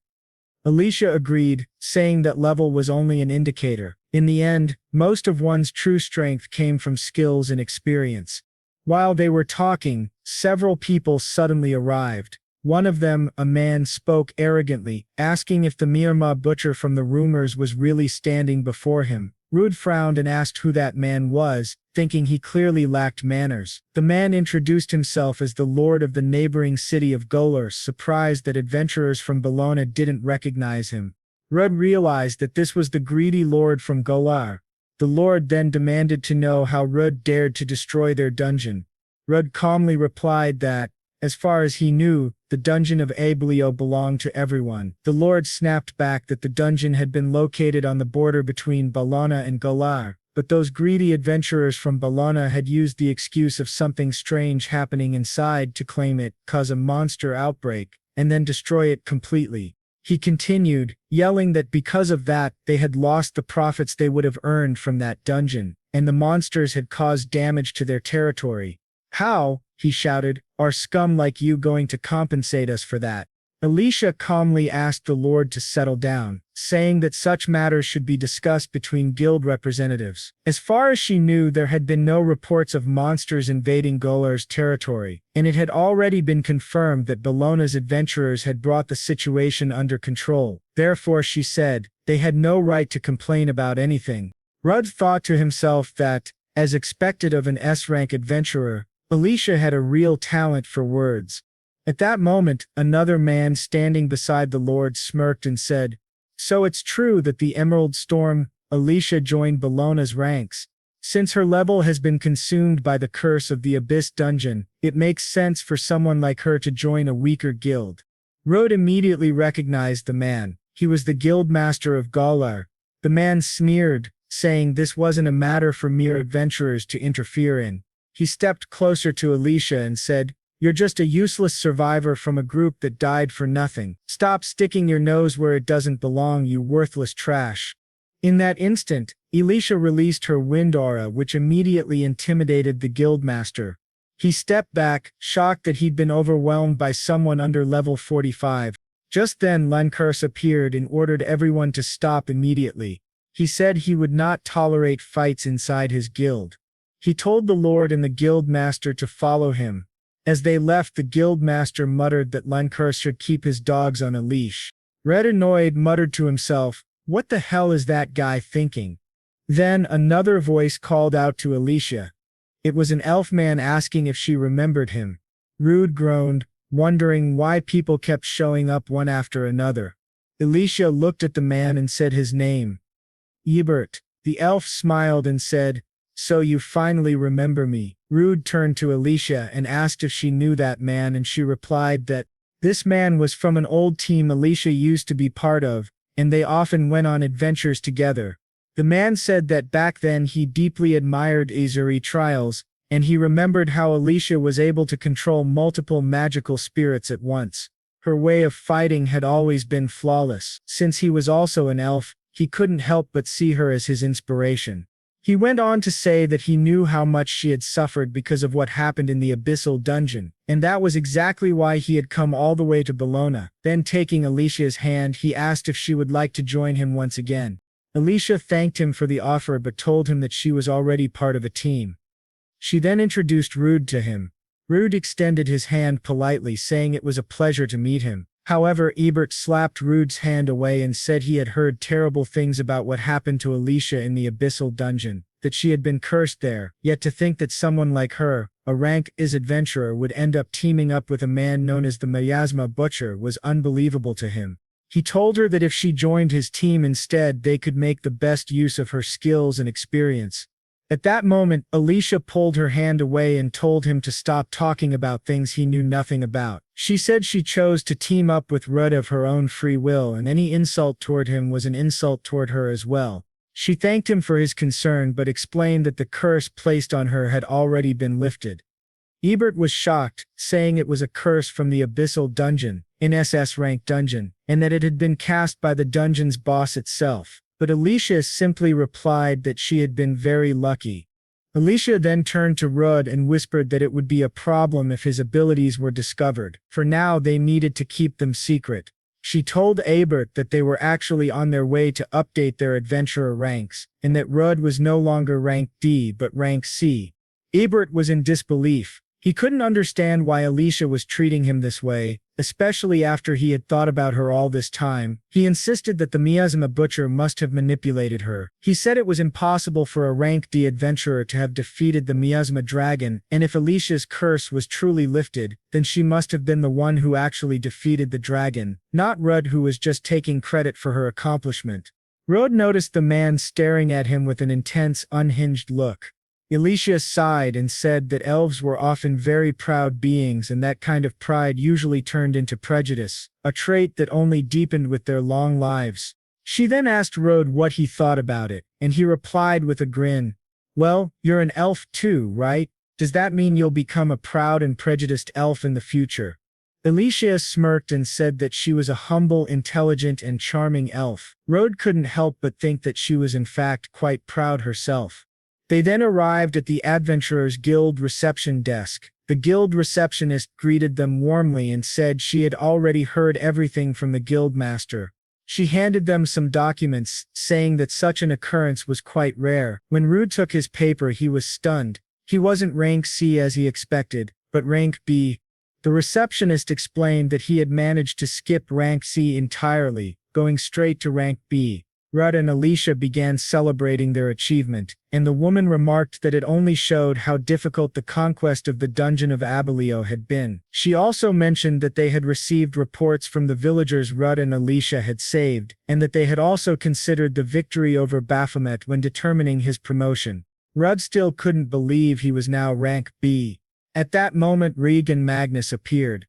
A: Alicia agreed, saying that level was only an indicator. In the end, most of one's true strength came from skills and experience. While they were talking, several people suddenly arrived. One of them, a man, spoke arrogantly, asking if the Myanmar butcher from the rumors was really standing before him. Rude frowned and asked who that man was, thinking he clearly lacked manners. The man introduced himself as the lord of the neighboring city of Golur, surprised that adventurers from Bologna didn't recognize him. Rudd realized that this was the greedy lord from Golur. The lord then demanded to know how Rudd dared to destroy their dungeon. Rudd calmly replied that, as far as he knew, the dungeon of Abellio belonged to everyone. The lord snapped back that the dungeon had been located on the border between Bologna and Golur, but those greedy adventurers from Bologna had used the excuse of something strange happening inside to claim it, cause a monster outbreak, and then destroy it completely. He continued, yelling that because of that, they had lost the profits they would have earned from that dungeon, and the monsters had caused damage to their territory. "How," he shouted, "are scum like you going to compensate us for that?" Alicia calmly asked the lord to settle down, saying that such matters should be discussed between guild representatives. As far as she knew, there had been no reports of monsters invading Golur's territory, and it had already been confirmed that Bologna's adventurers had brought the situation under control. Therefore, she said, they had no right to complain about anything. Rudd thought to himself that, as expected of an S-rank adventurer, Alicia had a real talent for words. At that moment, another man standing beside the lord smirked and said, "So it's true that the Emerald Storm, Alicia joined Bologna's ranks. Since her level has been consumed by the curse of the Abyss Dungeon, it makes sense for someone like her to join a weaker guild." Rudd immediately recognized the man. He was the guild master of Golur. The man sneered, saying this wasn't a matter for mere adventurers to interfere in. He stepped closer to Alicia and said, You're just a useless survivor from a group that died for nothing. Stop sticking your nose where it doesn't belong, you worthless trash." In that instant, Elisha released her wind aura, which immediately intimidated the guildmaster. He stepped back, shocked that he'd been overwhelmed by someone under level 45. Just then Lankurs appeared and ordered everyone to stop immediately. He said he would not tolerate fights inside his guild. He told the lord and the guild master to follow him. As they left, the guild master muttered that Lankurs should keep his dogs on a leash. Red, annoyed, muttered to himself, "What the hell is that guy thinking?" Then another voice called out to Elisha. It was an elf man asking if she remembered him. Rude groaned, wondering why people kept showing up one after another. Elisha looked at the man and said his name. Ebert. The elf smiled and said, "So you finally remember me." Rude turned to Elisha and asked if she knew that man, and she replied that this man was from an old team Elisha used to be part of, and they often went on adventures together. The man said that back then he deeply admired Azuri trials, and he remembered how Elisha was able to control multiple magical spirits at once. Her way of fighting had always been flawless. Since he was also an elf, he couldn't help but see her as his inspiration. He went on to say that he knew how much she had suffered because of what happened in the abyssal dungeon, and that was exactly why he had come all the way to Bologna. Then taking Alicia's hand, he asked if she would like to join him once again. Alicia thanked him for the offer but told him that she was already part of a team. She then introduced Rude to him. Rude extended his hand politely, saying it was a pleasure to meet him. However, Ebert slapped Rude's hand away and said he had heard terrible things about what happened to Alicia in the abyssal dungeon, that she had been cursed there, yet to think that someone like her, a rank-is adventurer, would end up teaming up with a man known as the Miasma Butcher was unbelievable to him. He told her that if she joined his team instead, they could make the best use of her skills and experience. At that moment, Alicia pulled her hand away and told him to stop talking about things he knew nothing about. She said she chose to team up with Rudd of her own free will, and any insult toward him was an insult toward her as well. She thanked him for his concern but explained that the curse placed on her had already been lifted. Ebert was shocked, saying it was a curse from the abyssal dungeon, an SS rank dungeon, and that it had been cast by the dungeon's boss itself. But Alicia simply replied that she had been very lucky. Alicia then turned to Rudd and whispered that it would be a problem if his abilities were discovered. For now, they needed to keep them secret. She told Ebert that they were actually on their way to update their adventurer ranks, and that Rudd was no longer rank D but rank C. Ebert was in disbelief. He couldn't understand why Alicia was treating him this way, especially after he had thought about her all this time. He insisted that the Miasma Butcher must have manipulated her. He said it was impossible for a rank D adventurer to have defeated the Miasma Dragon, and if Alicia's curse was truly lifted, then she must have been the one who actually defeated the dragon, not Rudd, who was just taking credit for her accomplishment. Rudd noticed the man staring at him with an intense, unhinged look. Alicia sighed and said that elves were often very proud beings, and that kind of pride usually turned into prejudice, a trait that only deepened with their long lives. She then asked Rudd what he thought about it, and he replied with a grin, "Well, you're an elf too, right? Does that mean you'll become a proud and prejudiced elf in the future?" Alicia smirked and said that she was a humble, intelligent, and charming elf. Rudd couldn't help but think that she was in fact quite proud herself. They then arrived at the Adventurers Guild reception desk. The guild receptionist greeted them warmly and said she had already heard everything from the guild master. She handed them some documents, saying that such an occurrence was quite rare. When Rude took his paper, he was stunned. He wasn't rank C as he expected, but rank B. The receptionist explained that he had managed to skip rank C entirely, going straight to rank B. Rudd and Alicia began celebrating their achievement, and the woman remarked that it only showed how difficult the conquest of the dungeon of Abellio had been. She also mentioned that they had received reports from the villagers Rudd and Alicia had saved, and that they had also considered the victory over Baphomet when determining his promotion. Rudd still couldn't believe he was now rank B. At that moment, Rieg and Magnus appeared.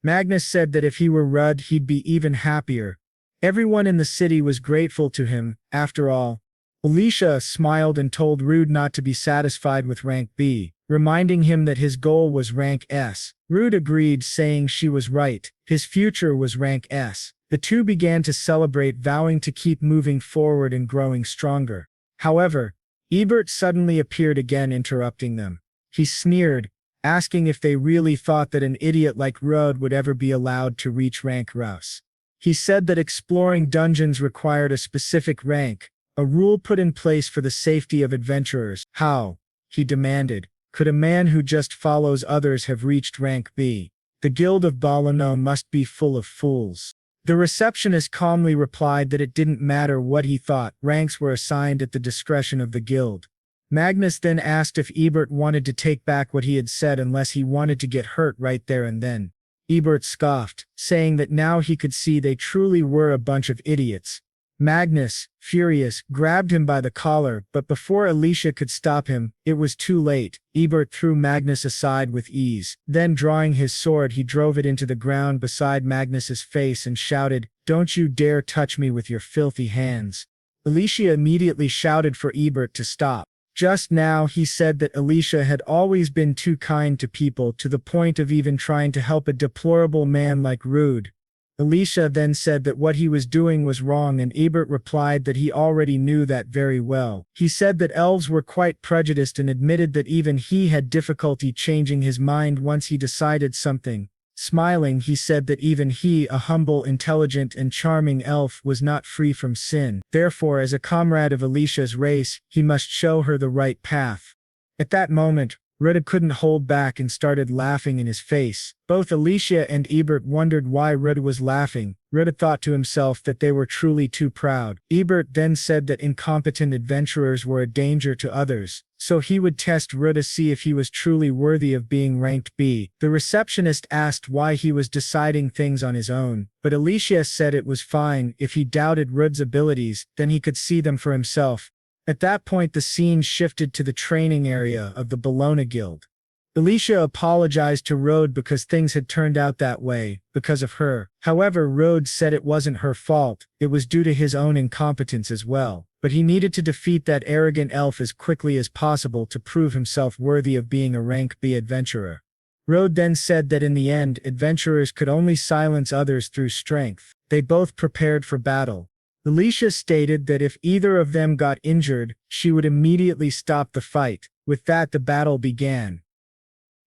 A: Magnus said that if he were Rudd, he'd be even happier. Everyone in the city was grateful to him, after all. Alicia smiled and told Rude not to be satisfied with rank B. reminding him that his goal was rank S. Rude agreed, saying she was right. His future was rank S. The two began to celebrate, vowing to keep moving forward and growing stronger. However, Ebert suddenly appeared again, interrupting them. He sneered, asking if they really thought that an idiot like Rudd would ever be allowed to reach rank Rus. He said that exploring dungeons required a specific rank, a rule put in place for the safety of adventurers. How, he demanded, could a man who just follows others have reached rank B? The guild of Balano must be full of fools. The receptionist calmly replied that it didn't matter what he thought, ranks were assigned at the discretion of the guild. Magnus then asked if Ebert wanted to take back what he had said unless he wanted to get hurt right there and then. Ebert scoffed, saying that now he could see they truly were a bunch of idiots. Magnus, furious, grabbed him by the collar, but before Alicia could stop him, it was too late. Ebert threw Magnus aside with ease. Then, drawing his sword, he drove it into the ground beside Magnus's face and shouted, "Don't you dare touch me with your filthy hands." Alicia immediately shouted for Ebert to stop. Just now he said that Alicia had always been too kind to people, to the point of even trying to help a deplorable man like Rude. Alicia then said that what he was doing was wrong, and Ebert replied that he already knew that very well. He said that elves were quite prejudiced and admitted that even he had difficulty changing his mind once he decided something. Smiling, he said that even he, a humble, intelligent, and charming elf, was not free from sin. Therefore, as a comrade of Alicia's race, he must show her the right path. At that moment, Rudd couldn't hold back and started laughing in his face. Both Alicia and Ebert wondered why Rudd was laughing. Rudd thought to himself that they were truly too proud. Ebert then said that incompetent adventurers were a danger to others, so he would test Rudd to see if he was truly worthy of being ranked B. The receptionist asked why he was deciding things on his own, but Alicia said it was fine. If he doubted Rudd's abilities, then he could see them for himself. At that point, the scene shifted to the training area of the Bologna Guild. Alicia apologized to Rode because things had turned out that way, because of her. However, Rode said it wasn't her fault, it was due to his own incompetence as well. But he needed to defeat that arrogant elf as quickly as possible to prove himself worthy of being a rank B adventurer. Rode then said that in the end, adventurers could only silence others through strength. They both prepared for battle. Alicia stated that if either of them got injured, she would immediately stop the fight. With that, the battle began.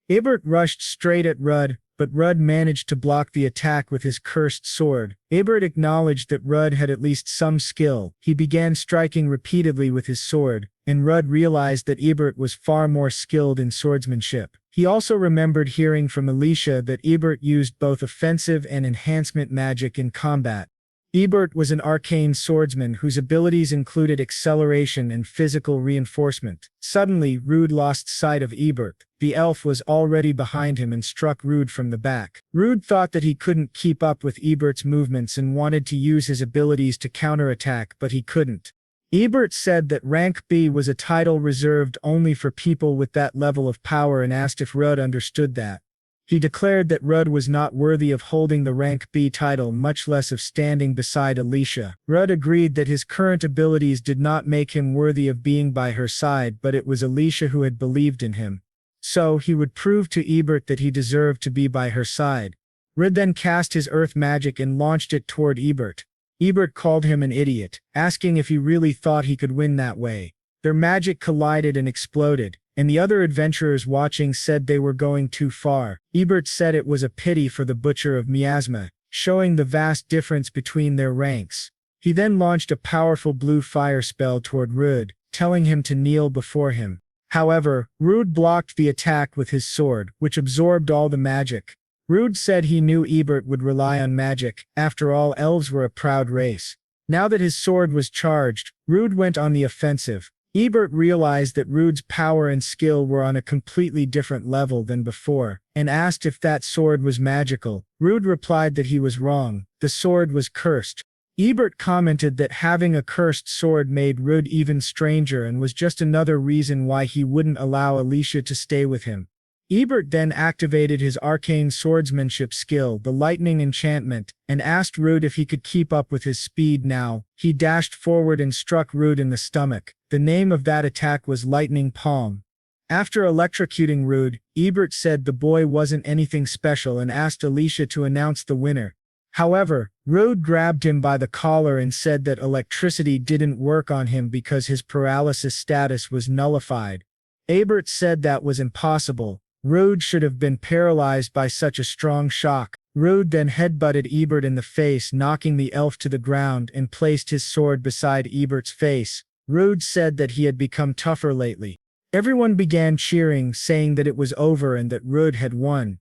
A: Ebert rushed straight at Rudd, but Rudd managed to block the attack with his cursed sword. Ebert acknowledged that Rudd had at least some skill. He began striking repeatedly with his sword, and Rudd realized that Ebert was far more skilled in swordsmanship. He also remembered hearing from Alicia that Ebert used both offensive and enhancement magic in combat. Ebert was an arcane swordsman whose abilities included acceleration and physical reinforcement. Suddenly, Rude lost sight of Ebert. The elf was already behind him and struck Rude from the back. Rude thought that he couldn't keep up with Ebert's movements and wanted to use his abilities to counterattack, but he couldn't. Ebert said that rank B was a title reserved only for people with that level of power and asked if Rudd understood that. He declared that Rudd was not worthy of holding the rank B title, much less of standing beside Alicia. Rudd agreed that his current abilities did not make him worthy of being by her side, but it was Alicia who had believed in him. So, he would prove to Ebert that he deserved to be by her side. Rudd then cast his earth magic and launched it toward Ebert. Ebert called him an idiot, asking if he really thought he could win that way. Their magic collided and exploded, and the other adventurers watching said they were going too far. Ebert said it was a pity for the Butcher of Miasma, showing the vast difference between their ranks. He then launched a powerful blue fire spell toward Rude, telling him to kneel before him. However, Rude blocked the attack with his sword, which absorbed all the magic. Rude said he knew Ebert would rely on magic. After all, elves were a proud race. Now that his sword was charged, Rude went on the offensive. Ebert realized that Rude's power and skill were on a completely different level than before, and asked if that sword was magical. Rude replied that he was wrong. The sword was cursed. Ebert commented that having a cursed sword made Rude even stranger and was just another reason why he wouldn't allow Alicia to stay with him. Ebert then activated his arcane swordsmanship skill, the lightning enchantment, and asked Rude if he could keep up with his speed now. He dashed forward and struck Rude in the stomach. The name of that attack was Lightning Palm. After electrocuting Rude, Ebert said the boy wasn't anything special and asked Alicia to announce the winner. However, Rude grabbed him by the collar and said that electricity didn't work on him because his paralysis status was nullified. Ebert said that was impossible. Rude should have been paralyzed by such a strong shock. Rude then headbutted Ebert in the face, knocking the elf to the ground, and placed his sword beside Ebert's face. Rude said that he had become tougher lately. Everyone began cheering, saying that it was over and that Rude had won.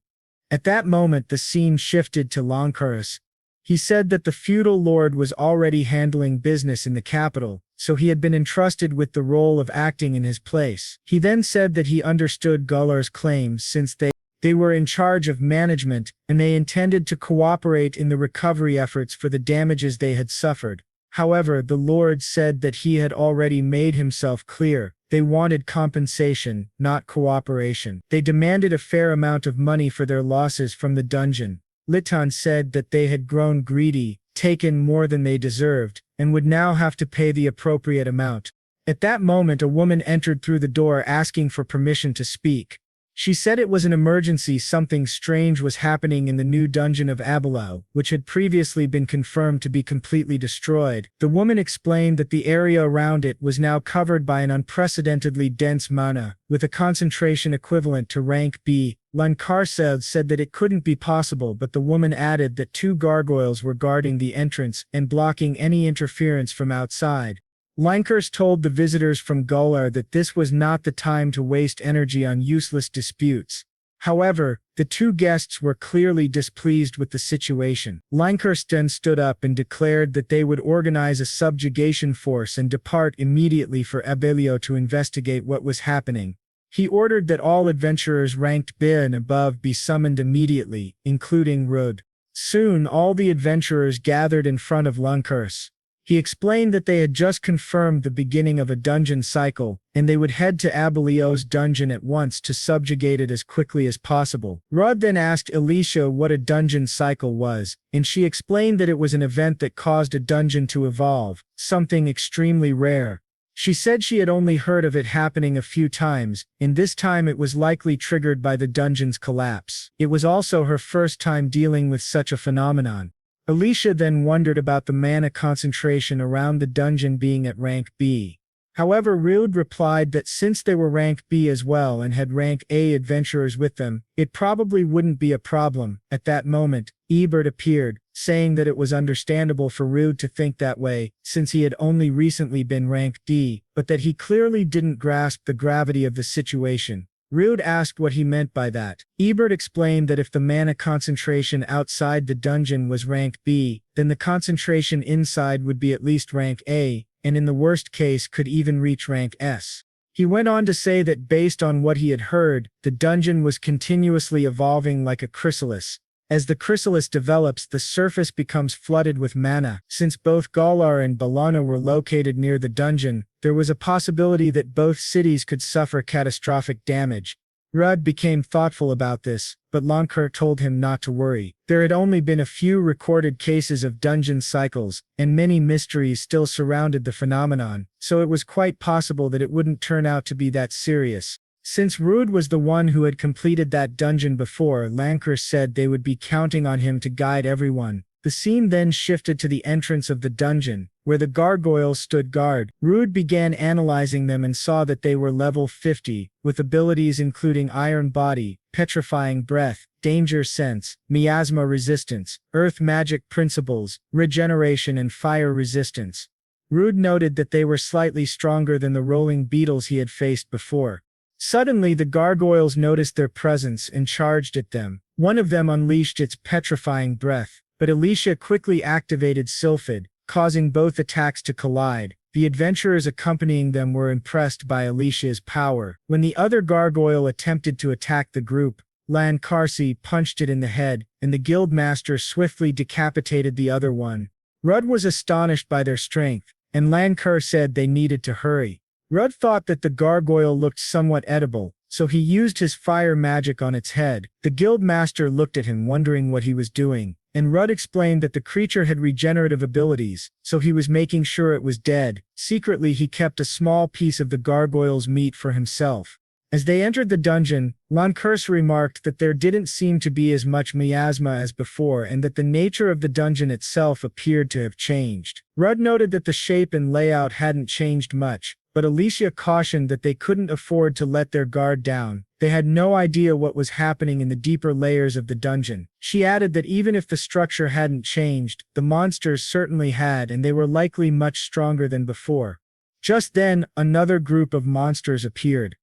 A: At that moment the scene shifted to Lankaris. He said that the feudal lord was already handling business in the capital, so he had been entrusted with the role of acting in his place. He then said that he understood Gullar's claims since they were in charge of management, and they intended to cooperate in the recovery efforts for the damages they had suffered. However, the lord said that he had already made himself clear. They wanted compensation, not cooperation. They demanded a fair amount of money for their losses from the dungeon. Litan said that they had grown greedy, taken more than they deserved, and would now have to pay the appropriate amount. At that moment a woman entered through the door asking for permission to speak. She said it was an emergency. Something strange was happening in the new dungeon of Abelau, which had previously been confirmed to be completely destroyed. The woman explained that the area around it was now covered by an unprecedentedly dense mana, with a concentration equivalent to rank B. Lankarsev said that it couldn't be possible, but the woman added that 2 gargoyles were guarding the entrance and blocking any interference from outside. Lankers told the visitors from Gullar that this was not the time to waste energy on useless disputes. However, the 2 guests were clearly displeased with the situation. Lankers then stood up and declared that they would organize a subjugation force and depart immediately for Abelio to investigate what was happening. He ordered that all adventurers ranked B and above be summoned immediately, including Rud. Soon all the adventurers gathered in front of Lankers. He explained that they had just confirmed the beginning of a dungeon cycle, and they would head to Abelio's dungeon at once to subjugate it as quickly as possible. Rud then asked Alicia what a dungeon cycle was, and she explained that it was an event that caused a dungeon to evolve, something extremely rare. She said she had only heard of it happening a few times, and this time it was likely triggered by the dungeon's collapse. It was also her first time dealing with such a phenomenon. Alicia then wondered about the mana concentration around the dungeon being at rank B. However, Rude replied that since they were rank B as well and had rank A adventurers with them, it probably wouldn't be a problem. At that moment, Ebert appeared, saying that it was understandable for Rude to think that way, since he had only recently been rank D, but that he clearly didn't grasp the gravity of the situation. Rude asked what he meant by that. Ebert explained that if the mana concentration outside the dungeon was rank B, then the concentration inside would be at least rank A, and in the worst case could even reach rank S. He went on to say that based on what he had heard, the dungeon was continuously evolving like a chrysalis. As the chrysalis develops, the surface becomes flooded with mana. Since both Galar and Balana were located near the dungeon, there was a possibility that both cities could suffer catastrophic damage. Rudd became thoughtful about this, but Lankar told him not to worry. There had only been a few recorded cases of dungeon cycles, and many mysteries still surrounded the phenomenon, so it was quite possible that it wouldn't turn out to be that serious. Since Rude was the one who had completed that dungeon before, Lankar said they would be counting on him to guide everyone. The scene then shifted to the entrance of the dungeon, where the gargoyles stood guard. Rude began analyzing them and saw that they were level 50, with abilities including Iron Body, Petrifying Breath, Danger Sense, Miasma Resistance, Earth Magic Principles, Regeneration and Fire Resistance. Rude noted that they were slightly stronger than the rolling beetles he had faced before. Suddenly the gargoyles noticed their presence and charged at them. One of them unleashed its petrifying breath, but Alicia quickly activated Sylphid, causing both attacks to collide. The adventurers accompanying them were impressed by Alicia's power. When the other gargoyle attempted to attack the group, Lan Karsi punched it in the head, and the guildmaster swiftly decapitated the other one. Rudd was astonished by their strength, and Lankar said they needed to hurry. Rudd thought that the gargoyle looked somewhat edible, so he used his fire magic on its head. The guildmaster looked at him wondering what he was doing, and Rudd explained that the creature had regenerative abilities, so he was making sure it was dead. Secretly he kept a small piece of the gargoyle's meat for himself. As they entered the dungeon, Lancurse remarked that there didn't seem to be as much miasma as before and that the nature of the dungeon itself appeared to have changed. Rudd noted that the shape and layout hadn't changed much, but Alicia cautioned that they couldn't afford to let their guard down. They had no idea what was happening in the deeper layers of the dungeon. She added that even if the structure hadn't changed, the monsters certainly had, and they were likely much stronger than before. Just then, another group of monsters appeared.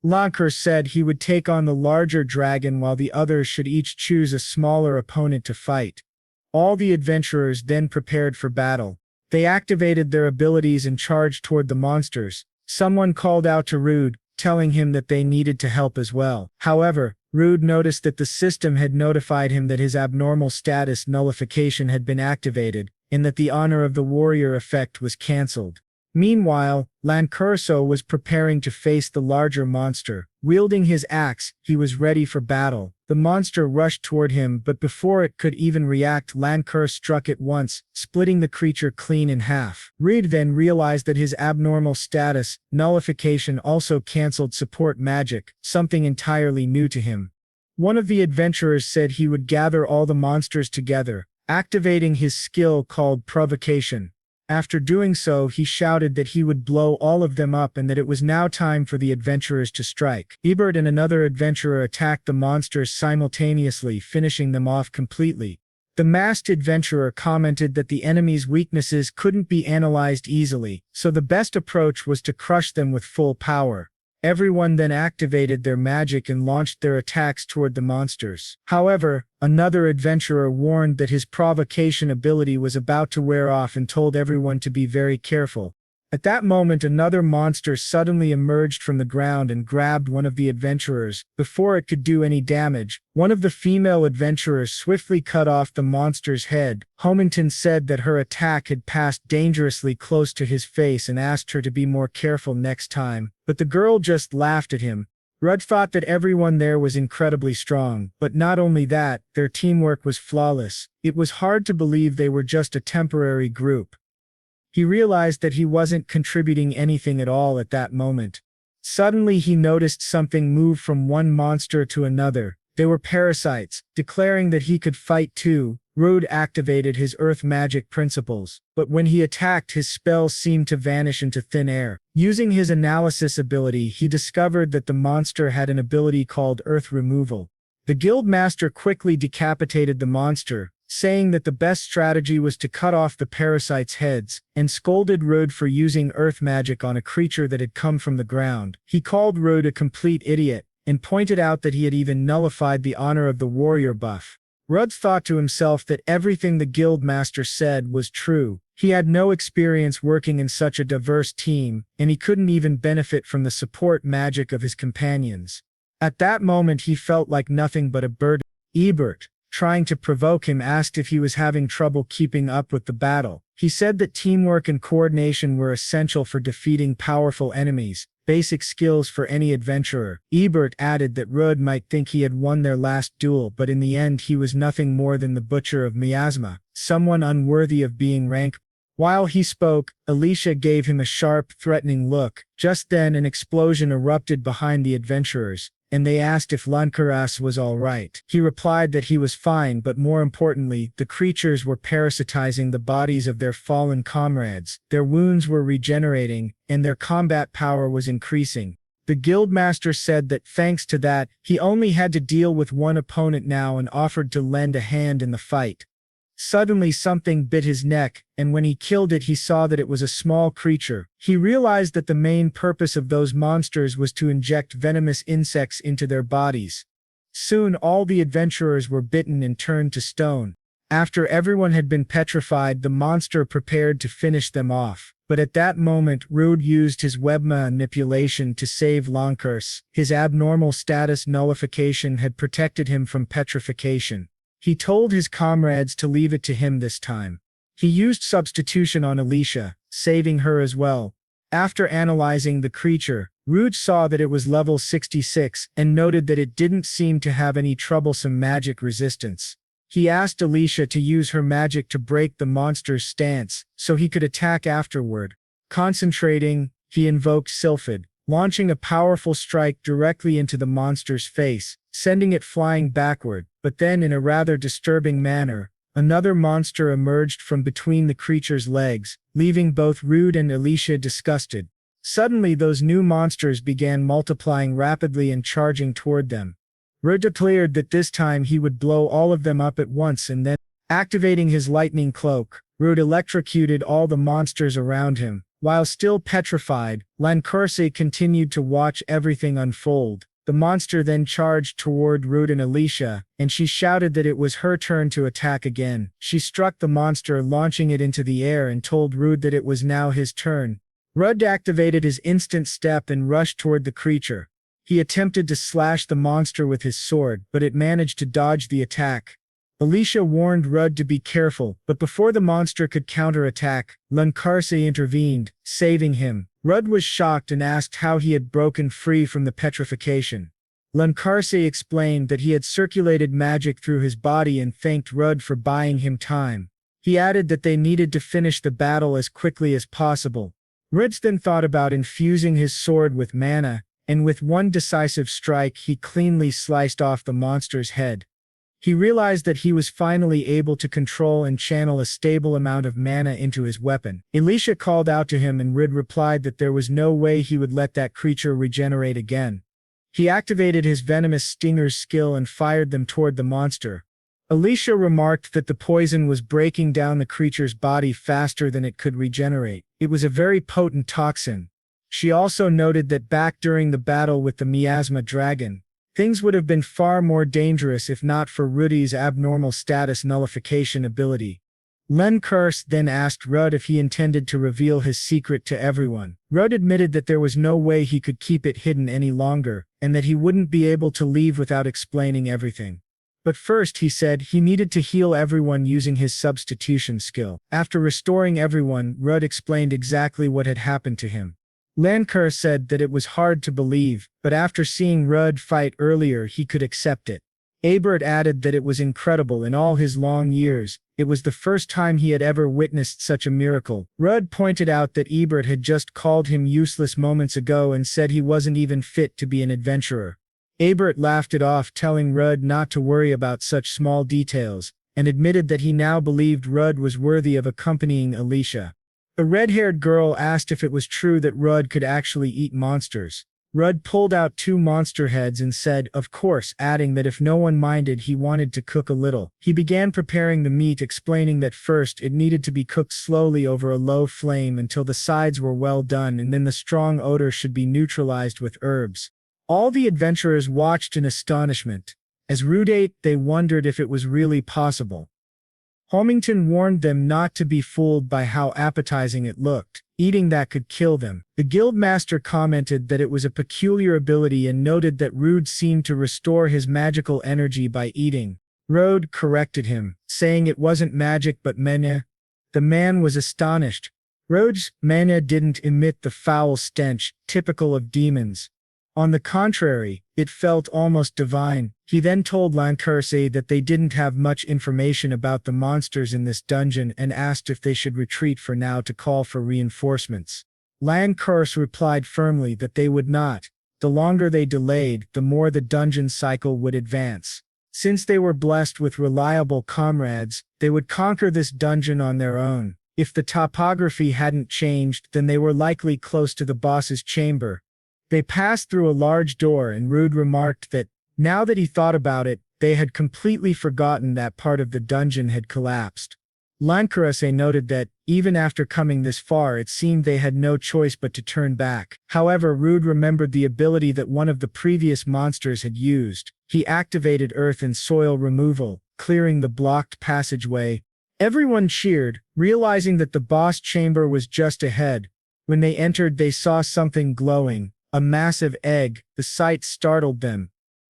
A: Lancurse said he would take on the larger dragon while the others should each choose a smaller opponent to fight. All the adventurers then prepared for battle. They activated their abilities and charged toward the monsters. Someone called out to Rude, telling him that they needed to help as well. However, Rude noticed that the system had notified him that his abnormal status nullification had been activated, and that the honor of the warrior effect was cancelled. Meanwhile, Lancurso was preparing to face the larger monster. Wielding his axe, he was ready for battle. The monster rushed toward him, but before it could even react, Lancurse struck it once, splitting the creature clean in half. Reed then realized that his abnormal status nullification also cancelled support magic, something entirely new to him. One of the adventurers said he would gather all the monsters together, activating his skill called provocation. After doing so, he shouted that he would blow all of them up and that it was now time for the adventurers to strike. Ebert and another adventurer attacked the monsters simultaneously, finishing them off completely. The masked adventurer commented that the enemy's weaknesses couldn't be analyzed easily, so the best approach was to crush them with full power. Everyone then activated their magic and launched their attacks toward the monsters. However, another adventurer warned that his provocation ability was about to wear off and told everyone to be very careful. At that moment, another monster suddenly emerged from the ground and grabbed one of the adventurers. Before it could do any damage, one of the female adventurers swiftly cut off the monster's head. Homington said that her attack had passed dangerously close to his face and asked her to be more careful next time, but the girl just laughed at him. Rudd thought that everyone there was incredibly strong, but not only that, their teamwork was flawless. It was hard to believe they were just a temporary group. He realized that he wasn't contributing anything at all at that moment. Suddenly he noticed something move from one monster to another. They were parasites. Declaring that he could fight too, Rude activated his earth magic principles, but when he attacked, his spells seemed to vanish into thin air. Using his analysis ability, he discovered that the monster had an ability called earth removal. The guildmaster quickly decapitated the monster, saying that the best strategy was to cut off the parasites' heads, and scolded Rude for using earth magic on a creature that had come from the ground. He called Rude a complete idiot, and pointed out that he had even nullified the honor of the warrior buff. Rudd thought to himself that everything the guildmaster said was true. He had no experience working in such a diverse team, and he couldn't even benefit from the support magic of his companions. At that moment he felt like nothing but a burden. Ebert, trying to provoke him, asked if he was having trouble keeping up with the battle. He said that teamwork and coordination were essential for defeating powerful enemies, basic skills for any adventurer. Ebert added that Rudd might think he had won their last duel, but in the end he was nothing more than the butcher of miasma, someone unworthy of being ranked. While he spoke, Alicia gave him a sharp, threatening look. Just then an explosion erupted behind the adventurers, and they asked if Lancurse was all right. He replied that he was fine, but more importantly, the creatures were parasitizing the bodies of their fallen comrades. Their wounds were regenerating, and their combat power was increasing. The guildmaster said that thanks to that, he only had to deal with one opponent now and offered to lend a hand in the fight. Suddenly something bit his neck, and when he killed it he saw that it was a small creature. He realized that the main purpose of those monsters was to inject venomous insects into their bodies. Soon all the adventurers were bitten and turned to stone. After everyone had been petrified, the monster prepared to finish them off. But at that moment Rude used his web manipulation to save Lancurse. His abnormal status nullification had protected him from petrification. He told his comrades to leave it to him this time. He used substitution on Alicia, saving her as well. After analyzing the creature, Rude saw that it was level 66 and noted that it didn't seem to have any troublesome magic resistance. He asked Alicia to use her magic to break the monster's stance, so he could attack afterward. Concentrating, he invoked Sylphid. launching a powerful strike directly into the monster's face, sending it flying backward. But then, in a rather disturbing manner, another monster emerged from between the creature's legs, leaving both Rude and Alicia disgusted. Suddenly, those new monsters began multiplying rapidly and charging toward them. Rude declared that this time he would blow all of them up at once, and then, activating his lightning cloak, Rude electrocuted all the monsters around him. While still petrified, Lancourse continued to watch everything unfold. The monster then charged toward Rude and Alicia, and she shouted that it was her turn to attack again. She struck the monster, launching it into the air, and told Rude that it was now his turn. Rude activated his instant step and rushed toward the creature. He attempted to slash the monster with his sword, but it managed to dodge the attack. Alicia warned Rude to be careful, but before the monster could counterattack, Lancourse intervened, saving him. Rude was shocked and asked how he had broken free from the petrification. Lancourse explained that he had circulated magic through his body and thanked Rude for buying him time. He added that they needed to finish the battle as quickly as possible. Rude then thought about infusing his sword with mana, and with one decisive strike he cleanly sliced off the monster's head. He realized that he was finally able to control and channel a stable amount of mana into his weapon. Alicia called out to him, and Rude replied that there was no way he would let that creature regenerate again. He activated his venomous stingers skill and fired them toward the monster. Alicia remarked that the poison was breaking down the creature's body faster than it could regenerate. It was a very potent toxin. She also noted that back during the battle with the miasma dragon, things would have been far more dangerous if not for Rudy's abnormal status nullification ability. Lancourse then asked Rude if he intended to reveal his secret to everyone. Rude admitted that there was no way he could keep it hidden any longer, and that he wouldn't be able to leave without explaining everything. But first, he said, he needed to heal everyone using his substitution skill. After restoring everyone, Rude explained exactly what had happened to him. Lancourse said that it was hard to believe, but after seeing Rude fight earlier he could accept it. Abert added that it was incredible. In all his long years, it was the first time he had ever witnessed such a miracle. Rude pointed out that Ebert had just called him useless moments ago and said he wasn't even fit to be an adventurer. Abert laughed it off, telling Rude not to worry about such small details, and admitted that he now believed Rude was worthy of accompanying Alicia. A red-haired girl asked if it was true that Rude could actually eat monsters. Rude pulled out 2 monster heads and said, of course, adding that if no one minded he wanted to cook a little. He began preparing the meat, explaining that first it needed to be cooked slowly over a low flame until the sides were well done, and then the strong odor should be neutralized with herbs. All the adventurers watched in astonishment. As Rude ate, they wondered if it was really possible. Holmington warned them not to be fooled by how appetizing it looked. Eating that could kill them. The guildmaster commented that it was a peculiar ability and noted that Rude seemed to restore his magical energy by eating. Rude corrected him, saying it wasn't magic but mana. The man was astonished. Rude's mana didn't emit the foul stench typical of demons. On the contrary, it felt almost divine. He then told Lancourse that they didn't have much information about the monsters in this dungeon and asked if they should retreat for now to call for reinforcements. Lancourse replied firmly that they would not. The longer they delayed, the more the dungeon cycle would advance. Since they were blessed with reliable comrades, they would conquer this dungeon on their own. If the topography hadn't changed, then they were likely close to the boss's chamber. They passed through a large door, and Rude remarked that, now that he thought about it, they had completely forgotten that part of the dungeon had collapsed. Lancourse noted that, even after coming this far, it seemed they had no choice but to turn back. However, Rude remembered the ability that one of the previous monsters had used. He activated earth and soil removal, clearing the blocked passageway. Everyone cheered, realizing that the boss chamber was just ahead. When they entered, they saw something glowing. A massive egg. The sight startled them.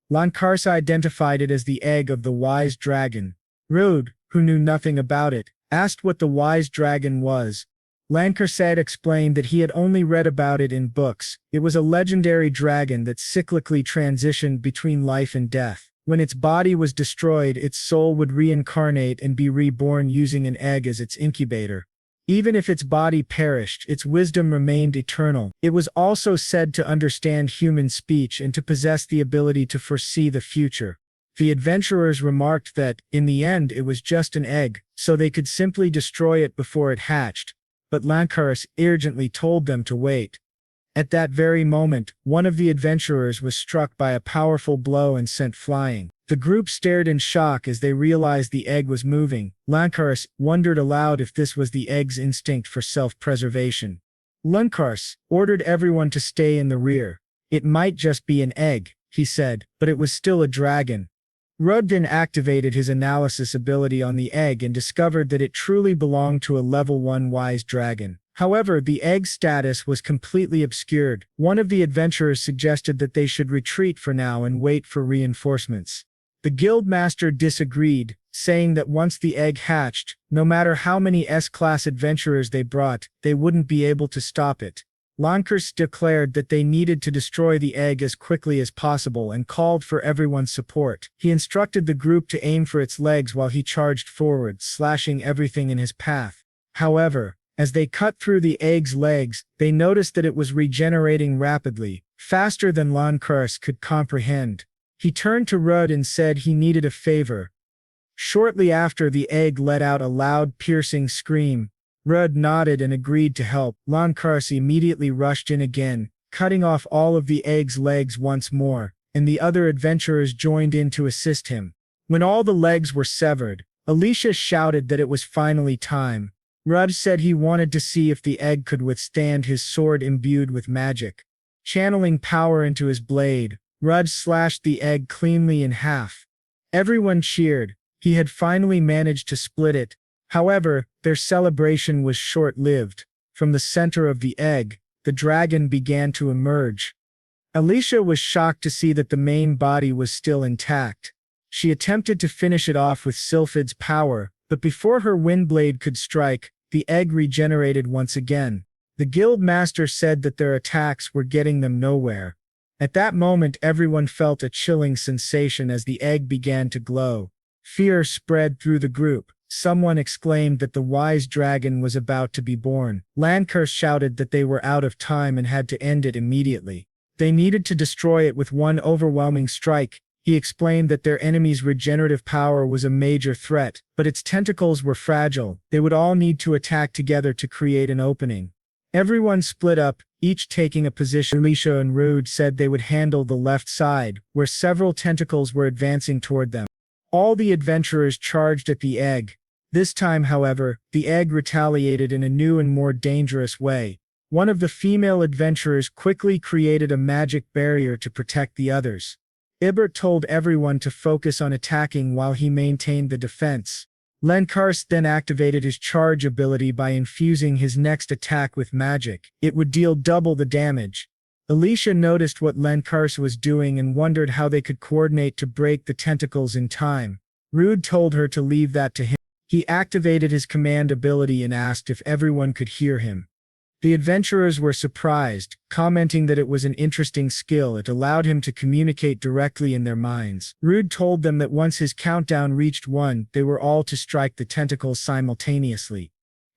A: Lancourse identified it as the egg of the wise dragon. Rude, who knew nothing about it, asked what the wise dragon was. Lancourse explained that he had only read about it in books. It was a legendary dragon that cyclically transitioned between life and death. When its body was destroyed, its soul would reincarnate and be reborn using an egg as its incubator. Even if its body perished, its wisdom remained eternal. It was also said to understand human speech and to possess the ability to foresee the future. The adventurers remarked that, in the end, it was just an egg, so they could simply destroy it before it hatched. But Lancaris urgently told them to wait. At that very moment, one of the adventurers was struck by a powerful blow and sent flying. The group stared in shock as they realized the egg was moving. Lancaris wondered aloud if this was the egg's instinct for self-preservation. Lancaris ordered everyone to stay in the rear. It might just be an egg, he said, but it was still a dragon. Rudd then activated his analysis ability on the egg and discovered that it truly belonged to a level 1 wise dragon. However, the egg's status was completely obscured. One of the adventurers suggested that they should retreat for now and wait for reinforcements. The guildmaster disagreed, saying that once the egg hatched, no matter how many S-class adventurers they brought, they wouldn't be able to stop it. Lancaris declared that they needed to destroy the egg as quickly as possible and called for everyone's support. He instructed the group to aim for its legs while he charged forward, slashing everything in his path. However, as they cut through the egg's legs, they noticed that it was regenerating rapidly, faster than Lancaris could comprehend. He turned to Rudd and said he needed a favor. Shortly after, the egg let out a loud, piercing scream. Rudd nodded and agreed to help. Lancaris immediately rushed in again, cutting off all of the egg's legs once more, and the other adventurers joined in to assist him. When all the legs were severed, Alicia shouted that it was finally time. Rudd said he wanted to see if the egg could withstand his sword imbued with magic. Channeling power into his blade, Rudd slashed the egg cleanly in half. Everyone cheered. He had finally managed to split it. However, their celebration was short-lived. From the center of the egg, the dragon began to emerge. Alicia was shocked to see that the main body was still intact. She attempted to finish it off with Sylphid's power, but before her windblade could strike, the egg regenerated once again. The guild master said that their attacks were getting them nowhere. At that moment, everyone felt a chilling sensation as the egg began to glow. Fear spread through the group. Someone exclaimed that the wise dragon was about to be born. Lancaris shouted that they were out of time and had to end it immediately. They needed to destroy it with one overwhelming strike. He explained that their enemy's regenerative power was a major threat, but its tentacles were fragile. They would all need to attack together to create an opening. Everyone split up, each taking a position. Alicia and Rude said they would handle the left side, where several tentacles were advancing toward them. All the adventurers charged at the egg. This time, however, the egg retaliated in a new and more dangerous way. One of the female adventurers quickly created a magic barrier to protect the others. Ibert told everyone to focus on attacking while he maintained the defense. Lancaris then activated his charge ability by infusing his next attack with magic. It would deal double the damage. Alicia noticed what Lancaris was doing and wondered how they could coordinate to break the tentacles in time. Rude told her to leave that to him. He activated his command ability and asked if everyone could hear him. The adventurers were surprised, commenting that it was an interesting skill. It allowed him to communicate directly in their minds. Rude told them that once his countdown reached 1, they were all to strike the tentacles simultaneously.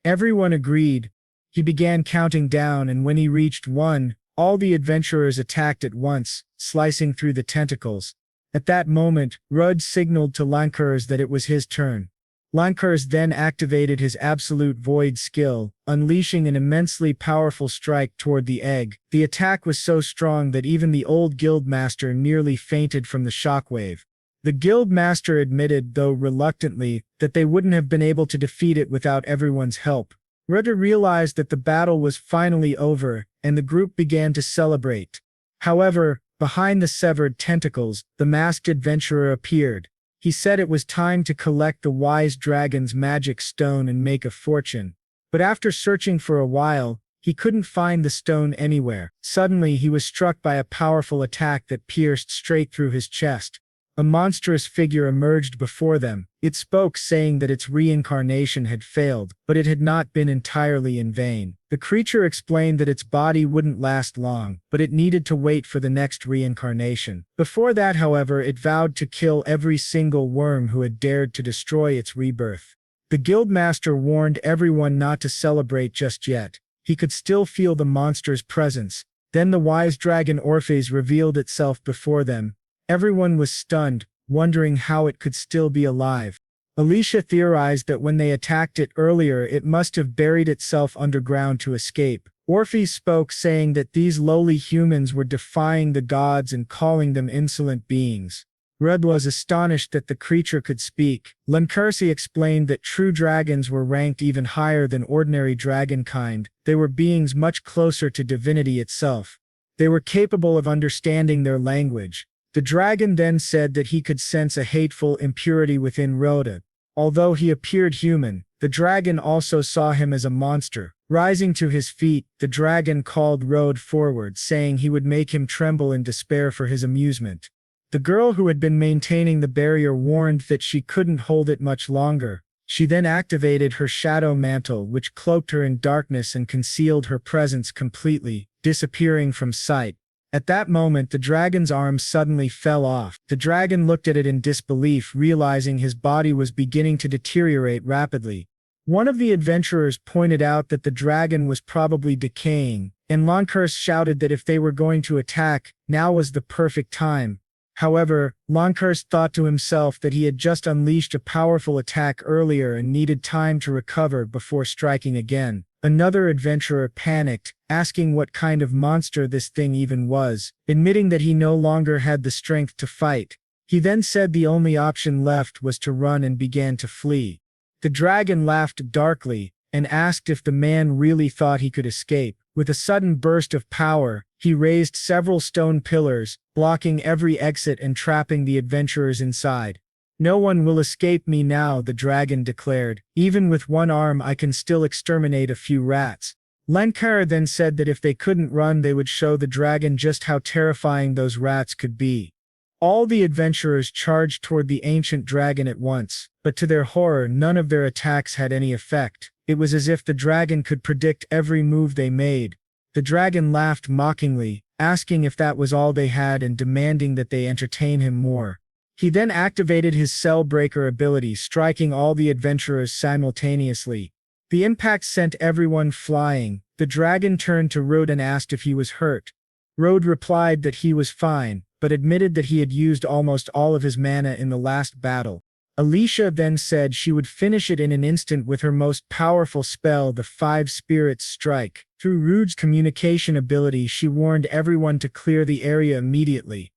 A: Everyone agreed. He began counting down, and when he reached 1, all the adventurers attacked at once, slicing through the tentacles. At that moment, Rudd signaled to Lancaris that it was his turn. Lancaris then activated his Absolute Void skill, unleashing an immensely powerful strike toward the egg. The attack was so strong that even the old guildmaster nearly fainted from the shockwave. The guildmaster admitted, though reluctantly, that they wouldn't have been able to defeat it without everyone's help. Rudder realized that the battle was finally over, and the group began to celebrate. However, behind the severed tentacles, the masked adventurer appeared. He said it was time to collect the wise dragon's magic stone and make a fortune. But after searching for a while, he couldn't find the stone anywhere. Suddenly, he was struck by a powerful attack that pierced straight through his chest. A monstrous figure emerged before them. It spoke, saying that its reincarnation had failed, but it had not been entirely in vain. The creature explained that its body wouldn't last long, but it needed to wait for the next reincarnation. Before that, however, it vowed to kill every single worm who had dared to destroy its rebirth. The guildmaster warned everyone not to celebrate just yet. He could still feel the monster's presence. Then the wise dragon Orpheus revealed itself before them. Everyone was stunned, wondering how it could still be alive. Alicia theorized that when they attacked it earlier it must have buried itself underground to escape. Orpheus spoke, saying that these lowly humans were defying the gods and calling them insolent beings. Rudd was astonished that the creature could speak. Lankersi explained that true dragons were ranked even higher than ordinary dragonkind. They were beings much closer to divinity itself. They were capable of understanding their language. The dragon then said that he could sense a hateful impurity within Rhoda. Although he appeared human, the dragon also saw him as a monster. Rising to his feet, the dragon called Rhoda forward, saying he would make him tremble in despair for his amusement. The girl who had been maintaining the barrier warned that she couldn't hold it much longer. She then activated her shadow mantle, which cloaked her in darkness and concealed her presence completely, disappearing from sight. At that moment, the dragon's arm suddenly fell off. The dragon looked at it in disbelief, realizing his body was beginning to deteriorate rapidly. One of the adventurers pointed out that the dragon was probably decaying, and Lankersi shouted that if they were going to attack, now was the perfect time. However, Lankersi thought to himself that he had just unleashed a powerful attack earlier and needed time to recover before striking again. Another adventurer panicked, asking what kind of monster this thing even was, admitting that he no longer had the strength to fight. He then said the only option left was to run and began to flee. The dragon laughed darkly and asked if the man really thought he could escape. With a sudden burst of power, he raised several stone pillars, blocking every exit and trapping the adventurers inside. "No one will escape me now," the dragon declared. "Even with one arm I can still exterminate a few rats." Lankersi then said that if they couldn't run they would show the dragon just how terrifying those rats could be. All the adventurers charged toward the ancient dragon at once, but to their horror none of their attacks had any effect. It was as if the dragon could predict every move they made. The dragon laughed mockingly, asking if that was all they had and demanding that they entertain him more. He then activated his cell breaker ability, striking all the adventurers simultaneously. The impact sent everyone flying. The dragon turned to Rhoda and asked if he was hurt. Rhoda replied that he was fine, but admitted that he had used almost all of his mana in the last battle. Alicia then said she would finish it in an instant with her most powerful spell, the Five Spirits Strike. Through Rude's communication ability, she warned everyone to clear the area immediately.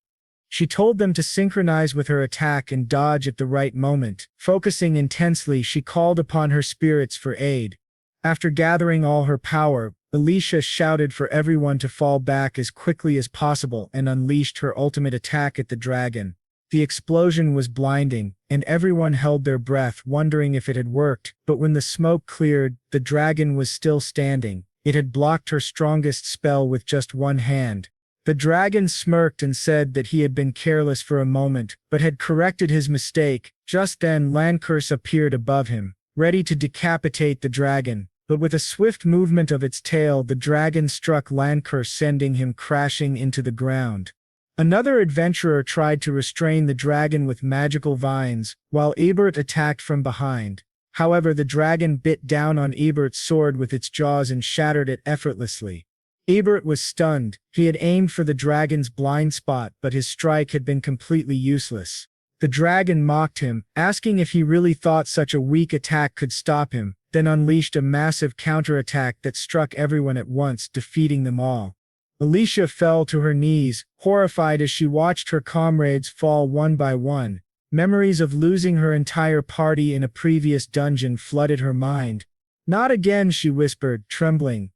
A: She told them to synchronize with her attack and dodge at the right moment. Focusing intensely, she called upon her spirits for aid. After gathering all her power, Alicia shouted for everyone to fall back as quickly as possible and unleashed her ultimate attack at the dragon. The explosion was blinding, and everyone held their breath, wondering if it had worked. But when the smoke cleared, the dragon was still standing. It had blocked her strongest spell with just one hand. The dragon smirked and said that he had been careless for a moment, but had corrected his mistake. Just then Lankersi appeared above him, ready to decapitate the dragon. But with a swift movement of its tail, the dragon struck Lankersi, sending him crashing into the ground. Another adventurer tried to restrain the dragon with magical vines, while Ebert attacked from behind. However, the dragon bit down on Ebert's sword with its jaws and shattered it effortlessly. Ebert was stunned. He had aimed for the dragon's blind spot, but his strike had been completely useless. The dragon mocked him, asking if he really thought such a weak attack could stop him, then unleashed a massive counterattack that struck everyone at once, defeating them all. Alicia fell to her knees, horrified as she watched her comrades fall one by one. Memories of losing her entire party in a previous dungeon flooded her mind. "Not again," she whispered, trembling.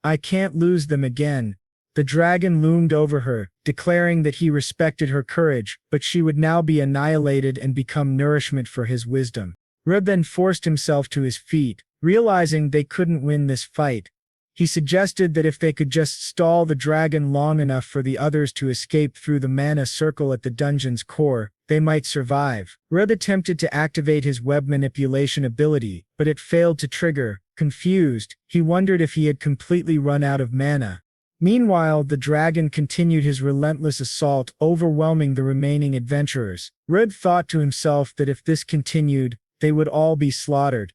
A: "I can't lose them again." The dragon loomed over her, declaring that he respected her courage, but she would now be annihilated and become nourishment for his wisdom. Reb then forced himself to his feet, realizing they couldn't win this fight. He suggested that if they could just stall the dragon long enough for the others to escape through the mana circle at the dungeon's core, they might survive. Reb attempted to activate his web manipulation ability, but it failed to trigger. Confused, he wondered if he had completely run out of mana. Meanwhile, the dragon continued his relentless assault, overwhelming the remaining adventurers. Reb thought to himself that if this continued, they would all be slaughtered.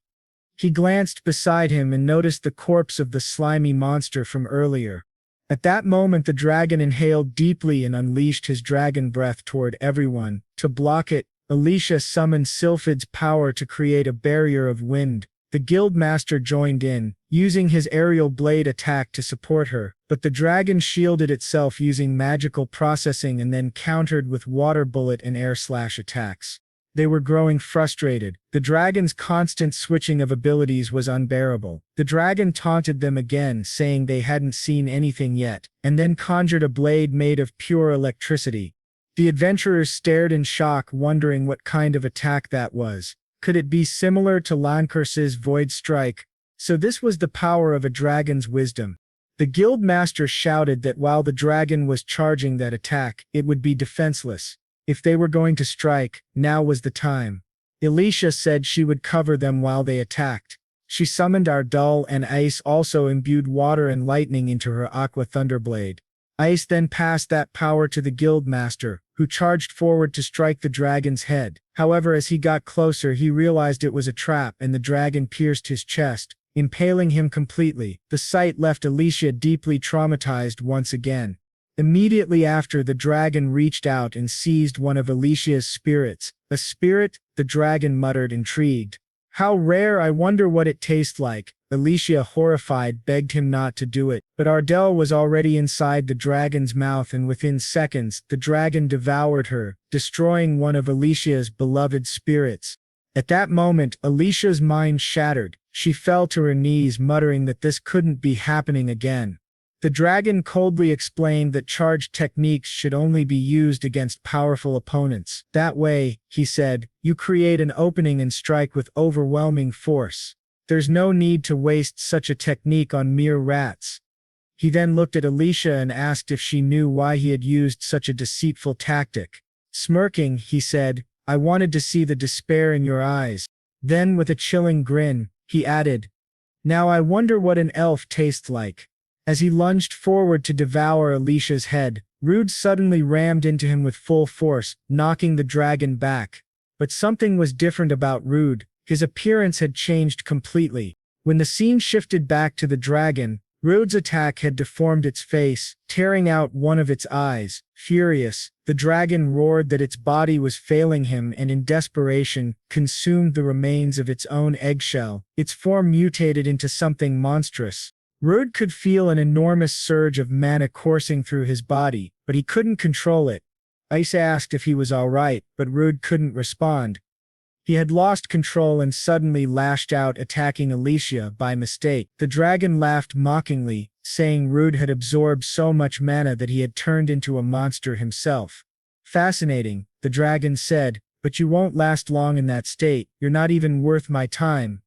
A: He glanced beside him and noticed the corpse of the slimy monster from earlier. At that moment the dragon inhaled deeply and unleashed his dragon breath toward everyone. To block it, Alicia summoned Sylphid's power to create a barrier of wind. The guildmaster joined in, using his aerial blade attack to support her, but the dragon shielded itself using magical processing and then countered with water bullet and air slash attacks. They were growing frustrated. The dragon's constant switching of abilities was unbearable. The dragon taunted them again, saying they hadn't seen anything yet, and then conjured a blade made of pure electricity. The adventurers stared in shock, wondering what kind of attack that was. Could it be similar to Lancurs's Void Strike? So this was the power of a dragon's wisdom. The guildmaster shouted that while the dragon was charging that attack, it would be defenseless. If they were going to strike, now was the time. Alicia said she would cover them while they attacked. She summoned Ardal, and Ice also imbued water and lightning into her Aqua Thunderblade. Ice then passed that power to the guildmaster, who charged forward to strike the dragon's head. However, as he got closer, he realized it was a trap and the dragon pierced his chest, impaling him completely. The sight left Alicia deeply traumatized once again. Immediately after, the dragon reached out and seized one of Alicia's spirits. A spirit? The dragon muttered, intrigued. How rare, I wonder what it tastes like. Alicia, horrified, begged him not to do it, but Ardell was already inside the dragon's mouth, and within seconds, the dragon devoured her, destroying one of Alicia's beloved spirits. At that moment, Alicia's mind shattered. She fell to her knees, muttering that this couldn't be happening again. The dragon coldly explained that charged techniques should only be used against powerful opponents. That way, he said, you create an opening and strike with overwhelming force. There's no need to waste such a technique on mere rats. He then looked at Alicia and asked if she knew why he had used such a deceitful tactic. Smirking, he said, I wanted to see the despair in your eyes. Then, with a chilling grin, he added, now I wonder what an elf tastes like. As he lunged forward to devour Alicia's head, Rude suddenly rammed into him with full force, knocking the dragon back. But something was different about Rude. His appearance had changed completely. When the scene shifted back to the dragon, Rude's attack had deformed its face, tearing out one of its eyes. Furious, the dragon roared that its body was failing him and in desperation, consumed the remains of its own eggshell. Its form mutated into something monstrous. Rude could feel an enormous surge of mana coursing through his body, but he couldn't control it. Ice asked if he was all right, but Rude couldn't respond. He had lost control and suddenly lashed out, attacking Alicia by mistake. The dragon laughed mockingly, saying Rude had absorbed so much mana that he had turned into a monster himself. Fascinating, the dragon said, but you won't last long in that state. You're not even worth my time.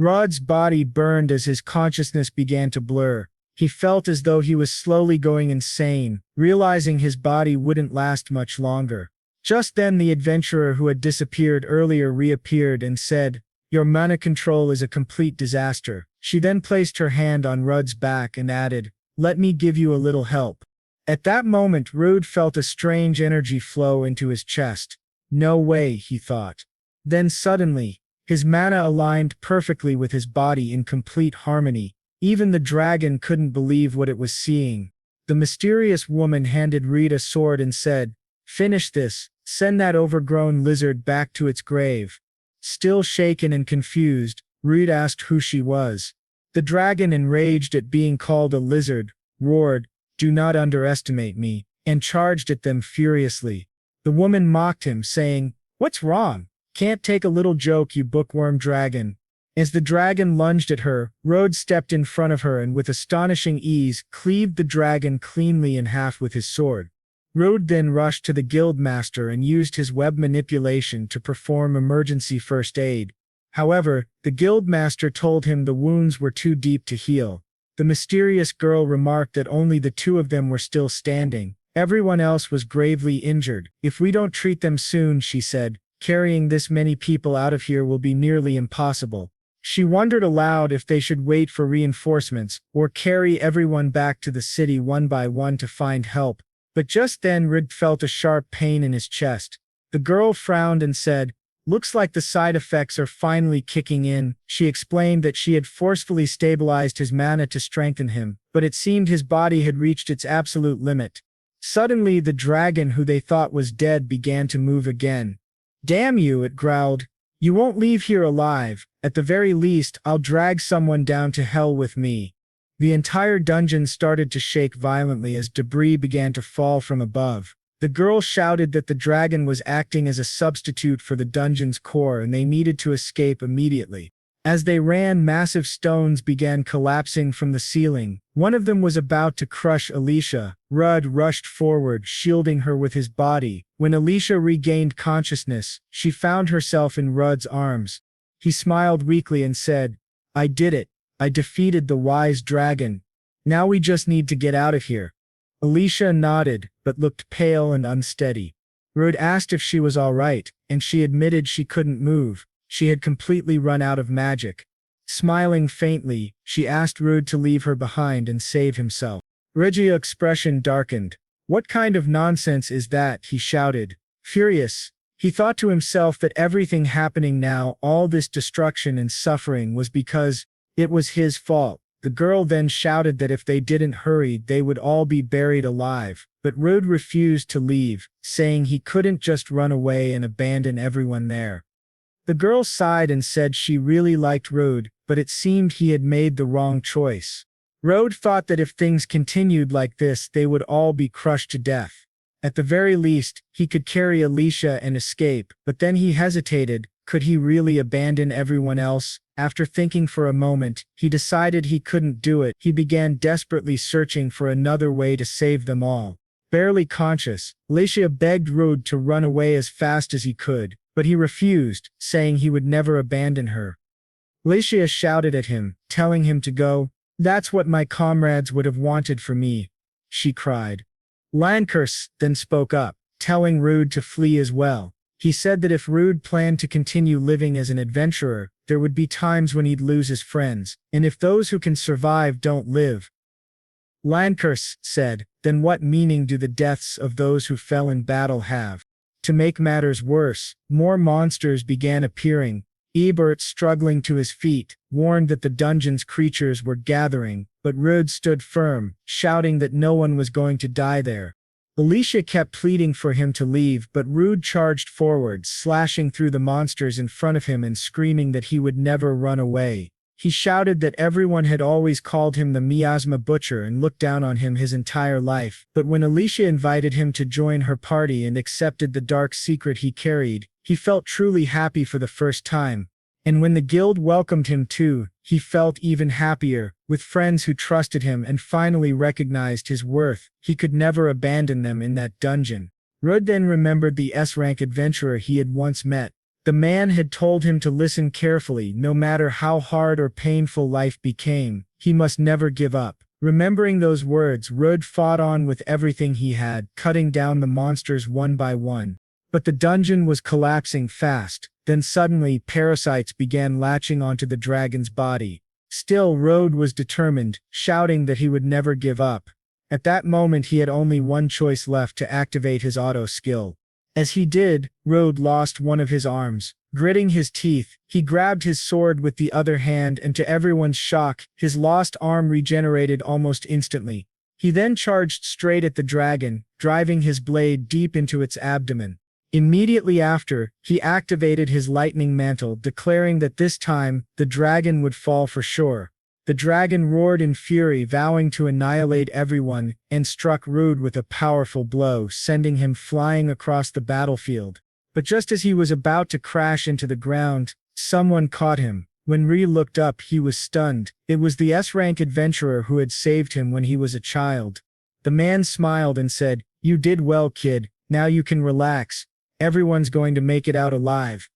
A: Rod's body burned as his consciousness began to blur. He felt as though he was slowly going insane, realizing his body wouldn't last much longer. Just then the adventurer who had disappeared earlier reappeared and said, your mana control is a complete disaster. She then placed her hand on Rud's back and added, let me give you a little help. At that moment Rude felt a strange energy flow into his chest. No way, he thought. Then suddenly, his mana aligned perfectly with his body in complete harmony. Even the dragon couldn't believe what it was seeing. The mysterious woman handed Reed a sword and said, finish this, send that overgrown lizard back to its grave. Still shaken and confused, Reed asked who she was. The dragon, enraged at being called a lizard, roared, do not underestimate me, and charged at them furiously. The woman mocked him, saying, what's wrong? Can't take a little joke, you bookworm dragon. As the dragon lunged at her, Rode stepped in front of her and with astonishing ease cleaved the dragon cleanly in half with his sword. Rode then rushed to the guildmaster and used his web manipulation to perform emergency first aid. However, the guildmaster told him the wounds were too deep to heal. The mysterious girl remarked that only the two of them were still standing. Everyone else was gravely injured. If we don't treat them soon, she said, carrying this many people out of here will be nearly impossible. She wondered aloud if they should wait for reinforcements, or carry everyone back to the city one by one to find help. But just then Rid felt a sharp pain in his chest. The girl frowned and said, Looks like the side effects are finally kicking in. She explained that she had forcefully stabilized his mana to strengthen him, but it seemed his body had reached its absolute limit. Suddenly, the dragon who they thought was dead began to move again. "Damn you," it growled. "You won't leave here alive. At the very least, I'll drag someone down to hell with me." The entire dungeon started to shake violently as debris began to fall from above. The girl shouted that the dragon was acting as a substitute for the dungeon's core and they needed to escape immediately. As they ran, massive stones began collapsing from the ceiling. One of them was about to crush Alicia. Rudd rushed forward, shielding her with his body. When Alicia regained consciousness, she found herself in Rudd's arms. He smiled weakly and said, "I did it. I defeated the wise dragon. Now we just need to get out of here." Alicia nodded, but looked pale and unsteady. Rudd asked if she was all right, and she admitted she couldn't move. She had completely run out of magic. Smiling faintly, she asked Rudd to leave her behind and save himself. Rudd's expression darkened. "What kind of nonsense is that?" he shouted. Furious, he thought to himself that everything happening now, all this destruction and suffering, was because it was his fault. The girl then shouted that if they didn't hurry, they would all be buried alive, but Rudd refused to leave, saying he couldn't just run away and abandon everyone there. The girl sighed and said she really liked Rudd, but it seemed he had made the wrong choice. Rudd thought that if things continued like this, they would all be crushed to death. At the very least, he could carry Alicia and escape, but then he hesitated. Could he really abandon everyone else? After thinking for a moment, he decided he couldn't do it. He began desperately searching for another way to save them all. Barely conscious, Alicia begged Rudd to run away as fast as he could, but he refused, saying he would never abandon her. Alicia shouted at him, telling him to go. "That's what my comrades would have wanted for me," she cried. Lawrence then spoke up, telling Rudd to flee as well. He said that if Rudd planned to continue living as an adventurer, there would be times when he'd lose his friends, and if those who can survive don't live. Lawrence said, "Then what meaning do the deaths of those who fell in battle have?" To make matters worse, more monsters began appearing. Ebert, struggling to his feet, warned that the dungeon's creatures were gathering, but Rudd stood firm, shouting that no one was going to die there. Alicia kept pleading for him to leave, but Rudd charged forward, slashing through the monsters in front of him and screaming that he would never run away. He shouted that everyone had always called him the Miasma Butcher and looked down on him his entire life, but when Alicia invited him to join her party and accepted the dark secret he carried, he felt truly happy for the first time. And when the guild welcomed him too, he felt even happier. With friends who trusted him and finally recognized his worth, he could never abandon them in that dungeon. Rudd then remembered the S-rank adventurer he had once met. The man had told him to listen carefully. No matter how hard or painful life became, he must never give up. Remembering those words, Rudd fought on with everything he had, cutting down the monsters one by one. But the dungeon was collapsing fast. Then suddenly, parasites began latching onto the dragon's body. Still, Rudd was determined, shouting that he would never give up. At that moment, he had only one choice left: to activate his auto skill. As he did, Rudd lost one of his arms. Gritting his teeth, he grabbed his sword with the other hand, and to everyone's shock, his lost arm regenerated almost instantly. He then charged straight at the dragon, driving his blade deep into its abdomen. Immediately after, he activated his lightning mantle, declaring that this time, the dragon would fall for sure. The dragon roared in fury, vowing to annihilate everyone, and struck Rudd with a powerful blow, sending him flying across the battlefield. But just as he was about to crash into the ground, someone caught him. When Rudd looked up, he was stunned. It was the S-rank adventurer who had saved him when he was a child. The man smiled and said, "You did well, kid. Now you can relax. Everyone's going to make it out alive."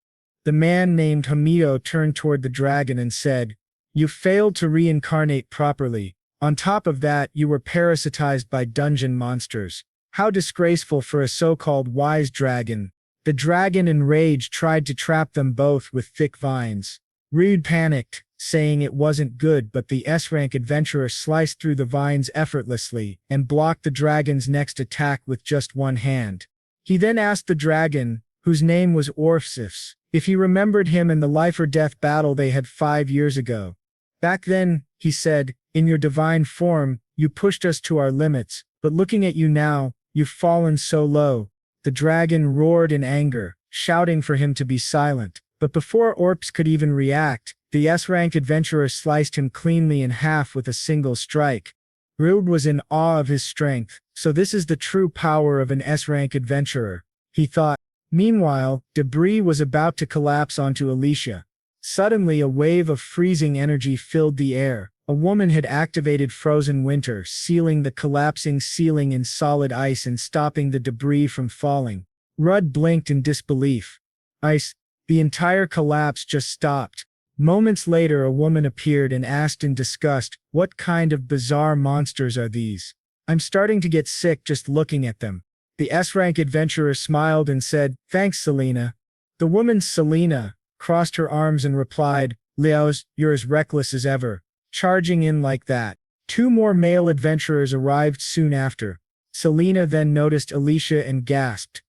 A: The man named Hamido turned toward the dragon and said, "You failed to reincarnate properly. On top of that, you were parasitized by dungeon monsters. How disgraceful for a so-called wise dragon." The dragon in rage tried to trap them both with thick vines. Rudd panicked, saying it wasn't good, but the S-rank adventurer sliced through the vines effortlessly and blocked the dragon's next attack with just one hand. He then asked the dragon, whose name was Orphsifs, if he remembered him and the life-or-death battle they had 5 years ago. Back then, he said, in your divine form, you pushed us to our limits, but looking at you now, you've fallen so low. The dragon roared in anger, shouting for him to be silent. But before Orps could even react, the S-rank adventurer sliced him cleanly in half with a single strike. Rude was in awe of his strength, so this is the true power of an S-rank adventurer, he thought. Meanwhile, debris was about to collapse onto Alicia. Suddenly a wave of freezing energy filled the air. A woman had activated frozen winter, sealing the collapsing ceiling in solid ice and stopping the debris from falling. Rudd blinked in disbelief. Ice. The entire collapse just stopped. Moments later a woman appeared and asked in disgust, "What kind of bizarre monsters are these? I'm starting to get sick just looking at them." The S-rank adventurer smiled and said, "Thanks, Selena." The woman, Selena, crossed her arms and replied, "Leos, you're as reckless as ever. Charging in like that." 2 more male adventurers arrived soon after. Selena then noticed Alicia and gasped.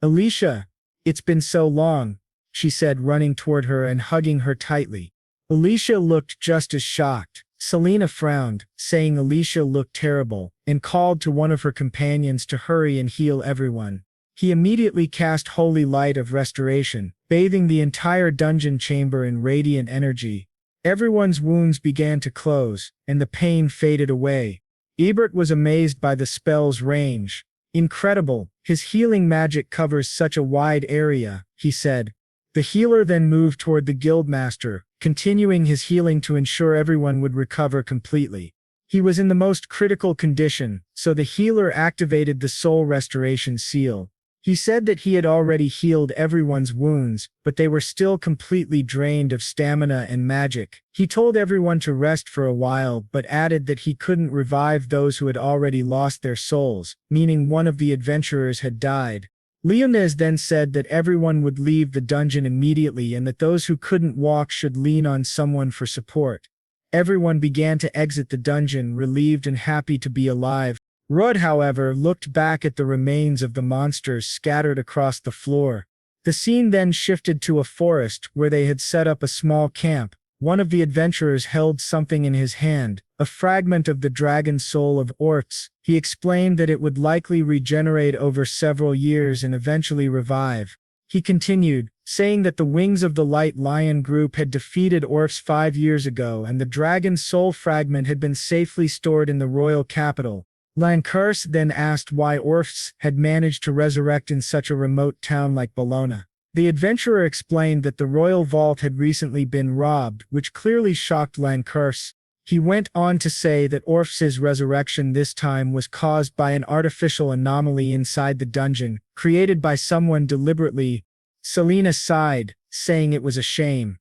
A: "Alicia, it's been so long," she said, running toward her and hugging her tightly. Alicia looked just as shocked. Selena frowned, saying Alicia looked terrible, and called to one of her companions to hurry and heal everyone. He immediately cast Holy Light of Restoration, bathing the entire dungeon chamber in radiant energy. Everyone's wounds began to close, and the pain faded away. Ebert was amazed by the spell's range. "Incredible, his healing magic covers such a wide area," he said. The healer then moved toward the guildmaster, continuing his healing to ensure everyone would recover completely. He was in the most critical condition, so the healer activated the soul restoration seal. He said that he had already healed everyone's wounds, but they were still completely drained of stamina and magic. He told everyone to rest for a while, but added that he couldn't revive those who had already lost their souls, meaning one of the adventurers had died. Leonez then said that everyone would leave the dungeon immediately and that those who couldn't walk should lean on someone for support. Everyone began to exit the dungeon, relieved and happy to be alive. Rudd, however, looked back at the remains of the monsters scattered across the floor. The scene then shifted to a forest where they had set up a small camp. One of the adventurers held something in his hand, a fragment of the dragon soul of Orps. He explained that it would likely regenerate over several years and eventually revive. He continued, saying that the Wings of the Light Lion group had defeated Orps 5 years ago and the dragon soul fragment had been safely stored in the royal capital. Lankurs then asked why Orps had managed to resurrect in such a remote town like Bologna. The adventurer explained that the royal vault had recently been robbed, which clearly shocked Lankurs. He went on to say that Orps's resurrection this time was caused by an artificial anomaly inside the dungeon, created by someone deliberately. Selena sighed, saying it was a shame.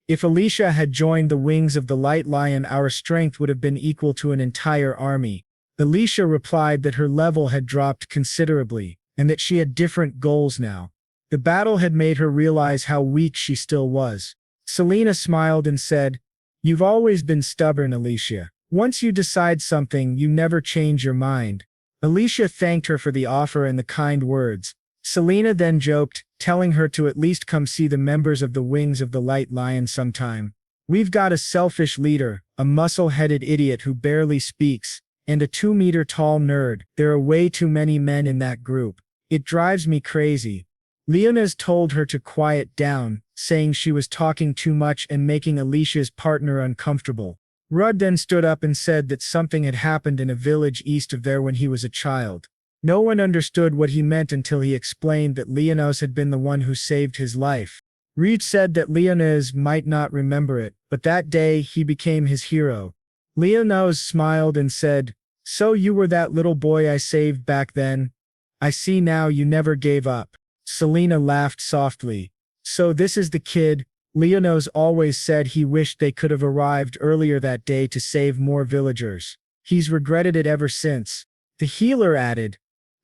A: If Alicia had joined the Wings of the Light Lion, our strength would have been equal to an entire army. Alicia replied that her level had dropped considerably, and that she had different goals now. The battle had made her realize how weak she still was. Selena smiled and said, "You've always been stubborn, Alicia. Once you decide something, you never change your mind." Alicia thanked her for the offer and the kind words. Selena then joked, telling her to at least come see the members of the Wings of the Light Lion sometime. "We've got a selfish leader, a muscle-headed idiot who barely speaks, and a 2-meter-tall nerd. There are way too many men in that group. It drives me crazy." Leonez told her to quiet down, saying she was talking too much and making Alicia's partner uncomfortable. Rudd then stood up and said that something had happened in a village east of there when he was a child. No one understood what he meant until he explained that Leonez had been the one who saved his life. Reed said that Leonez might not remember it, but that day he became his hero. Leonez smiled and said, "So you were that little boy I saved back then? I see now you never gave up." Selena laughed softly. "So this is the kid." Leonez always said he wished they could have arrived earlier that day to save more villagers. He's regretted it ever since. The healer added,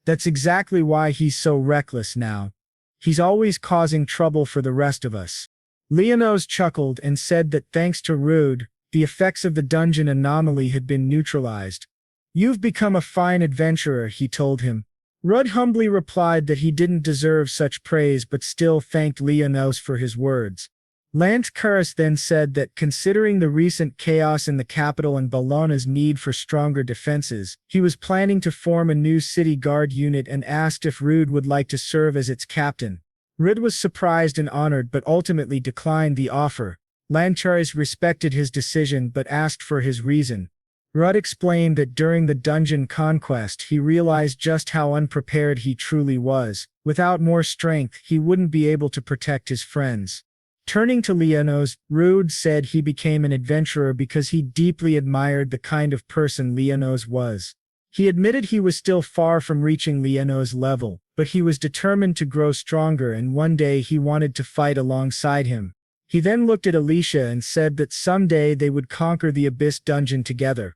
A: "That's exactly why he's so reckless now. He's always causing trouble for the rest of us." Leonez chuckled and said that thanks to Rude, the effects of the dungeon anomaly had been neutralized. "You've become a fine adventurer," he told him. Rudd humbly replied that he didn't deserve such praise but still thanked Leonos for his words. Lantkaris then said that considering the recent chaos in the capital and Bologna's need for stronger defenses, he was planning to form a new city guard unit and asked if Rudd would like to serve as its captain. Rudd was surprised and honored but ultimately declined the offer. Lantkaris respected his decision but asked for his reason. Rudd explained that during the dungeon conquest he realized just how unprepared he truly was. Without more strength, he wouldn't be able to protect his friends. Turning to Leonos, Rudd said he became an adventurer because he deeply admired the kind of person Leonos was. He admitted he was still far from reaching Leonos' level, but he was determined to grow stronger and one day he wanted to fight alongside him. He then looked at Alicia and said that someday they would conquer the Abyss dungeon together.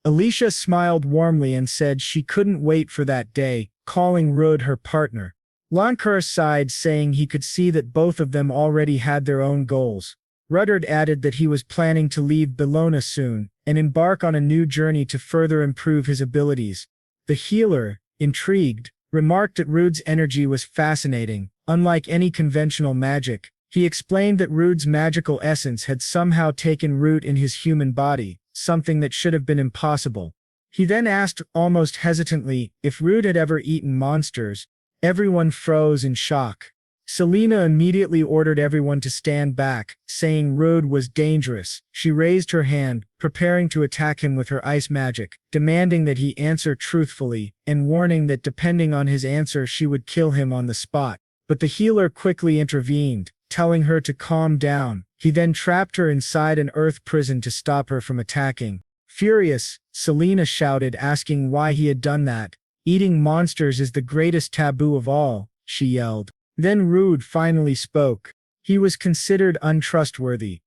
A: Alicia smiled warmly and said she couldn't wait for that day, calling Rudd her partner. Lantkaris sighed, saying he could see that both of them already had their own goals. Rudd added that he was planning to leave Bologna soon, and embark on a new journey to further improve his abilities. The healer, intrigued, remarked that Rudd's energy was fascinating. Unlike any conventional magic, he explained that Rudd's magical essence had somehow taken root in his human body, something that should have been impossible. He then asked, almost hesitantly, if Rudd had ever eaten monsters. Everyone froze in shock. Selena immediately ordered everyone to stand back, saying Rudd was dangerous. She raised her hand, preparing to attack him with her ice magic, demanding that he answer truthfully, and warning that depending on his answer she would kill him on the spot. But the healer quickly intervened, telling her to calm down. He then trapped her inside an earth prison to stop her from attacking. Furious, Selena shouted, asking why he had done that. "Eating monsters is the greatest taboo of all," she yelled. Then Rudd finally spoke. He was considered untrustworthy.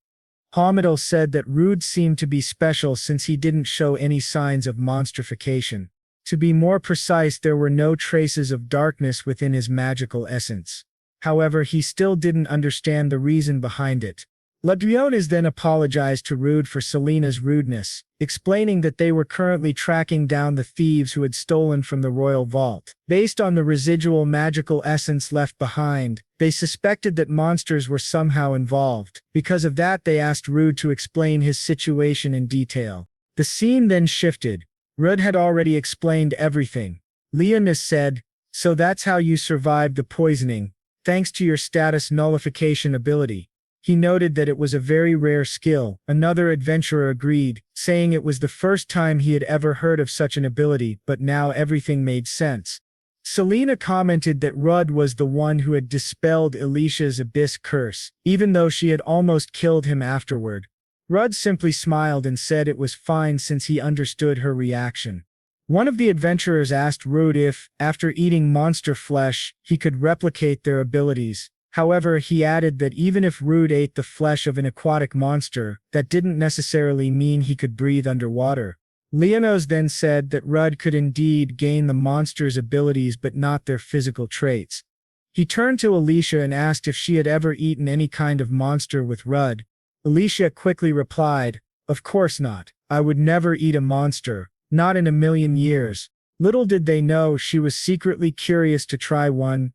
A: Hamadal said that Rudd seemed to be special since he didn't show any signs of monstrification. To be more precise, there were no traces of darkness within his magical essence. However, he still didn't understand the reason behind it. Ladriones then apologized to Rudd for Selena's rudeness, explaining that they were currently tracking down the thieves who had stolen from the royal vault. Based on the residual magical essence left behind, they suspected that monsters were somehow involved. Because of that, they asked Rudd to explain his situation in detail. The scene then shifted. Rudd had already explained everything. Leonis said, "So that's how you survived the poisoning, thanks to your status nullification ability." He noted that it was a very rare skill. Another adventurer agreed, saying it was the first time he had ever heard of such an ability, but now everything made sense. Selena commented that Rudd was the one who had dispelled Alicia's abyss curse, even though she had almost killed him afterward. Rudd simply smiled and said it was fine since he understood her reaction. One of the adventurers asked Rudd if, after eating monster flesh, he could replicate their abilities. However, he added that even if Rudd ate the flesh of an aquatic monster, that didn't necessarily mean he could breathe underwater. Leonos then said that Rudd could indeed gain the monster's abilities but not their physical traits. He turned to Alicia and asked if she had ever eaten any kind of monster with Rudd. Alicia quickly replied, "Of course not. I would never eat a monster, not in a million years." Little did they know she was secretly curious to try one.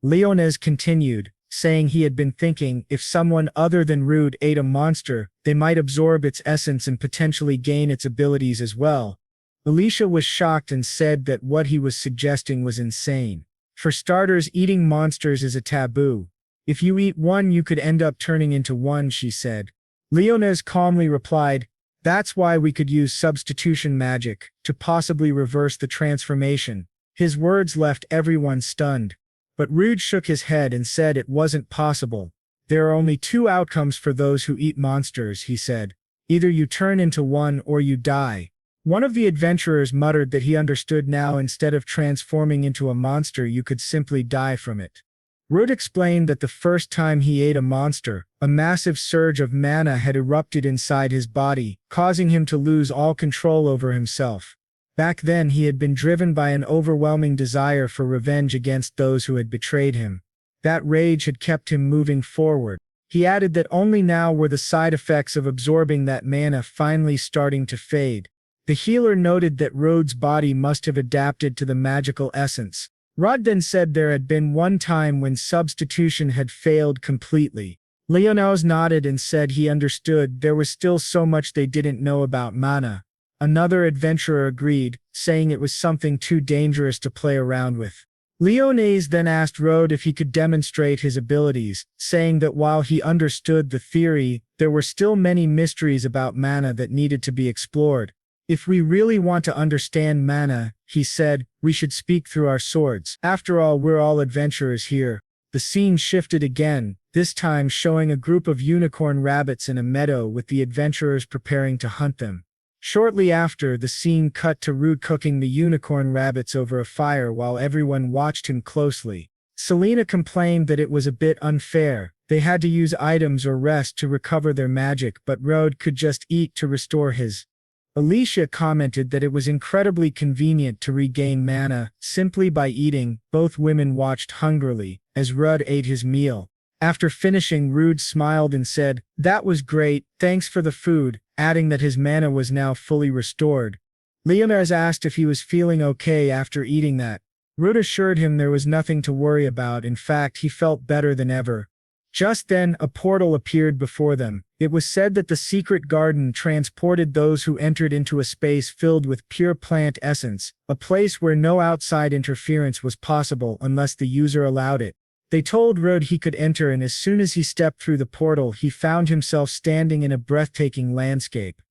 A: Leones continued, saying he had been thinking if someone other than Rudd ate a monster, they might absorb its essence and potentially gain its abilities as well. Alicia was shocked and said that what he was suggesting was insane. For starters, eating monsters is a taboo. If you eat one, you could end up turning into one, she said. Leones calmly replied, "That's why we could use substitution magic, to possibly reverse the transformation." His words left everyone stunned. But Rudd shook his head and said it wasn't possible. "There are only two outcomes for those who eat monsters," he said. "Either you turn into one or you die." One of the adventurers muttered that he understood now, instead of transforming into a monster you could simply die from it. Rudd explained that the first time he ate a monster, a massive surge of mana had erupted inside his body, causing him to lose all control over himself. Back then he had been driven by an overwhelming desire for revenge against those who had betrayed him. That rage had kept him moving forward. He added that only now were the side effects of absorbing that mana finally starting to fade. The healer noted that Rudd's body must have adapted to the magical essence. Rod then said there had been one time when substitution had failed completely. Leonos nodded and said he understood there was still so much they didn't know about mana. Another adventurer agreed, saying it was something too dangerous to play around with. Leones then asked Rod if he could demonstrate his abilities, saying that while he understood the theory, there were still many mysteries about mana that needed to be explored. If we really want to understand mana, he said, we should speak through our swords. After all, we're all adventurers here. The scene shifted again, this time showing a group of unicorn rabbits in a meadow with the adventurers preparing to hunt them. Shortly after, the scene cut to Rude cooking the unicorn rabbits over a fire while everyone watched him closely. Selena complained that it was a bit unfair. They had to use items or rest to recover their magic, but Rod could just eat to restore his. Alicia commented that it was incredibly convenient to regain mana simply by eating. Both women watched hungrily as Rud ate his meal. After finishing, Rude smiled and said, "That was great, thanks for the food," adding that his mana was now fully restored. Leonard asked if he was feeling okay after eating that. Rude assured him there was nothing to worry about, in fact he felt better than ever. Just then, a portal appeared before them. It was said that the secret garden transported those who entered into a space filled with pure plant essence, a place where no outside interference was possible unless the user allowed it. They told Rud he could enter, and as soon as he stepped through the portal he found himself standing in a breathtaking landscape.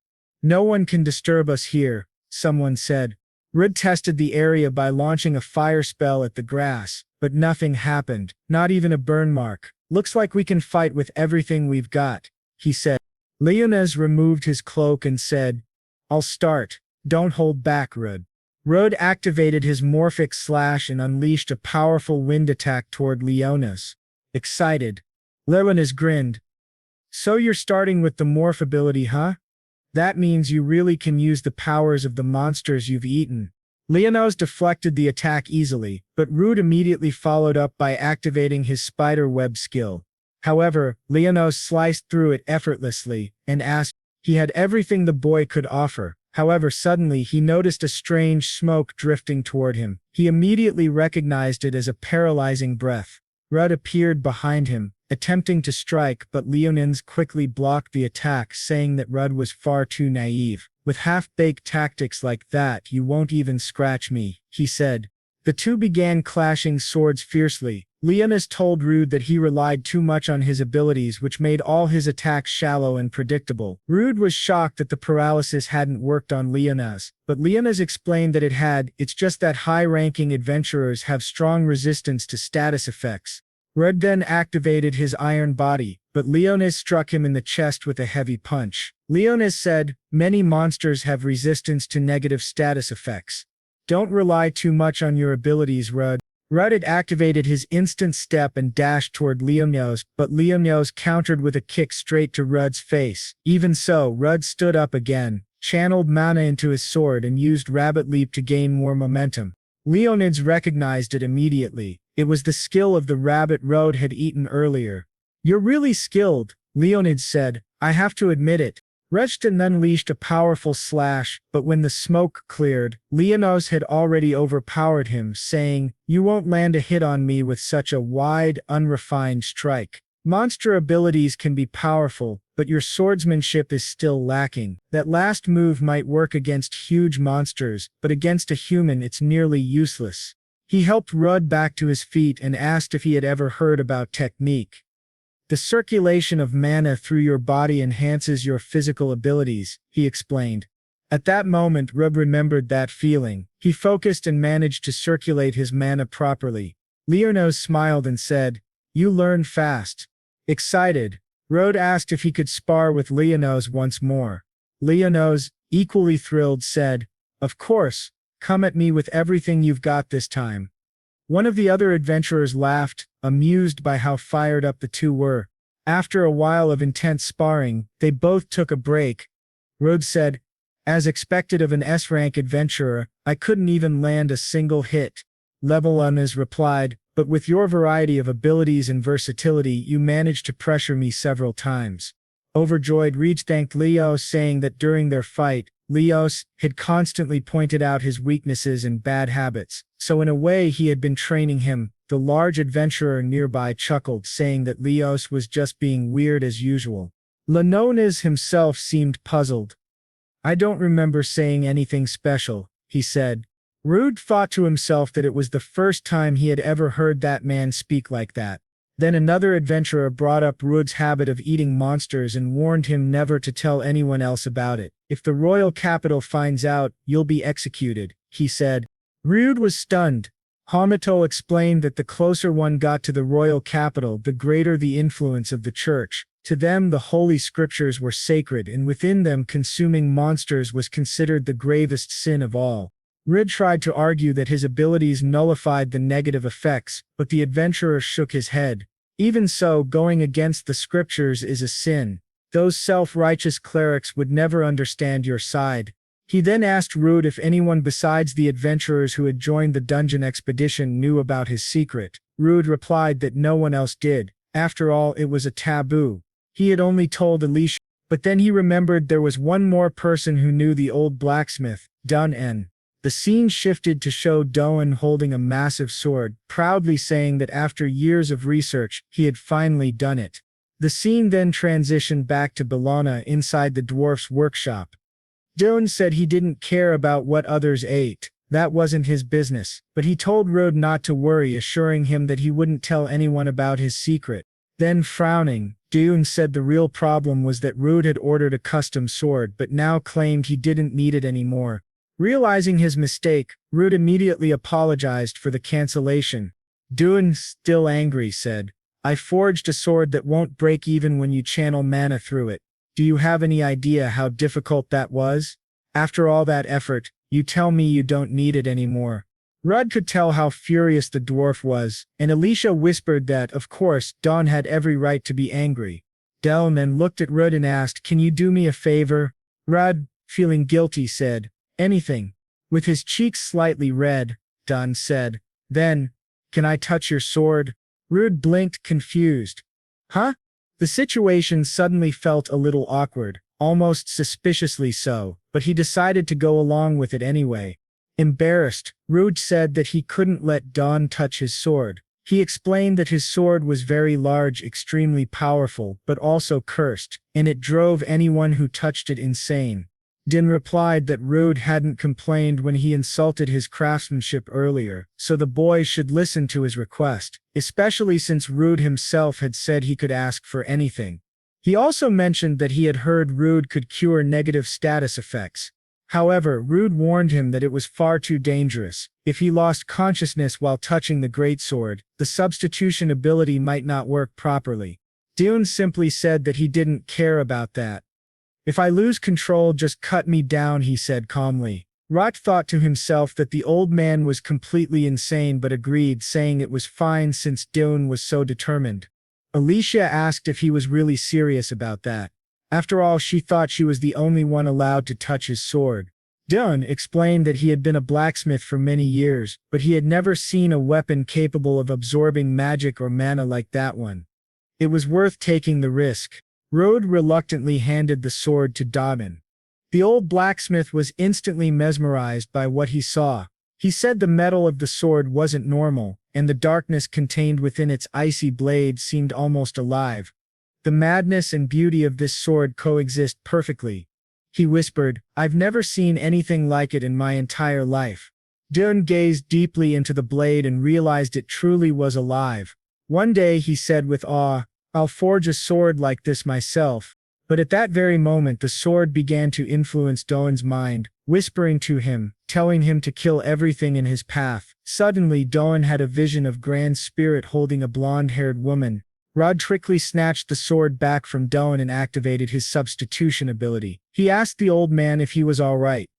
A: "No one can disturb us here," someone said. Rud tested the area by launching a fire spell at the grass, but nothing happened, not even a burn mark. "Looks like we can fight with everything we've got," he said. Leones removed his cloak and said, "I'll start. Don't hold back, Rud." Rud activated his morphic slash and unleashed a powerful wind attack toward Leones. Excited, Leones grinned. "So you're starting with the morph ability, huh? That means you really can use the powers of the monsters you've eaten." Leonos deflected the attack easily, but Rude immediately followed up by activating his spider web skill. However, Leonos sliced through it effortlessly and asked. He had everything the boy could offer. However, suddenly he noticed a strange smoke drifting toward him. He immediately recognized it as a paralyzing breath. Rudd appeared behind him, attempting to strike, but Leonins quickly blocked the attack, saying that Rudd was far too naive. "With half-baked tactics like that, you won't even scratch me," he said. The two began clashing swords fiercely. Leonis told Rude that he relied too much on his abilities, which made all his attacks shallow and predictable. Rude was shocked that the paralysis hadn't worked on Leonis, but Leonis explained that it had. "It's just that high-ranking adventurers have strong resistance to status effects." Rudd then activated his iron body, but Leonis struck him in the chest with a heavy punch. Leonis said, "Many monsters have resistance to negative status effects. Don't rely too much on your abilities, Rudd." Rudd had activated his instant step and dashed toward Leonos, but Leonos countered with a kick straight to Rudd's face. Even so, Rudd stood up again, channeled mana into his sword and used Rabbit Leap to gain more momentum. Leonids recognized it immediately. It was the skill of the rabbit Rudd had eaten earlier. "You're really skilled," Leonids said. "I have to admit it." Rechton unleashed a powerful slash, but when the smoke cleared, Leonos had already overpowered him, saying, "You won't land a hit on me with such a wide, unrefined strike. Monster abilities can be powerful, but your swordsmanship is still lacking. That last move might work against huge monsters, but against a human it's nearly useless." He helped Rudd back to his feet and asked if he had ever heard about technique. "The circulation of mana through your body enhances your physical abilities," he explained. At that moment, Rudd remembered that feeling. He focused and managed to circulate his mana properly. Leonos smiled and said, "You learn fast." Excited, Rudd asked if he could spar with Leonos once more. Leonos, equally thrilled, said, "Of course, come at me with everything you've got this time." One of the other adventurers laughed, amused by how fired up the two were. After a while of intense sparring, they both took a break. Rudd said, "As expected of an S-rank adventurer, I couldn't even land a single hit." Levelunas replied, "But with your variety of abilities and versatility, you managed to pressure me several times." Overjoyed, Reach thanked Leo, saying that during their fight, Leos, had constantly pointed out his weaknesses and bad habits, so in a way he had been training him. The large adventurer nearby chuckled, saying that Leos was just being weird as usual. Leones himself seemed puzzled. I don't remember saying anything special, he said. Rude thought to himself that it was the first time he had ever heard that man speak like that. Then another adventurer brought up Rude's habit of eating monsters and warned him never to tell anyone else about it. If the royal capital finds out, you'll be executed, he said. Rude was stunned. Hamato explained that the closer one got to the royal capital, the greater the influence of the church. To them, the holy scriptures were sacred, and within them consuming monsters was considered the gravest sin of all. Rid tried to argue that his abilities nullified the negative effects, but the adventurer shook his head. Even so, going against the scriptures is a sin. Those self-righteous clerics would never understand your side. He then asked Rude if anyone besides the adventurers who had joined the dungeon expedition knew about his secret. Rude replied that no one else did. After all, it was a taboo. He had only told Alicia, but then he remembered there was one more person who knew: the old blacksmith, Dun-en. The scene shifted to show Doan holding a massive sword, proudly saying that after years of research, he had finally done it. The scene then transitioned back to Bellana inside the dwarf's workshop. Doan said he didn't care about what others ate. That wasn't his business, but he told Rude not to worry, assuring him that he wouldn't tell anyone about his secret. Then, frowning, Doan said the real problem was that Rude had ordered a custom sword but now claimed he didn't need it anymore. Realizing his mistake, Rude immediately apologized for the cancellation. Doan, still angry, said, I forged a sword that won't break even when you channel mana through it. Do you have any idea how difficult that was? After all that effort, you tell me you don't need it anymore. Rudd could tell how furious the dwarf was, and Alicia whispered that, of course, Dawn had every right to be angry. Deln then looked at Rudd and asked, can you do me a favor? Rudd, feeling guilty, said, anything. With his cheeks slightly red, Dunn said, then, can I touch your sword? Rude blinked, confused. Huh? The situation suddenly felt a little awkward, almost suspiciously so, but he decided to go along with it anyway. Embarrassed, Rude said that he couldn't let Dawn touch his sword. He explained that his sword was very large, extremely powerful, but also cursed, and it drove anyone who touched it insane. Din replied that Rude hadn't complained when he insulted his craftsmanship earlier, so the boys should listen to his request, especially since Rude himself had said he could ask for anything. He also mentioned that he had heard Rude could cure negative status effects. However, Rude warned him that it was far too dangerous. If he lost consciousness while touching the greatsword, the substitution ability might not work properly. Dune simply said that he didn't care about that. If I lose control, just cut me down, he said calmly. Rot thought to himself that the old man was completely insane but agreed, saying it was fine since Dune was so determined. Alicia asked if he was really serious about that. After all, she thought she was the only one allowed to touch his sword. Dune explained that he had been a blacksmith for many years, but he had never seen a weapon capable of absorbing magic or mana like that one. It was worth taking the risk. Rode reluctantly handed the sword to Dobbin. The old blacksmith was instantly mesmerized by what he saw. He said the metal of the sword wasn't normal, and the darkness contained within its icy blade seemed almost alive. The madness and beauty of this sword coexist perfectly. He whispered, I've never seen anything like it in my entire life. Dune gazed deeply into the blade and realized it truly was alive. One day, he said with awe, I'll forge a sword like this myself. But at that very moment the sword began to influence Doan's mind, whispering to him, telling him to kill everything in his path. Suddenly Doan had a vision of Grand Spirit holding a blonde-haired woman. Rod quickly snatched the sword back from Doan and activated his substitution ability. He asked the old man if he was all right.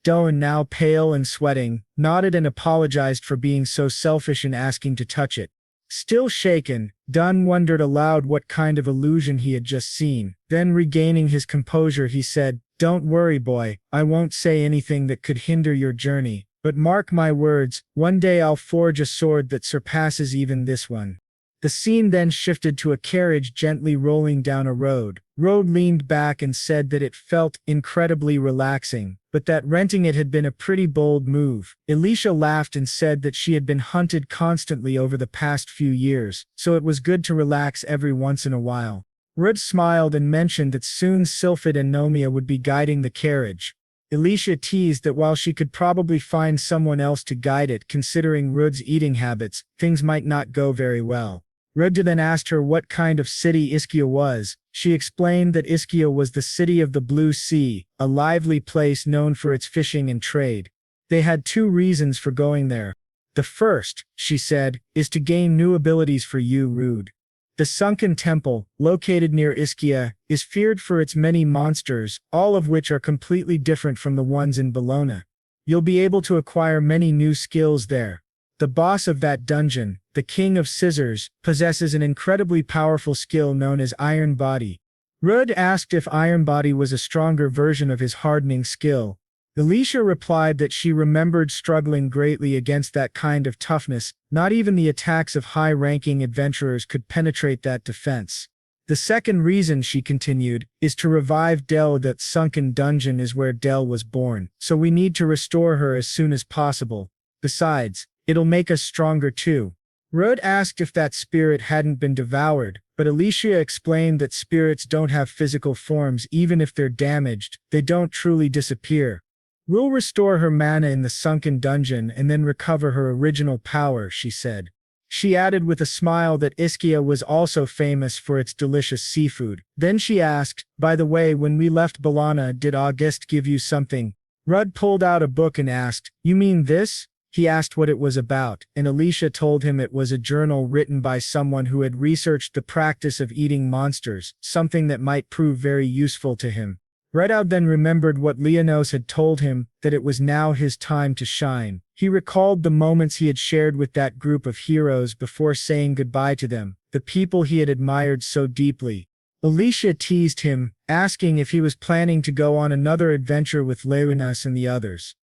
A: Doan, now pale and sweating, nodded and apologized for being so selfish in asking to touch it. Still shaken, Dunn wondered aloud what kind of illusion he had just seen. Then regaining his composure, he said, Don't worry, boy, I won't say anything that could hinder your journey, but mark my words, one day I'll forge a sword that surpasses even this one. The scene then shifted to a carriage gently rolling down a road. Road leaned back and said that it felt incredibly relaxing, but that renting it had been a pretty bold move. Alicia laughed and said that she had been hunted constantly over the past few years, so it was good to relax every once in a while. Rud smiled and mentioned that soon Sylphid and Nomia would be guiding the carriage. Alicia teased that while she could probably find someone else to guide it, considering Rud's eating habits, things might not go very well. Rud then asked her what kind of city Ischia was. She explained that Ischia was the city of the Blue Sea, a lively place known for its fishing and trade. They had two reasons for going there. The first, she said, is to gain new abilities for you, Rud. The sunken temple, located near Ischia, is feared for its many monsters, all of which are completely different from the ones in Bologna. You'll be able to acquire many new skills there. The boss of that dungeon, the King of Scissors, possesses an incredibly powerful skill known as Iron Body. Rud asked if Iron Body was a stronger version of his hardening skill. Alicia replied that she remembered struggling greatly against that kind of toughness. Not even the attacks of high-ranking adventurers could penetrate that defense. The second reason, she continued, is to revive Del. That sunken dungeon is where Del was born, so we need to restore her as soon as possible. Besides, it'll make us stronger too. Rud asked if that spirit hadn't been devoured, but Alicia explained that spirits don't have physical forms. Even if they're damaged, they don't truly disappear. We'll restore her mana in the sunken dungeon and then recover her original power, she said. She added with a smile that Ischia was also famous for its delicious seafood. Then she asked, by the way, when we left Bologna, did August give you something? Rud pulled out a book and asked, you mean this? He asked what it was about, and Alicia told him it was a journal written by someone who had researched the practice of eating monsters, something that might prove very useful to him. Redout then remembered what Leonos had told him, that it was now his time to shine. He recalled the moments he had shared with that group of heroes before saying goodbye to them, the people he had admired so deeply. Alicia teased him, asking if he was planning to go on another adventure with Leonos and the others.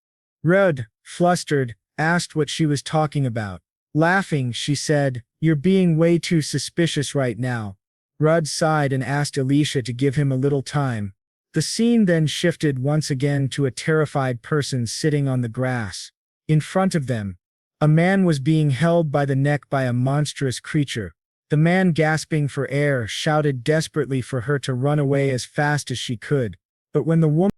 A: Rud, flustered, asked what she was talking about. Laughing, she said, you're being way too suspicious right now. Rud sighed and asked Alicia to give him a little time. The scene then shifted once again to a terrified person sitting on the grass. In front of them, a man was being held by the neck by a monstrous creature. The man, gasping for air, shouted desperately for her to run away as fast as she could. But when the woman